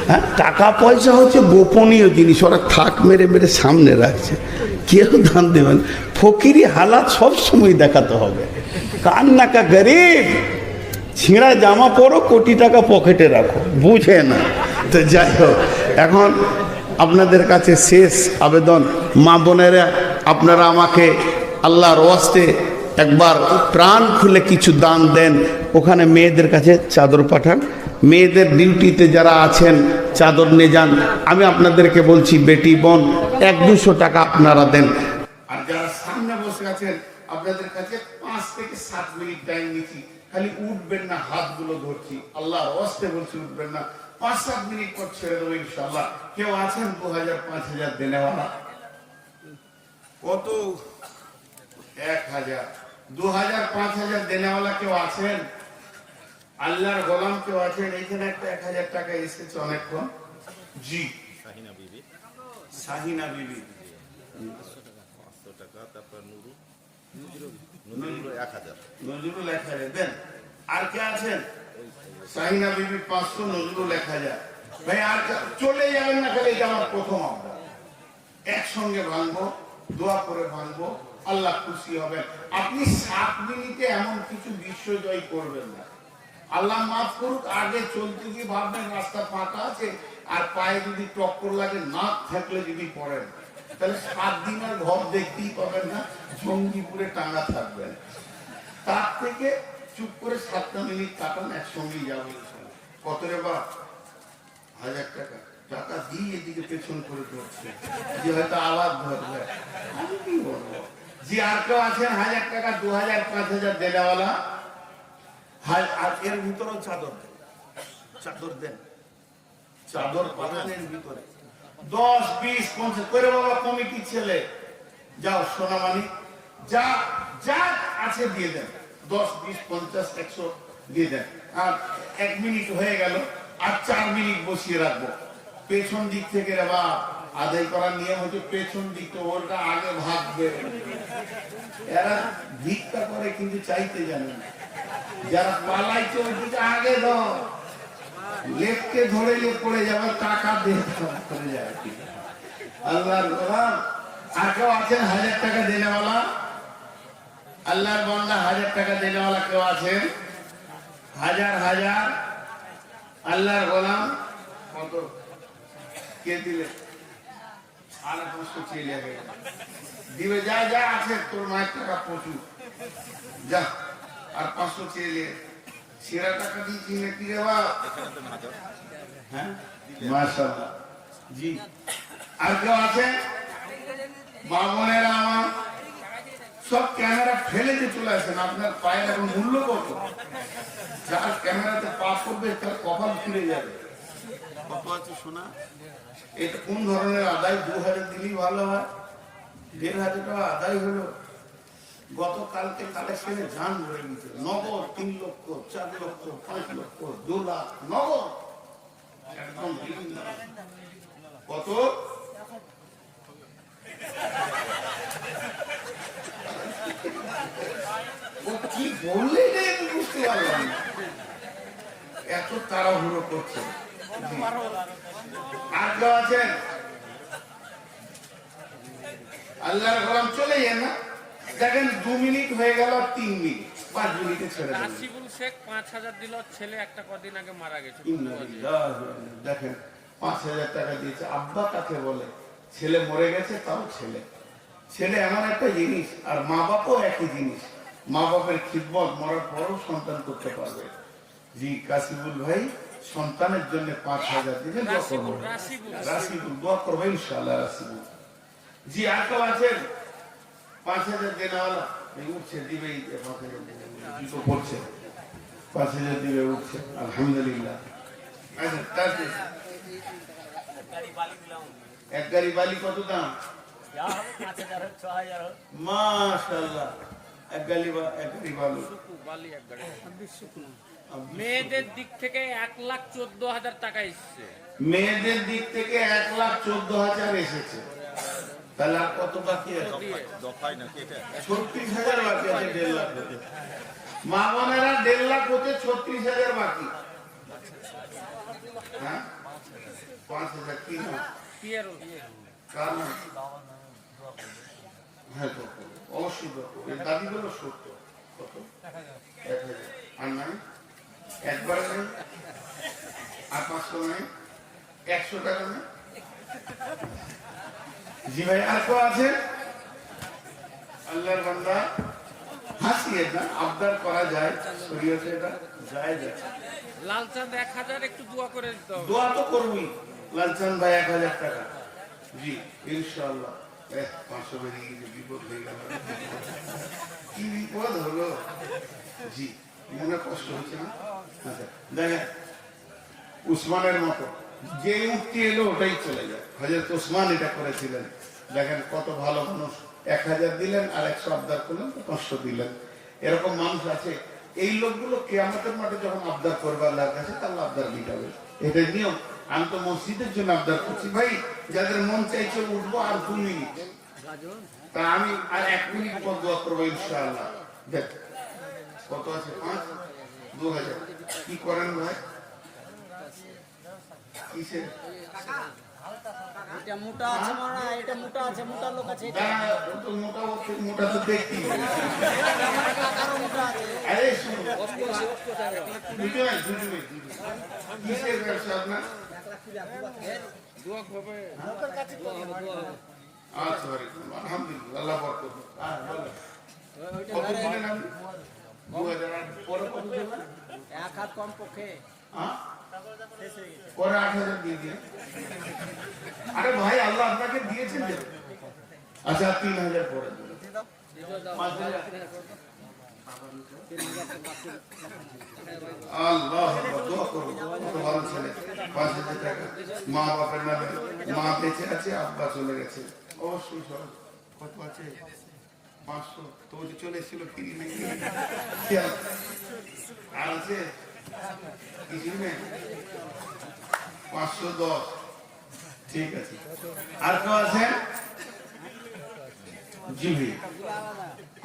হ্যাঁ, টাকা পয়সা হচ্ছে গোপনীয় জিনিস, ওরা থাক মেরে মেরে সামনে রাখছে, কেউ দান দেবেন। ফকিরি হালাত সব সময় দেখাতে হবে। কান্নাকা গরিব, ছিঁড়া জামা পরো, কোটি টাকা পকেটে রাখো, বুঝে না। তো যাই হোক, এখন আপনাদের কাছে শেষ আবেদন, মা বোনেরা, আপনারা আমাকে আল্লাহর ওয়াস্তে একবার প্রাণ খুলে কিছু দান দেন। ওখানে মেয়েদের কাছে চাদর পাঠান, মেয়েদের ডিউটিতে যারা আছেন চাদর নিয়ে যান। আমি আপনাদেরকে বলছি, বেটি বোন, 100-200 টাকা আপনারা দেন। আর যারা সামনে বসে আছেন, আপনাদের কাছে 5 থেকে 7 মিনিট টাইম নিচ্ছি, খালি উঠবেন না, হাতগুলো ধরছি, আল্লাহর ওয়াস্তে বলছি, উঠবেন না। 5-7 মিনিট পর ছেড়ে দেবো ইনশাআল্লাহ। কেউ আছেন 2000-5000 দেনেওয়ালা? কত? 1000, 2000-5000 দেনেওয়ালা কেউ আছেন? আল্লাহর গোলাম কেউ আছেন? এইখানে একটা 1000 টাকা এসেছে অনেকক্ষণ। জি, শাহিনা বিবি 500 টাকা, তারপর নজরুল 1000 দেন। আর কে আছেন? শাহিনা বিবি 500, নজরুল 1000। ভাই আর চলে যাবেন না, খালি এটা আমার প্রথম আবদার। একসঙ্গে ভাঙবো, দোয়া করে ভাঙবো, আল্লাহ খুশি হবেন। আপনি 7 মিনিটে এমন কিছু বিশ্বজয় করবেন না, আল্লাহ মাফ করুক। আগে চলতে গিয়ে ভাববেন রাস্তা ফাঁকা আছে, আর পায়ে যদি টক্কর লাগে, নাক থাকলে যদি পড়েন, তাহলে 7 দিন আর ঘর দেখতেই পাবেন না, জঙ্গিপুরে টাঙা থাকবেন। তার থেকে চুপ করে 7টা মিনিট কাটান, একসঙ্গেই যাবো। কত রে বা? 1000 টাকা। টাকা দিয়ে এদিকে পেছন করে ধরছে, যে হয়তো আবার ধরবে। আমি কি বলবো? যে আর কেউ আছেন 1000 টাকা, 2000, 5000 দেওয়ালা? আর এর ভিতরেও চাদর দেন, চাদর দেন, চাদর পাঠান এর ভিতরে 10, 20, 50 করে। বাবা কমিটি ছেলে, যাও সোনামানি যা যা আছে দিয়ে দেন, 10, 20, 50, 100 দিয়ে দেন। আর 1 মিনিট হয়ে গেল, আর 4 মিনিট বসিয়ে রাখবো। পেছন দিক থেকে রে বাবা আদায় করার নিয়ম হচ্ছে পেছন দিকটা, ওটা আগে ভাগবে। এরা ভিক্ষা করে কিন্তু চাইতে জানে না। যারা পালাইছে ওই দিকে আগে দাও, লেফটে ধরে পড়ে যাবে, টাকা দিয়ে করে যাবে। আল্লাহর গোলাম আর কেউ আছেন 1000 টাকা দেনেওয়ালা? আল্লাহর বান্দা 1000 টাকা দেনেওয়ালা কেউ আছেন? হাজার হাজার আল্লাহর গোলাম কত কে দিলে? আর 500 চেয়ে যাবে দিবে। যা যা আছে তোর মায়ের টাকা প্রচুর, যা আর 500 চেয়ে সেরা টাকা দিয়েছি নাকি রে বাবা? হ্যাঁ মাশাআল্লাহ। জি আর কেউ আছে? মা বোনেরা আমার সব ক্যামেরা ফেলে দিয়ে চলে আসেন। আপনার পায়ের এখন মূল্য কত? যার ক্যামেরাতে পা করবে তার কপাল ফিরে যাবে। কত আছে শোনা? এটা কোন ধরনের আদায়? 2000 দিলেই ভালো হয়। 1500 টাকা আদায় হলো। গতকালকে কালেকশনে জান ধরে গেছে, নগদ 3 লক্ষ, 4 লক্ষ, 5 লক্ষ, 2 লাখ নগদ একদম। কত? ও কি বললে বুঝতে পারলাম না, এত তাড়াহুড়ো করছে। আর কেউ আছেন? আল্লাহর গোলাম চলে যান না। দেখেন 2 মিনিট হয়ে গেল, 3 মিনিট, 5 মিনিটে ছেড়ে দেন। রাসিবুল শেখ 5000 দিল, ছেলে একটা কদিন আগে মারা গেছে। দেখেন 5000 টাকা দিয়েছে। আব্বা কাকে বলে? ছেলে মরে গেছে তাও ছেলে। ছেলে এমন একটা জিনিস, আর মা বাপও একই জিনিস। মা বাপের খিদমত মরার পরও সন্তান করতে পারবে। জি কাসিবুল ভাই সন্তানের জন্য 5000 দিবেন। রাসিবুল দোয়া করবে ইনশাআল্লাহ। রাসিবুল জি আর কেউ আছেন? 5000 দেনাওয়ালা উঠছে, দিবে 5000 জুতো পড়ছে, 5000 দিবে, উঠছে আলহামদুলিল্লাহ। আচ্ছা তারপরে এক গাড়ি বালি কত দাম? মাশাআল্লাহ। এক গাড়ি বালি, এক গাড়ি। মেয়েদের দিক থেকে 1,14,000 টাকা এসছে। মেয়েদের দিক থেকে 1,14,000 এসেছে। তাহলে আর কত বাকি আছে? 36,000 বাকি আছে। 1.5 লাখ হতে মা বোনেরা 1.5 লাখ হতে 36,000 বাকি। হ্যাঁ 5,000 কি না? কারণ হ্যাঁ অবশ্যই দাবি গুলো সত্য। কত? 1,000 আর নাই? একবার নেই আর 500 নেই, 100 টাকা নেই। জি ভাই আর কেউ আছে? আল্লাহর বান্দা হাসিয়ে না, আবদার করা যায়, শরীয়তে এটা যায় যায়। লালচাঁদ 1000 একটু দোয়া করে দিতে হবে। দোয়া তো করবি। লালচাঁদ ভাই 1000 টাকা। জি ইনশাআল্লাহ। 500 বেরিয়ে গেছে, বিপদ হয়ে গেল। কি বিপদ হলো? জি মনে কষ্ট হচ্ছে না? আচ্ছা দেখেন উসমানের মতো যে উঠতে এলো ওটাই চলে যায়। হযরত ওসমান এটা করেছিলেন। দেখেন কত ভালো মানুষ। 1000 দিলেন আর 100 আবদার করলেন, 500 দিলেন। এরকম মানুষ আছে। এই লোকগুলো কিয়ামতের মাঠে যখন আবদার করবে আল্লাহর কাছে, তাহলে আবদার মিটাবে। এটাই নিয়ম। আমি তো মসজিদের জন্য আবদার করছি ভাই, যাদের মন চাইছে উঠবো আর 2 মিনিট, তা আমি আর 1 মিনিট পর দোয়া করবো ইনশাআল্লাহ। দেখ কত আছে? 5, 2000। কি করেন ভাই? কিসে? এটা মোটা আছে মারা, এটা মোটা আছে, মোটা লোক আছে। না তো মোটা মোটা তো দেখি। আরো মোটা আছে। আরে শুনুন, কিসের ব্যবসা আপনার? দোয়া হবে। আচ্ছা আলহামদুলিল্লাহ, আল্লাহ বরকত। কত দিলেন আপনি? 2008 পরে কত দিলেন? এক হাত কম পক্ষে হ্যাঁ? পরে 8,000 দিয়ে দিয়ে। আরে ভাই, আল্লাহ আপনাকে দিয়েছেন যে। আচ্ছা 3,000 পরে দিলেন। 5,000। আল্লাহ দোয়া করো, কত ভালো ছেলে। 5,000 টাকা মা বাপের নামে। মা বেঁচে আছে, আব্বা চলে গেছে। অবশ্যই সব কত আছে? 500। তো ওই যে চলে এসেছিল ফিরি নাকি আর আছে কিছু নেই? 510। ঠিক আছে, আর কেউ আছেন? জি ভাই,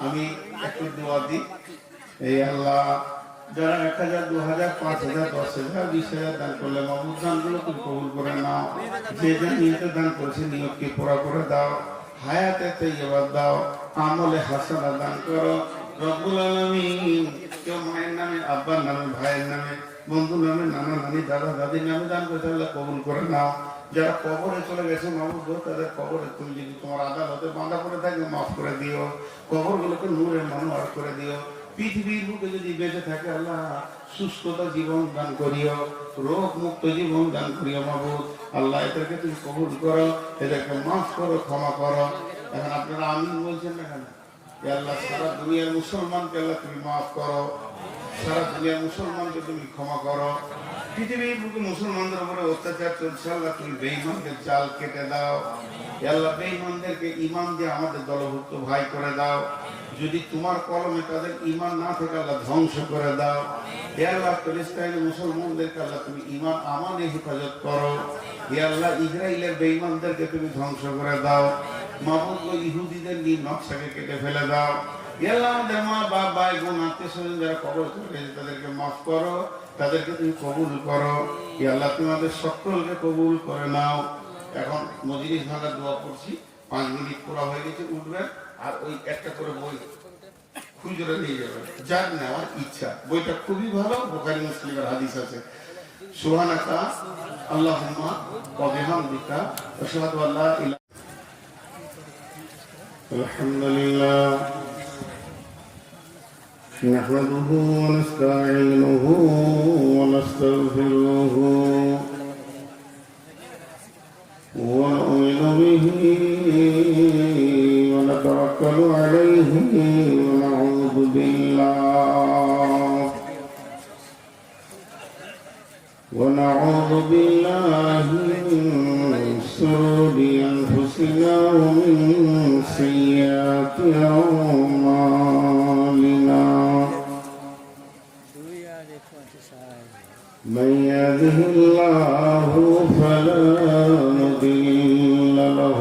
আমি একটু দোয়া দিই। এই আল্লাহ যারা 1,000, 2,000, 5,000, 10,000, 20,000 দান করলে মাহমুদ দানগুলো তুমি কবুল করে নাও। যে যে নিয়তে দান করেছে নিয়তকে পুরা করে দাও, হায়াতে তাইয়্যিবা দাও, আমলে হাসানা দান করো রব্বুল আলামিন। কেউ মায়ের নামে, আব্বার নামে, ভাইয়ের নামে, বন্ধুর নামে, নানা নানি, দাদা দাদির নামে দান করতে আল্লাহ কবুল করে নাও। যারা কবরে চলে গেছে মাহমুদ, তাদের কবরে তুমি যদি তোমার আদালতে বাঁধা করে থাকে মাফ করে দিও। কবরগুলোকে নূরের মানুষ করে দিও। পৃথিবীর বুকে যদি বেঁচে থাকে আল্লাহ সুস্থতা জীবন দান করিও, রোগ মুক্ত জীবন দান করিও মাহবুব। আল্লাহ এদেরকে তুমি কবুল করো, এদেরকে মাফ করো, ক্ষমা করো। এখন আপনারা আমিন বলছেন না কেন? আল্লাহ সারা দুনিয়ার মুসলমানকে আল্লাহ তুমি মাফ করো, সারা দুনিয়ার মুসলমানকে তুমি ক্ষমা করো। পৃথিবীর বুকে মুসলমানদের উপরে অত্যাচার চলছে, আল্লাহ তুমি বেঈমানদের জাল কেটে দাও। আল্লাহ বেঈমানদেরকে ঈমান দিয়ে আমাদের দলভুক্ত ভাই করে দাও। যদি তোমার কলমে তাদের ঈমান না থাকে আল্লাহ ধ্বংস করে দাও। হে আল্লাহ ফিলিস্তিনের মুসলমানদেরকে আল্লাহ তুমি ঈমান আমানে হেফাজত করো। হে আল্লাহ ইসরাইলের বেঈমানদেরকে তুমি ধ্বংস করে দাও। মাহবুব ইহুদিদের নীল নকশাকে কেটে ফেলে দাও। হে আল্লাহ আমাদের মা বাপ ভাই বোন আত্মীয় স্বজন যারা কবর চলে গেছে তাদেরকে মাফ করো, তাদেরকে তুমি কবুল করো। হে আল্লাহ তুমি আমাদের সকলকে কবুল করে নাও। এখন মজলিস ভাঙার দোয়া করছি, 5 মিনিট পুরা হয়ে গেছে, উঠবেন আর ওই একটা করে বই খুঁজে নিয়ে যাবেন, যার নেওয়ার ইচ্ছা। বইটা খুবই ভালো, বুখারী মুসলিমের হাদিস আছে। সুবহানাকা আল্লাহুম্মা ওয়া বিহামদিকা আশহাদু আল্লা ইলাহা আলহামদুলিল্লাহ নাহমাদুহু ওয়া নাস্তাঈনুহু ওয়া নাস্তাগফিরুহু ওয়া নু'মিनु বিহি ওয়া নাতাওয়াক্কালু আলাইহি ওয়া নাউযু বিল্লাহি মিন শুরুরি আনফুসিনা ওয়া মিন সাইয়্যাতি আ'মালিনা। من يهده الله فلا مضل له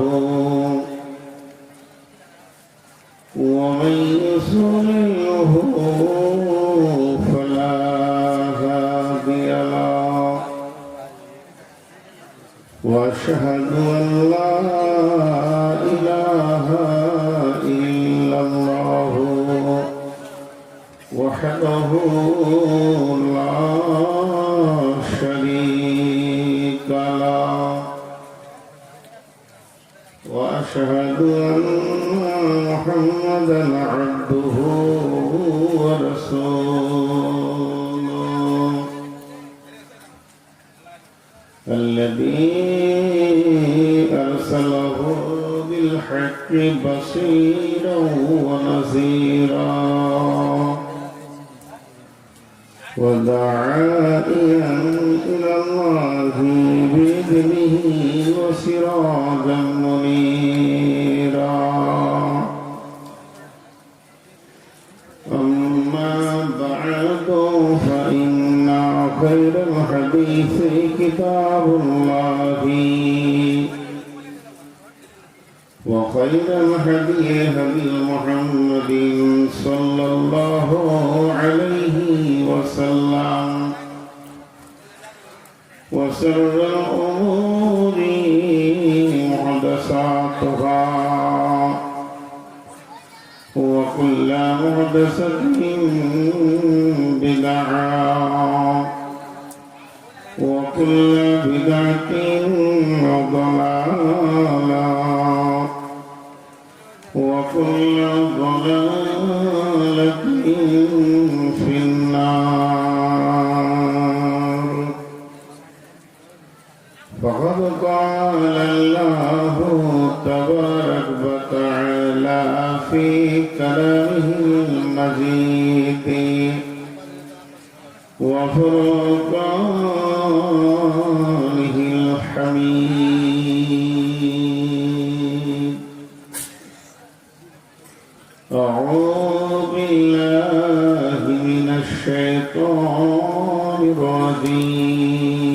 ومن يضلله فلا هادي له واشهد ان لا اله الا الله وحده لا شريك له وأشهد أن محمدا عبده ورسوله الذي أرسله بالحق بصيرا ونذيرا وداعيا إلى الله بإذنه وسراجا منيرا. أما بعد فإن خير الحديث كتاب الله وخير الهدي هدي محمد صلى الله عليه وسلم وشر الأمور محدثاتها وكل محدثة بدعة وكل بدعة بدعة ضلالة وكل ضلالة في النار. فقد قال الله تبارك وتعالى في كلامه المجيد وفرقانه الحميد. أعوذ بالله من الشيطان الرجيم.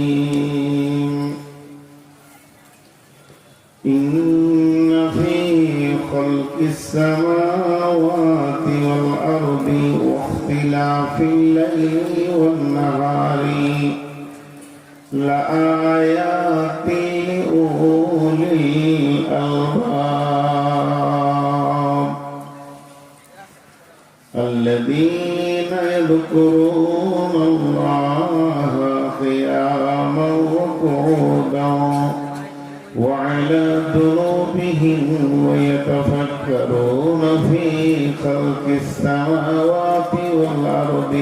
إن في خلق السماوات والأرض واختلاف الليل والنهار لآيات لأولي الألباب الذين يذكرون الله قياما وقعودا وعلى جنوبهم ويتفكرون في خلق السماوات والأرض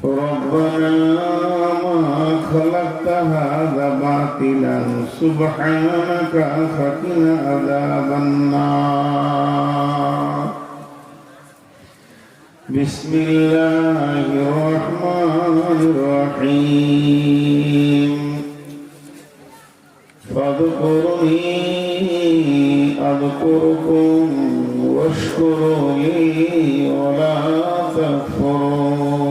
ربنا ما خلقت هذا باطلا سبحانك فقنا عذاب النار. بسم الله الرحمن الرحيم. فاذكروني أذكركم واشكروا لي ولا تكفرون.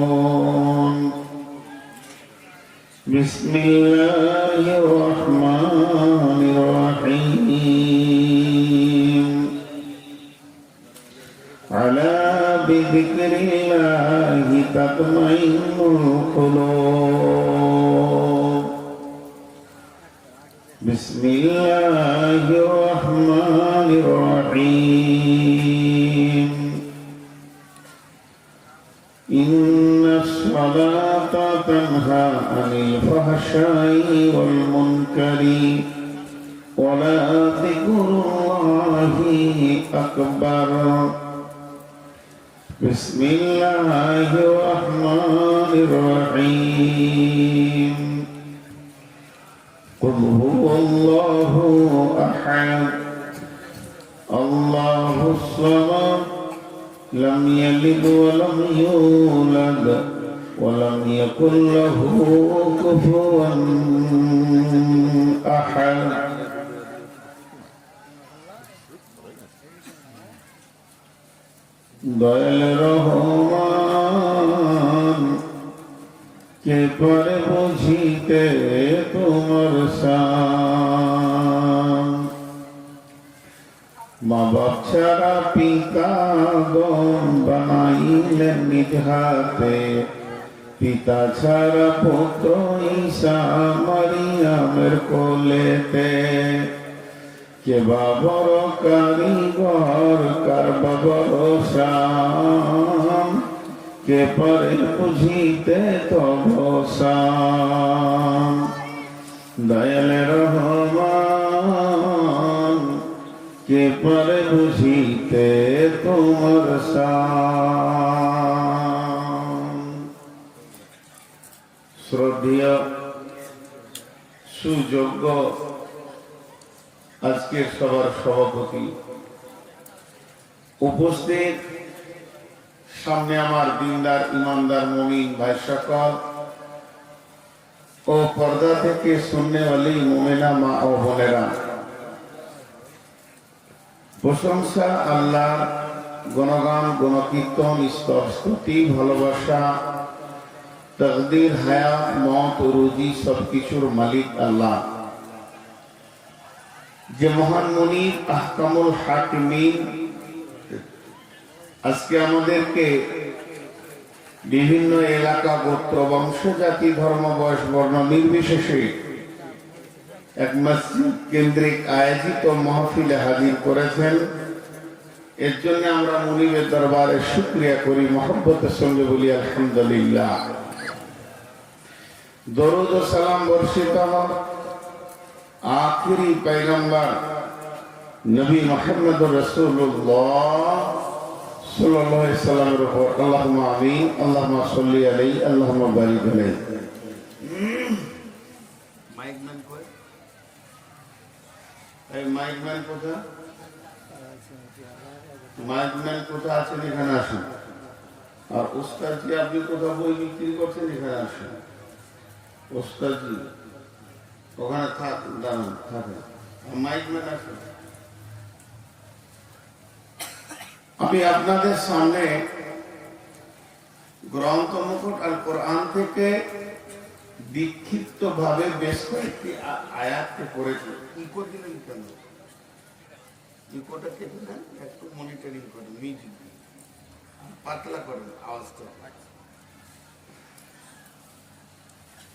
بسم الله الرحمن الرحيم. على بذكر الله تطمئن القلوب. بسم الله الرحمن الرحيم. إن الصلاة تنهى عن الفحشاء والمنكر ولذكر الله أكبر. بسم الله الرحمن الرحيم. قل هو الله أحد الله الصمد لم يلد ولم يولد ولم يكن له كفوا أحد. দয়াল রহমান কে পারে বুঝিতে তোমার শান। মা বাপ ছাড়া পিতা গম বানাইলেন নিজ হাতে, পিতা ছাড়া পুত্র ঈসা মারিয়ামের কোলেতে। কে বাবার কারিগর কার বাবার শান, কে পারে বুঝিতে তব শান। দয়াল রহমান কে পারে বুঝিতে তোমার শান। শ্রদ্ধেয় সুযোগ্য আজকের সভার সভাপতি উপস্থিত, সামনে আমার দিনদার ইমানদার মুমিন ভাই সকল ও পর্দা থেকে শুননেওয়ালি মুমিনা মা ও বোনেরা, প্রশংসা আল্লাহ, গুণগান গুণকীর্তন স্তুতি ভালোবাসা তাকদীর হায়াত মত রুজি সবকিছুর মালিক আল্লাহ, যে মহান মুনিব আহকামুল হাকিমিন আজকে আমাদেরকে বিভিন্ন এলাকা গোত্র বংশ জাতি ধর্ম বয়স বর্ণ নির্বিশেষে এক মসজিদ কেন্দ্রিক আয়োজিত মাহফিলে হাজির করেছেন। এর জন্য আমরা মুনিবের দরবারে শুকরিয়া করি, মহব্বতের সঙ্গে বলি আলহামদুলিল্লাহ। দরুদ ও সালাম বর্ষিত হোক আখিরি পয়গম্বর নবী মুহাম্মদ রাসূলুল্লাহ সাল্লাল্লাহু আলাইহি সাল্লামের উপর। আল্লাহুম্মা আমিন। আল্লাহুম্মা সাল্লি আলাইহি, আল্লাহুম্মা বারিক আলাইহি। মাইকম্যান কই? এই মাইকম্যান কোথায়? মাইকম্যান কোথায় আছেন? এখানে আসুন। আর উস্তাদজি, আপনি কোথাও বই বিক্রি করছেন? এখানে আসুন। উস্তাদজি ওখানে থাক, দাঁড়ান, থাকেন। মাইকম্যান আসুন। আমি আপনাদের সামনে গ্রন্থ মুকুট আল কোরআন থেকে বিক্ষিপ্ত ভাবে বেশ কয়েকটি আয়াতকে পড়েছি। ইকো দিলেন কেন? ইকোটা কেটে দেন, একটু মনিটরিং করেন, মিউজিক পাতলা করেন আওয়াজটা।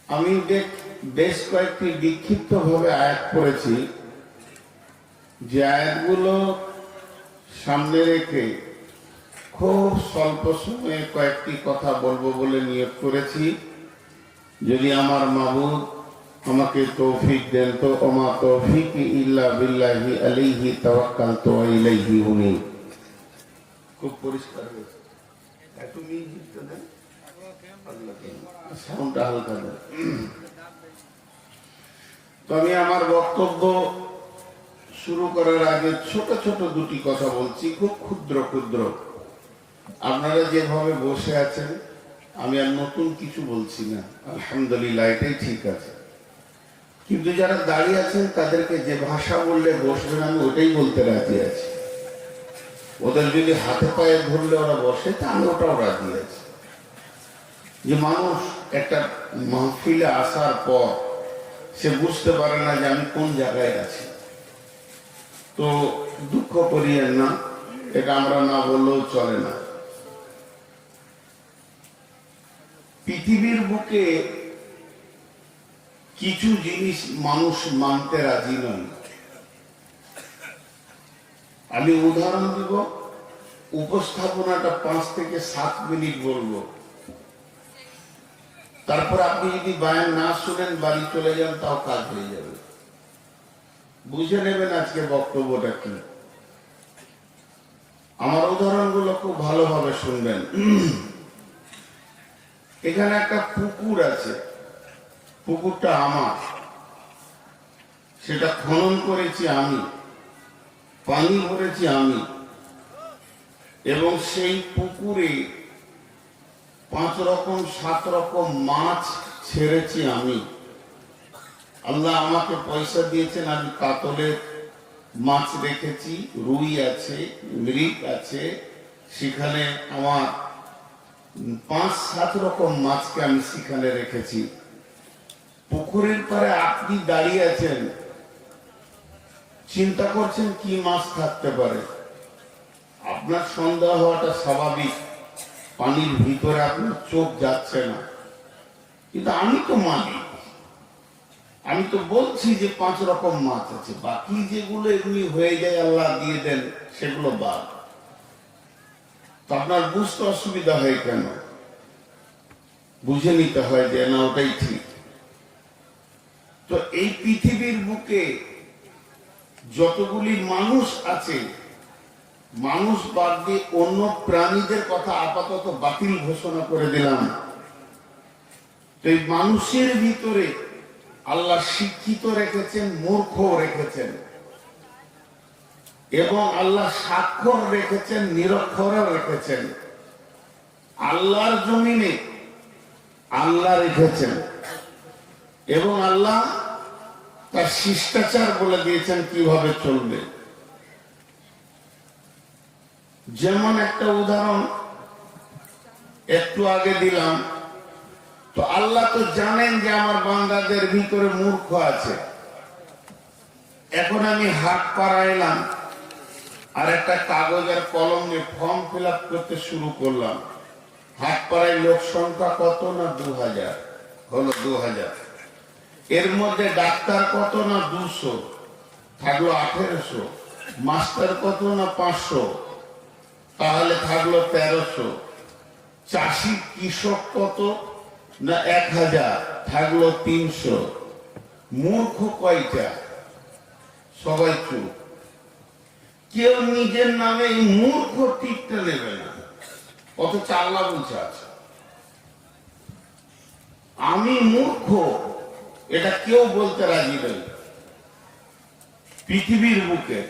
আমি বেশ কয়েকটি বিক্ষিপ্ত ভাবে আয়াত পড়েছি, যে আয়াতগুলো সামনে রেখে খুব স্বল্প সময়ে কয়েকটি কথা বলবো বলে নিয়োগ করেছি। যদি আমার মাবুদ আমাকে তৌফিক দেন তো ওমা তৌফিক ইল্লা বিল্লাহি আলাইহি তাওয়াক্কালতু ওয়া ইলাইহি উনীব। খুব পরিষ্কার হয়েছে। একটু মিউজিকটা দেন, সাউন্ডটা হালকা দেন। তো আমি আমার বক্তব্য শুরু করার আগে ছোট ছোট দুটি কথা বলছি, খুব ক্ষুদ্র ক্ষুদ্র। আপনারা যেভাবে বসে আছেন, আমি আর নতুন কিছু বলছি না, আলহামদুলিল্লাহ, এটাই ঠিক আছে। কিন্তু যারা দাঁড়িয়ে আছেন তাদেরকে যে ভাষা বললে বসবেন, আমি ওটাই বলতে রাজি আছি। ওদের যদি হাতে পায়ে ধরলে ওরা বসে, তা আমি ওটাও রাজি আছি। যে মানুষ একটা মাহফিলে আসার পর সে বুঝতে পারে না যে আমি কোন জায়গায় আছি, তো দুঃখ করিয়েন না, এটা আমরা না বললেও চলে না। পৃথিবীর বুকে কিছু জিনিস মানুষ মানতে রাজি নয়। আমি উদাহরণ দিব, উপস্থাপনাটা 5 থেকে 7 মিনিট বলবো, তারপর আপনি যদি বায়ান না শুনেন বাড়ি চলে যান, তাও কাজ হয়ে যাবে। বুঝে নেবেন আজকে বক্তব্যটা কি। আমার উদাহরণগুলো খুব ভালোভাবে শুনবেন। এখানে একটা পুকুর আছে, পুকুরটা আমার, সেটা খনন করেছি আমি, পানি ভরেছি আমি, এবং সেই পুকুরে 5 রকম 7 রকম মাছ ছেড়েছি আমি। আল্লাহ আমাকে পয়সা দিয়েছেন, আমি কাতলের মাছ রেখেছি, রুই আছে, মৃগ আছে, সেখানে আমার 5-7 রকম মাছকে আমি সেখানে রেখেছি। পুকুরের পারে আপনি দাঁড়িয়ে আছেন, চিন্তা করছেন কি মাছ থাকতে পারে। আপনার সন্দেহ হওয়াটা স্বাভাবিক, পানির ভিতরে আপনার চোখ যাচ্ছে না। কিন্তু আমি তো মালিক, আমি তো বলছি যে 5 রকম মাছ আছে, বাকি যেগুলো এমনি হয়ে যায় আল্লাহ দিয়ে দেন, সেগুলো বাদ। তো আপনার বুঝতে অসুবিধা হয় কেন? বুঝে নিতে হয় যে না, ওটাই ঠিক। তো এই পৃথিবীর বুকে যতগুলি মানুষ আছে, মানুষ বাদ দিয়ে অন্য প্রাণীদের কথা আপাতত বাতিল ঘোষণা করে দিলাম। তো এই মানুষের ভিতরে আল্লাহ শিক্ষিত রেখেছেন, মূর্খ রেখেছেন, এবং আল্লাহ সাক্ষর রেখেছেন, নিরক্ষর রেখেছেন। আল্লাহর জমিনে আল্লাহ রেখেছেন, এবং আল্লাহ তার শিষ্টাচার বলে দিয়েছেন কিভাবে চলবে। যেমন একটা উদাহরণ একটু আগে দিলাম, তো আল্লাহ তো জানেন যে আমার বান্দাদের ভিতরে মূর্খ আছে। এখন আমি হাত পাড়াইলাম আর একটা কাগজ আর কলম নিয়ে ফর্ম ফিল আপ করতে শুরু করলাম। হাত পাড়ায় লোক সংখ্যা কত? না 2000 হলো, 2000। এর মধ্যে ডাক্তার কত? না 200, থাকলো 1800। মাস্টার কত? না 500, তাহলে থাকলো 1300। চাষি কৃষক কত? না 1000, থাকলো 300। মূর্খ কয়টা? সবাই চুপ। কেউ নিজের নামে এই মূর্খ টিকটা নেবে না, অথচ আল্লাহ বলছে আছে আমি মূর্খ, এটা কেউ বলতে রাজি নেই। পৃথিবীর বুকে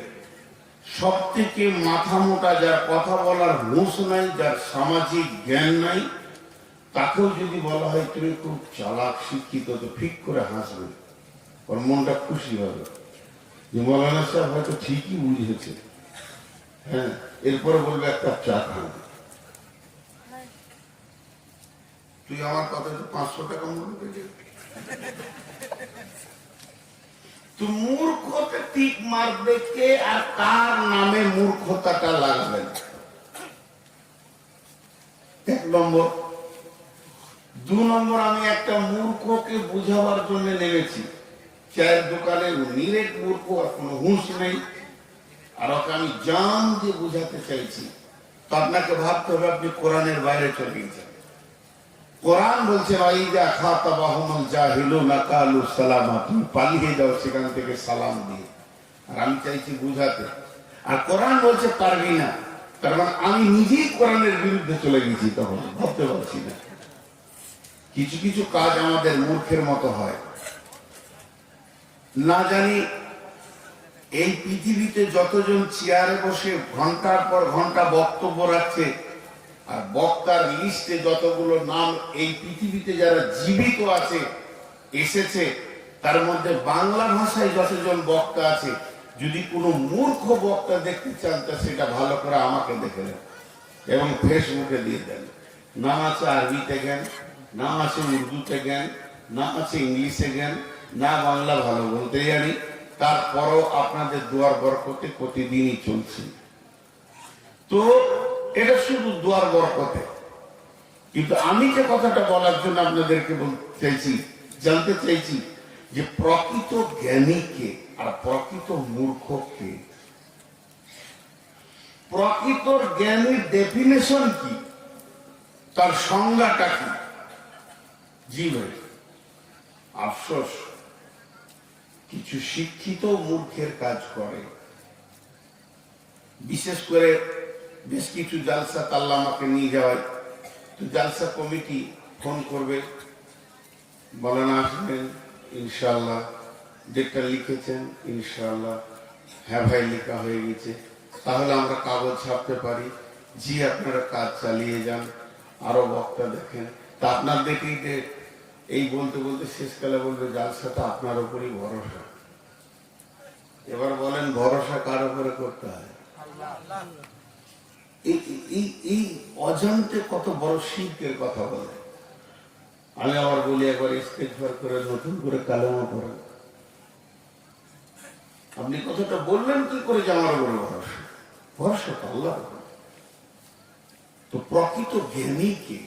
সব থেকে মাথা মোটা, যার কথা বলার হুঁশ নাই, যার সামাজিক জ্ঞান নাই, তাকেও যদি বলা হয় তুমি খুব চালাক শিক্ষিত, তো ঠিক করে হাসবে, ওর মনটা খুশি হবে যে মৌলানা সাহেব হয়তো ঠিকই বুঝেছে। হ্যাঁ, এরপরে বলবে একটা চা খান। তুই আমার কথা 500 টাকা মনে পেয়েছি। তুই মূর্খতে টিক মারবে কে, আর কার নামে মূর্খতাটা লাগবে? 1 নম্বর। 2 নম্বর, আমি একটা মূর্খকে বুঝাবার জন্য নেমেছি। চায়ের দোকানে নিরেট মূর্খ, আর কোনো হুঁশ নেই, আর ওকে আমি জান দিয়ে বুঝাতে চাইছি। তো আপনাকে ভাবতে হবে আপনি কোরআনের বাইরে চলে গেছেন। কোরআন বলছে ওয়াইদা খাতাবাহুমুল জাহিলুনা কালু সালামা, তুমি পালিয়ে যাও সেখান থেকে সালাম দিয়ে। আর আমি চাইছি বুঝাতে, আর কোরআন বলছে পারবি না, তার মানে আমি নিজেই কোরআনের বিরুদ্ধে চলে গেছি। তখন ভাবতে পারছি না। কিছু কিছু কাজ আমাদের মূর্খের মতো হয়। না জানি এই পৃথিবীতে যতজন চেয়ারে বসে ঘন্টার পর ঘন্টা বক্তব্য রাখছে, আর বক্তার লিস্টে যতগুলো নাম এই পৃথিবীতে যারা জীবিত আছে এসেছে, তার মধ্যে বাংলা ভাষায় যতজন বক্তা আছে, যদি কোনো মূর্খ বক্তা দেখতে চান তা সেটা ভালো করে আমাকে দেখে নেন এবং ফেসবুকে দিয়ে দেন। নাম আছে আরবিতে জ্ঞান, নাম আছে উর্দুতে জ্ঞান, নাম আছে ইংলিশে জ্ঞান, না বাংলা ভালো বলতে জানি, তারপরও আপনাদের দুয়ার বরকতে প্রতিদিনই চলছে। তো এটা শুধু দুয়ার বরকতে। কিন্তু আমি যে কথাটা বলার জন্য আপনাদেরকে বলতে চাইছি, জানতে চাইছি যে প্রকৃত জ্ঞানী কে আর প্রকৃত মূর্খ কে? প্রকৃত জ্ঞানীর ডেফিনেশন কি, তার সংজ্ঞাটা কি? জি ভাই, আফসোস কিছু শিক্ষিত মূর্খের কাজ করে। বিশেষ করে বেশ কিছু জালসা তাল্লা আমাকে নিয়ে যাওয়ায়, তো জালসা কমিটি ফোন করবে, বলেন আসবেন ইনশাআল্লাহ, ডেটটা লিখেছেন ইনশাআল্লাহ, হ্যাঁ ভাই লেখা হয়ে গেছে, তাহলে আমরা কাগজ ছাপতে পারি। জি আপনারা কাজ চালিয়ে যান, আরো বক্তা দেখেন। তা আপনার দেখেই যে এই বলতে বলতে শেষকালে বলবে জালসাটা আপনার উপরই ভরসা। এবার বলেন ভরসা কার উপরে করতে হয়? এই অজান্তে কত বড় শিরকের কথা বলে। আমি আবার বলি, একবার ইস্তেগফার করে নতুন করে কালেমা পড়েন। আপনি কথাটা বললেন কি করে যে আমার উপরে ভরসা? ভরসা তো আল্লাহর উপরে। তো প্রকৃত জ্ঞানী কে?